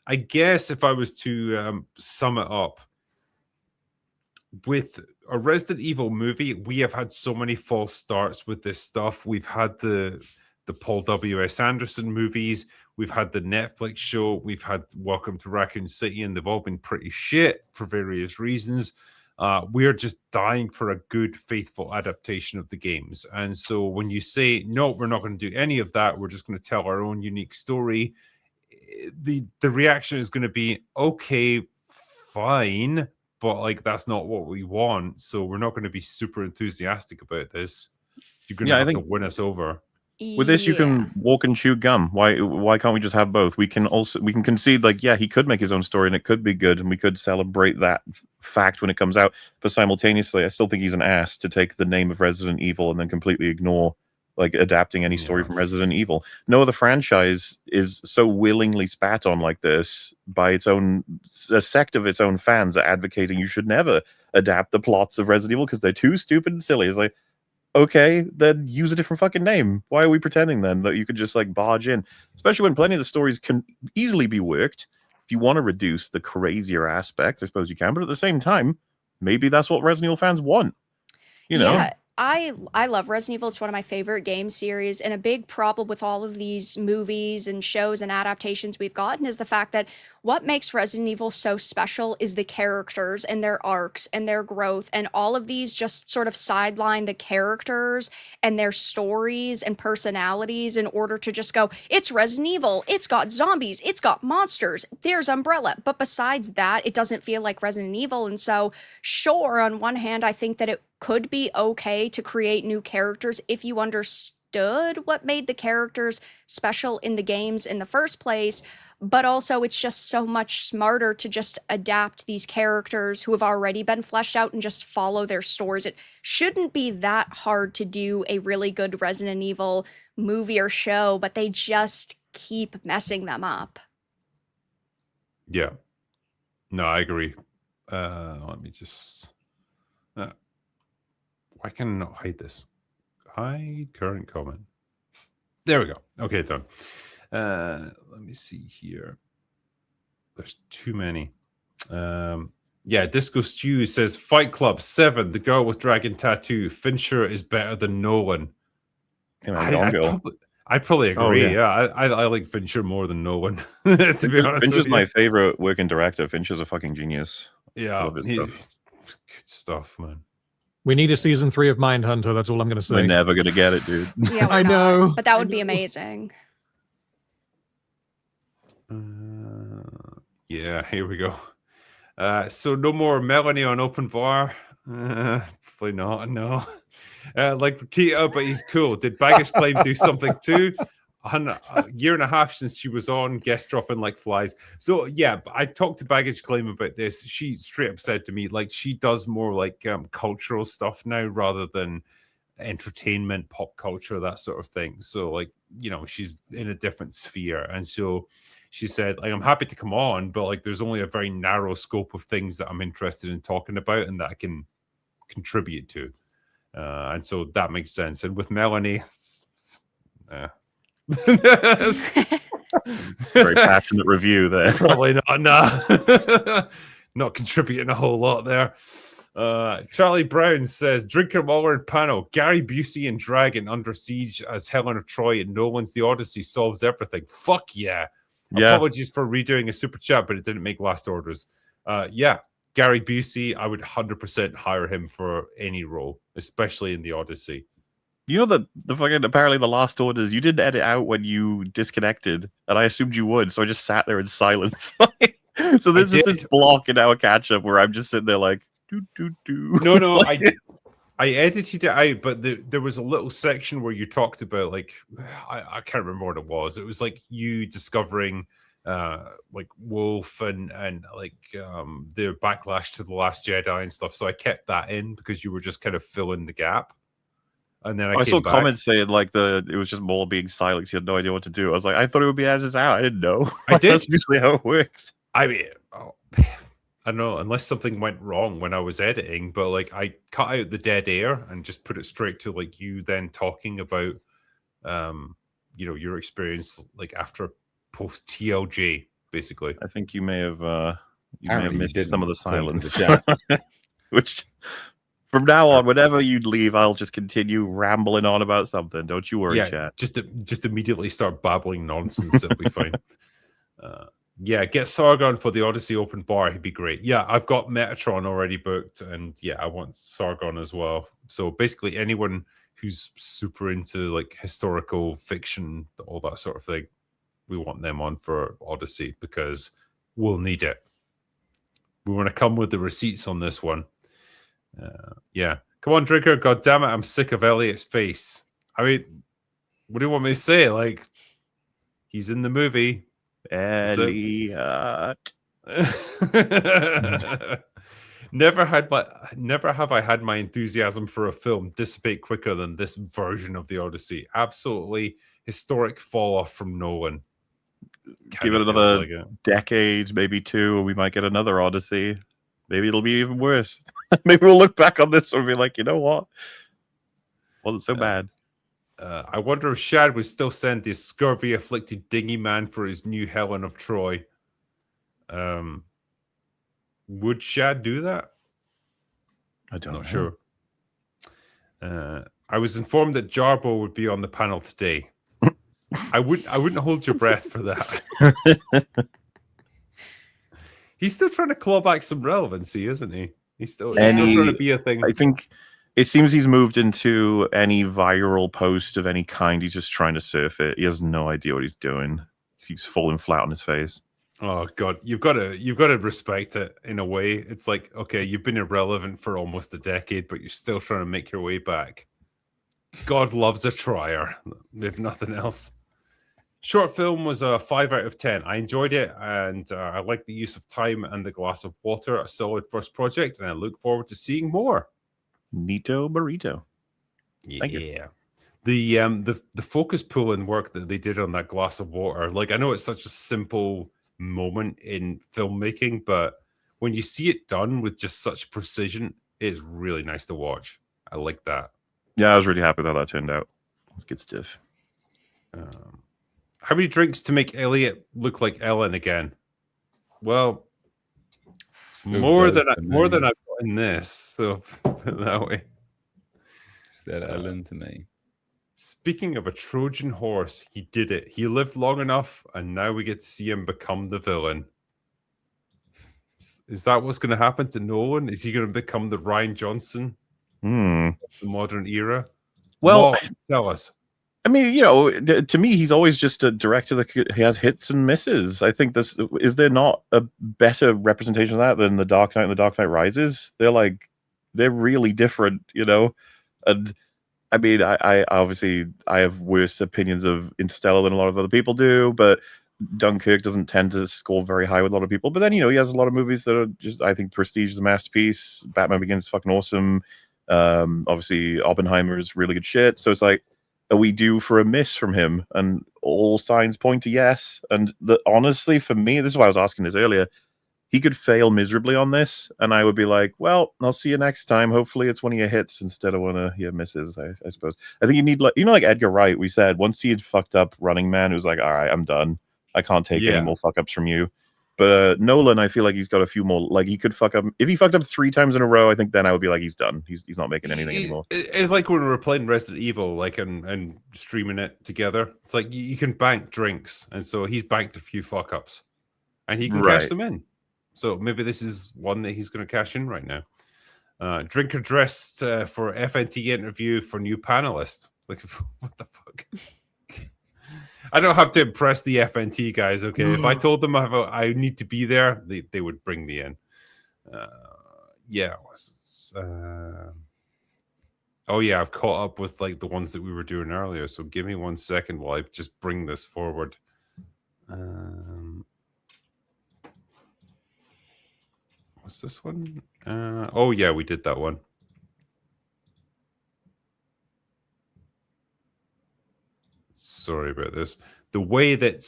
I guess if I was to sum it up, with a Resident Evil movie, we have had so many false starts with this stuff. We've had the Paul W.S. Anderson movies. We've had the Netflix show. We've had Welcome to Raccoon City, and they've all been pretty shit for various reasons. We're just dying for a good, faithful adaptation of the games. And so when you say, no, we're not going to do any of that, we're just going to tell our own unique story, the reaction is going to be okay, fine, but like that's not what we want. So we're not going to be super enthusiastic about this. You're going to have to win us over. With this, you Yeah. can walk and chew gum. Why can't we just have both? We can concede, like, yeah, he could make his own story and it could be good, and we could celebrate that fact when it comes out. But simultaneously, I still think he's an ass to take the name of Resident Evil and then completely ignore like adapting any story from Resident Evil. No other franchise is so willingly spat on like this by a sect of its own fans are advocating you should never adapt the plots of Resident Evil because they're too stupid and silly. It's like, okay, then use a different fucking name. Why are we pretending then that you could just like barge in? Especially when plenty of the stories can easily be worked. If you want to reduce the crazier aspects, I suppose you can. But at the same time, maybe that's what Resident Evil fans want. You know? Yeah, I love Resident Evil. It's one of my favorite game series, and a big problem with all of these movies and shows and adaptations we've gotten is the fact that what makes Resident Evil so special is the characters and their arcs and their growth, and all of these just sort of sideline the characters and their stories and personalities in order to just go, it's Resident Evil, it's got zombies, it's got monsters, there's Umbrella. But besides that, it doesn't feel like Resident Evil. And so, sure, on one hand, I think that it could be okay to create new characters if you understood what made the characters special in the games in the first place. But also, it's just so much smarter to just adapt these characters who have already been fleshed out and just follow their stories. It shouldn't be that hard to do a really good Resident Evil movie or show, but they just keep messing them up. Yeah. No, I agree. Let me just... why can I not hide this? Hide current comment. There we go. Okay, done. Let me see here. There's too many. Yeah, Disco Stew says Fight Club 7, the girl with dragon tattoo. Fincher is better than Nolan. I'd probably agree. I like Fincher more than Nolan. To be honest, Fincher's my favorite working director. Fincher's a fucking genius. Yeah, good stuff, man. We need a season 3 of Mindhunter. That's all I'm going to say. We're never going to get it, dude. Yeah, I know. But that would be amazing. Yeah, here we go. So no more Melanie on open bar. Probably not, no. Like Rakita, but he's cool. Did Baggage Claim do something too? A year and a half since she was on, guest dropping like flies. So yeah, I talked to Baggage Claim about this. She straight up said to me, like, she does more like cultural stuff now rather than entertainment, pop culture, that sort of thing. So like, you know, she's in a different sphere. And so she said, like, I'm happy to come on, but like there's only a very narrow scope of things that I'm interested in talking about and that I can contribute to. And so that makes sense. And with Melanie, Very passionate review there. Probably not. Nah. Not contributing a whole lot there. Charlie Brown says, Drinker, MauLer, and Panel. Gary Busey and Dragon Under Siege as Helen of Troy and Nolan's The Odyssey solves everything. Fuck yeah. Apologies for redoing a super chat, but it didn't make last orders. Yeah, Gary Busey, I would 100% hire him for any role, especially in The Odyssey. You know that the fucking apparently the last orders you didn't edit out when you disconnected, and I assumed you would, so I just sat there in silence. So this is this block in our catch up where I'm just sitting there like do. No, I edited it out, but there was a little section where you talked about like I can't remember what it was. It was like you discovering like Wolf and like the Backlash to the Last Jedi and stuff. So I kept that in because you were just kind of filling the gap. And then I saw comments saying like it was just MauLer being silent. He had no idea what to do. I was like, I thought it would be edited out. I didn't know. I did. That's usually how it works. I mean, I don't know, unless something went wrong when I was editing, but like I cut out the dead air and just put it straight to like you then talking about, you know, your experience like after post TLJ, basically. I think you may have missed some of the silence, which. From now on, whenever you'd leave, I'll just continue rambling on about something. Don't you worry, chat. Just immediately start babbling nonsense. It'll be fine. Yeah, get Sargon for the Odyssey open bar. He'd be great. Yeah, I've got Metatron already booked, and yeah, I want Sargon as well. So basically, anyone who's super into like historical fiction, all that sort of thing. we want them on for Odyssey because we'll need it. We want to come with the receipts on this one. Yeah. Come on, Drinker. God damn it. I'm sick of Elliot's face. I mean, what do you want me to say? Like, he's in the movie. Elliot. Never have I had my enthusiasm for a film dissipate quicker than this version of the Odyssey. Absolutely historic fall off from Nolan. Give it another decade, maybe 2, we might get another Odyssey. Maybe it'll be even worse. Maybe we'll look back on this and be like, you know what? Wasn't so bad. I wonder if Shad would still send the scurvy-afflicted dinghy man for his new Helen of Troy. Would Shad do that? I don't know. Sure. I was informed that Jarbo would be on the panel today. I wouldn't hold your breath for that. He's still trying to claw back some relevancy, isn't he? He's still trying to be a thing. I think it seems he's moved into any viral post of any kind. He's just trying to surf it. He has no idea what he's doing. He's falling flat on his face. Oh God, you've got to respect it in a way. It's like, okay, you've been irrelevant for almost a decade, but you're still trying to make your way back. God loves a trier, if nothing else. Short film was a 5 out of 10. I enjoyed it, and I like the use of time and the glass of water. A solid first project, and I look forward to seeing more. Nito burrito. Thank Yeah. The focus pulling work that they did on that glass of water, like I know it's such a simple moment in filmmaking, but when you see it done with just such precision, it's really nice to watch. I like that. Yeah, I was really happy with how that turned out. It's good stuff. How many drinks to make Elliot look like Ellen again? Well, more than I've got in this. So put it that way. Still Ellen to me. Speaking of a Trojan horse, he did it. He lived long enough, and now we get to see him become the villain. Is that what's going to happen to Nolan? Is he going to become the Rian Johnson of the modern era? Well, tell us. I mean, you know, to me, he's always just a director that he has hits and misses. I think is there not a better representation of that than The Dark Knight and The Dark Knight Rises? They're really different, you know? And I mean, I obviously I have worse opinions of Interstellar than a lot of other people do, but Dunkirk doesn't tend to score very high with a lot of people. But then, you know, he has a lot of movies that are just, I think Prestige is a masterpiece. Batman Begins is fucking awesome. Obviously, Oppenheimer is really good shit. So it's like, are we due for a miss from him? And all signs point to yes. And honestly, for me, this is why I was asking this earlier, he could fail miserably on this, and I would be like, well, I'll see you next time. Hopefully it's one of your hits instead of one of your misses, I suppose. I think you need, like, you know, like Edgar Wright, we said, once he had fucked up Running Man, it was like, all right, I'm done. I can't take any more fuck-ups from you. But Nolan, I feel like he's got a few more. Like, he could fuck up. If he fucked up 3 times in a row, I think then I would be like, he's done. He's not making anything anymore. It's like when we were playing Resident Evil, like, and streaming it together. It's like you can bank drinks, and so he's banked a few fuck-ups, and he can cash them in. So maybe this is one that he's going to cash in right now. Drinker dressed for FNT interview for new panelist. It's like, what the fuck? I don't have to impress the FNT guys, okay? If I told them I need to be there, they would bring me in. Oh yeah, I've caught up with like the ones that we were doing earlier. So give me 1 second while I just bring this forward. What's this one? Oh yeah, we did that one. Sorry about this. The way that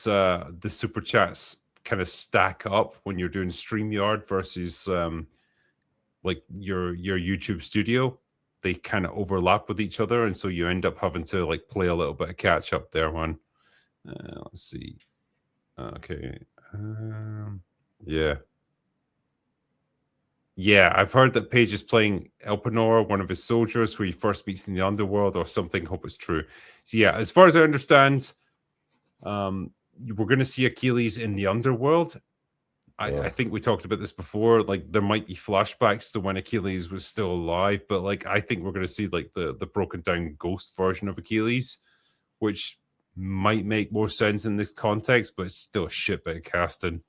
the super chats kind of stack up when you're doing StreamYard versus like your YouTube studio, they kind of overlap with each other, and so you end up having to like play a little bit of catch up there. Let's see. Okay. Yeah, I've heard that Paige is playing Elpenor, one of his soldiers, who he first meets in the underworld or something. Hope it's true. So yeah, as far as I understand, we're going to see Achilles in the underworld. I think we talked about this before. Like, there might be flashbacks to when Achilles was still alive, but like I think we're going to see like the broken down ghost version of Achilles, which might make more sense in this context, but it's still a shit bit of casting.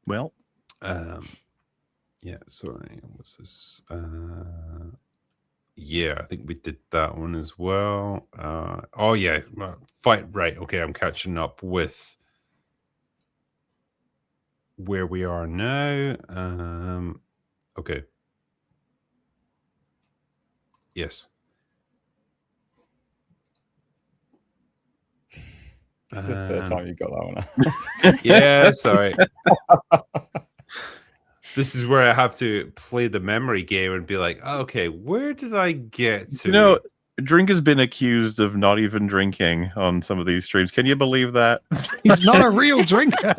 Well, yeah, sorry, what's this? Yeah, I think we did that one as well. Oh yeah, fight right. Okay, I'm catching up with where we are now. Okay. Yes. It's the third time you got that one. Yeah, sorry. This is where I have to play the memory game and be like, okay, where did I get to? you know, Drink has been accused of not even drinking on some of these streams. Can you believe that? He's not a real drinker.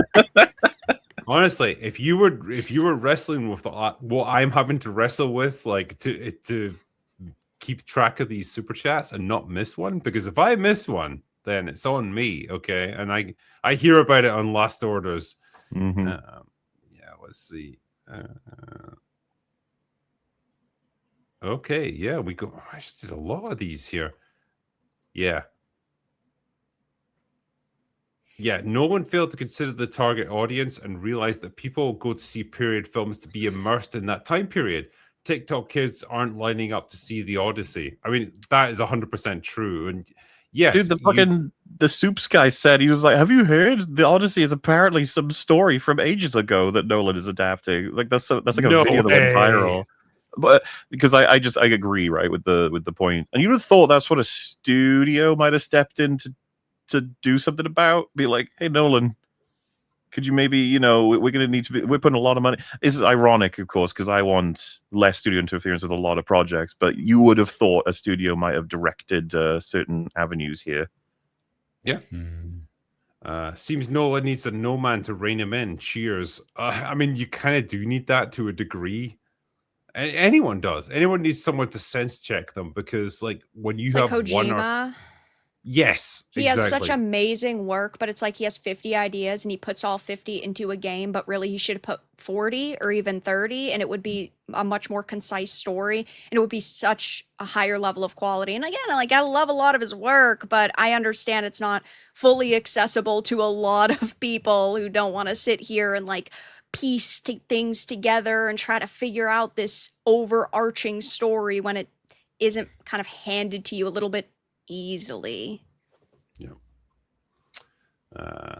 Honestly, if you were wrestling with what I'm having to wrestle with, like to keep track of these super chats and not miss one, because if I miss one, then it's on me. Okay, and I hear about it on Last Orders. Mm-hmm. Yeah, let's see. Okay, yeah, we go. I just did a lot of these here. Yeah. Yeah, no one failed to consider the target audience and realized that people go to see period films to be immersed in that time period. TikTok kids aren't lining up to see the Odyssey. I mean, that is 100% true. And yes, Dude, the Soups guy said, he was like, "Have you heard? The Odyssey is apparently some story from ages ago that Nolan is adapting. Like that's like a No video that went way. viral." But because I agree, right, with the point. And you'd have thought that's what a studio might have stepped in to do something about. Be like, "Hey, Nolan, could you maybe, we're going to need to be, we're putting a lot of money." This is ironic, of course, because I want less studio interference with a lot of projects, but you would have thought a studio might have directed certain avenues here. Yeah. Seems Nolan needs a no man to rein him in. Cheers. I mean, you kind of do need that to a degree. Anyone does. Anyone needs someone to sense check them, because like when you It's have like one Kojima. yes, He exactly. has such amazing work, but it's like he has 50 ideas and he puts all 50 into a game, but really he should have put 40 or even 30, and it would be a much more concise story, and it would be such a higher level of quality. And again, like, I love a lot of his work, but I understand it's not fully accessible to a lot of people who don't want to sit here and like piece things together and try to figure out this overarching story when it isn't kind of handed to you a little bit easily. Yeah.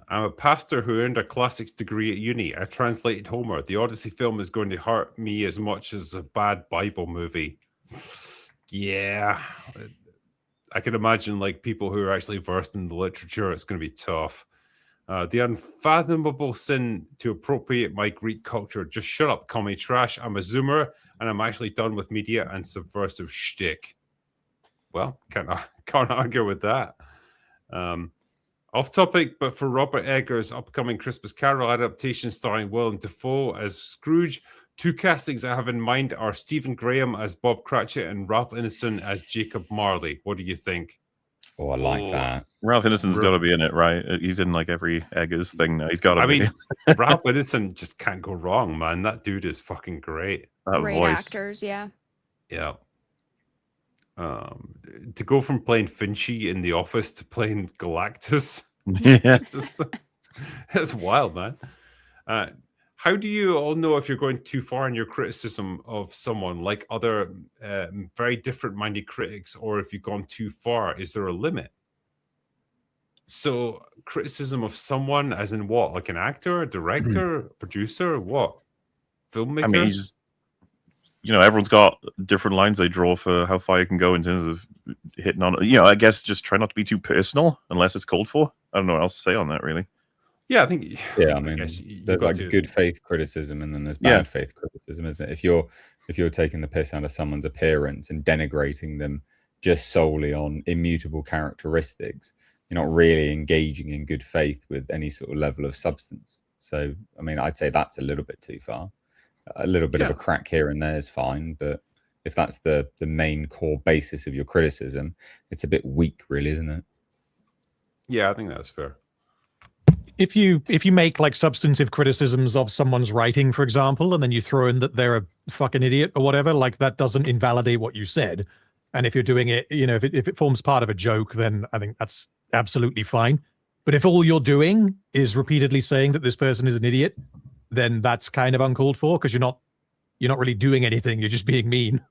I'm a pastor who earned a classics degree at uni. I translated Homer. The Odyssey film is going to hurt me as much as a bad Bible movie. Yeah. I can imagine like people who are actually versed in the literature, it's going to be tough. The unfathomable sin to appropriate my Greek culture. Just shut up, call me trash. I'm a Zoomer, and I'm actually done with media and subversive shtick. Well, can't argue with that. Off topic, but for Robert Eggers' upcoming Christmas Carol adaptation starring Willem Dafoe as Scrooge, two castings I have in mind are Stephen Graham as Bob Cratchit and Ralph Ineson as Jacob Marley. What do you think? Oh, I like that. Ralph Ineson's got to be in it, right? He's in like every Eggers thing now. He's got to be. mean, Ralph Ineson just can't go wrong, man. That dude is fucking great. That Great voice. actors, yeah. Yeah. To go from playing Finchy in The Office to playing Galactus, Yeah. that's wild, man. How do you all know if you're going too far in your criticism of someone, like other very different-minded critics, or if you've gone too far? Is there a limit? So, criticism of someone, as in what? Like an actor, a director, producer, what? Filmmaker? I mean, he's just, everyone's got different lines they draw for how far you can go in terms of hitting on. I guess just try not to be too personal unless it's called for. I don't know what else to say on that, really. Yeah, I think. Yeah, I mean, guess you there's got like to- good faith criticism, and then there's bad faith criticism, isn't it? If you're taking the piss out of someone's appearance and denigrating them just solely on immutable characteristics, you're not really engaging in good faith with any sort of level of substance. So, I mean, I'd say that's a little bit too far. A little bit of a crack here and there is fine, but if that's the main core basis of your criticism, it's a bit weak, really, isn't it? Yeah, I think that's fair. if you make like substantive criticisms of someone's writing, for example, and then you throw in that they're a fucking idiot or whatever, like that doesn't invalidate what you said. And if you're doing it, if it forms part of a joke, then I think that's absolutely fine. But if all you're doing is repeatedly saying that this person is an idiot, then that's kind of uncalled for, because you're not really doing anything. You're just being mean.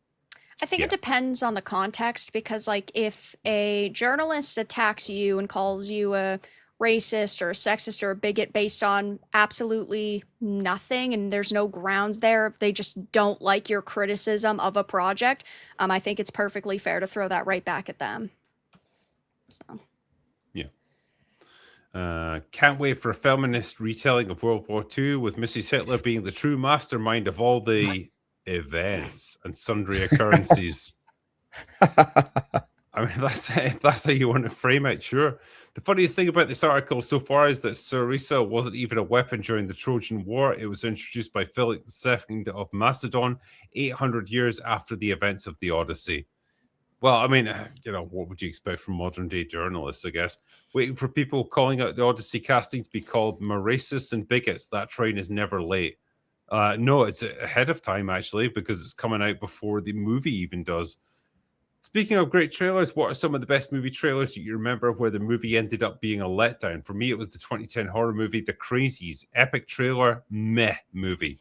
I think it depends on the context, because like if a journalist attacks you and calls you a racist or a sexist or a bigot based on absolutely nothing and there's no grounds there, they just don't like your criticism of a project, I think it's perfectly fair to throw that right back at them. So. Can't wait for a feminist retelling of World War II with Mrs. Hitler being the true mastermind of all the events and sundry occurrences. I mean, if that's how you want to frame it, sure. The funniest thing about this article so far is that Sarissa wasn't even a weapon during the Trojan War. It was introduced by Philip II of Macedon 800 years after the events of the Odyssey. Well, I mean, what would you expect from modern day journalists, I guess? Waiting for people calling out the Odyssey casting to be called racists and bigots. That train is never late. No, it's ahead of time, actually, because it's coming out before the movie even does. Speaking of great trailers, what are some of the best movie trailers that you remember where the movie ended up being a letdown? For me, it was the 2010 horror movie, The Crazies. Epic trailer, meh movie.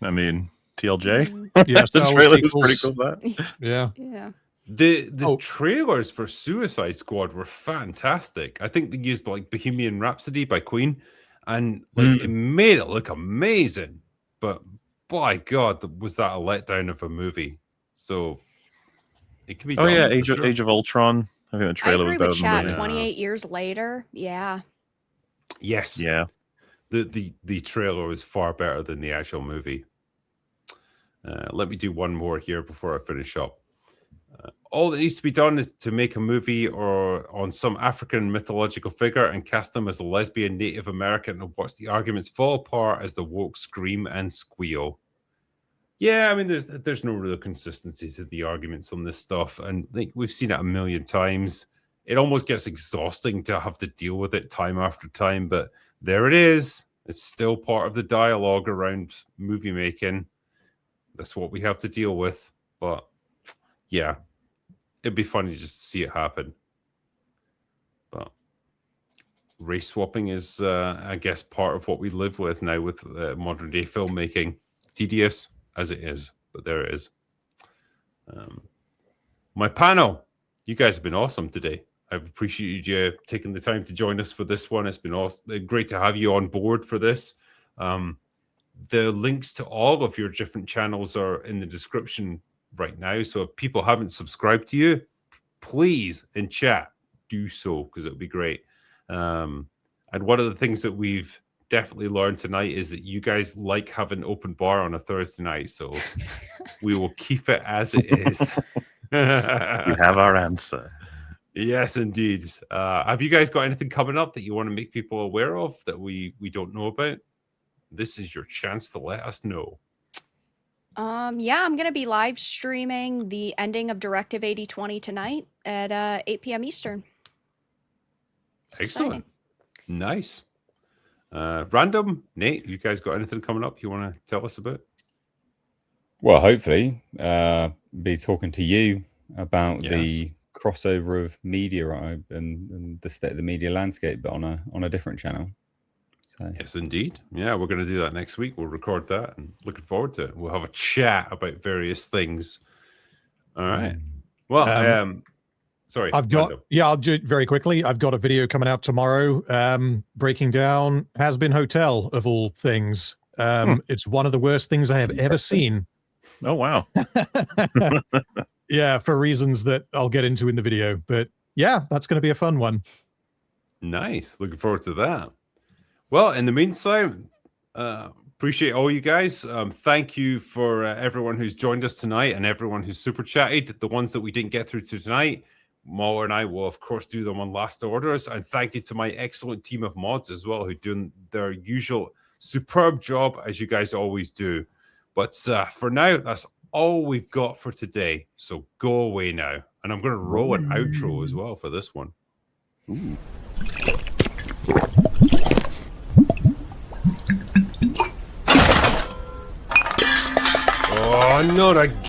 I mean, TLJ. Yeah, the trailer was pretty cool. That. Yeah. The trailers for Suicide Squad were fantastic. I think they used like Bohemian Rhapsody by Queen, and like it made it look amazing. But by God, was that a letdown of a movie? So it can be. Oh yeah, Age of Ultron. I think the trailer I agree was with better Chat. than 28 years later, yeah. Yes. Yeah. The trailer was far better than the actual movie. Let me do one more here before I finish up. All that needs to be done is to make a movie or on some African mythological figure and cast them as a lesbian Native American and watch the arguments fall apart as the woke scream and squeal. Yeah, I mean, there's no real consistency to the arguments on this stuff, and like we've seen it a million times. It almost gets exhausting to have to deal with it time after time, but there it is. It's still part of the dialogue around movie making. That's what we have to deal with. But yeah, it'd be funny just to see it happen. But race swapping is, I guess, part of what we live with now with modern day filmmaking. Tedious as it is, but there it is. My panel, you guys have been awesome today. I've appreciated you taking the time to join us for this one. It's been awesome. Great to have you on board for this. The links to all of your different channels are in the description right now. So if people haven't subscribed to you, please, in chat, do so, because it would be great. And one of the things that we've definitely learned tonight is that you guys like having open bar on a Thursday night. So we will keep it as it is. You have our answer. Yes, indeed. Have you guys got anything coming up that you want to make people aware of that we don't know about? This is your chance to let us know. Yeah, I'm going to be live streaming the ending of Directive 8020 tonight at 8 p.m. Eastern. It's Excellent. exciting. Nice. Random, Nate, you guys got anything coming up you want to tell us about? Well, hopefully, be talking to you about the crossover of media and the state of the media landscape, but on a different channel. So. Yes, indeed. Yeah, we're going to do that next week. We'll record that and looking forward to it. We'll have a chat about various things. All right. Well, sorry. I'll do it very quickly. I've got a video coming out tomorrow breaking down Has Been Hotel, of all things. It's one of the worst things I have ever seen. Oh, wow. Yeah, for reasons that I'll get into in the video. But yeah, that's going to be a fun one. Nice. Looking forward to that. Well, in the meantime, appreciate all you guys. Thank you for everyone who's joined us tonight and everyone who's super chatted. The ones that we didn't get through to tonight, MauLer and I will, of course, do them on last orders. And thank you to my excellent team of mods as well, who do their usual superb job, as you guys always do. But for now, that's all we've got for today. So go away now. And I'm going to roll an outro as well for this one. Ooh. Oh, not again.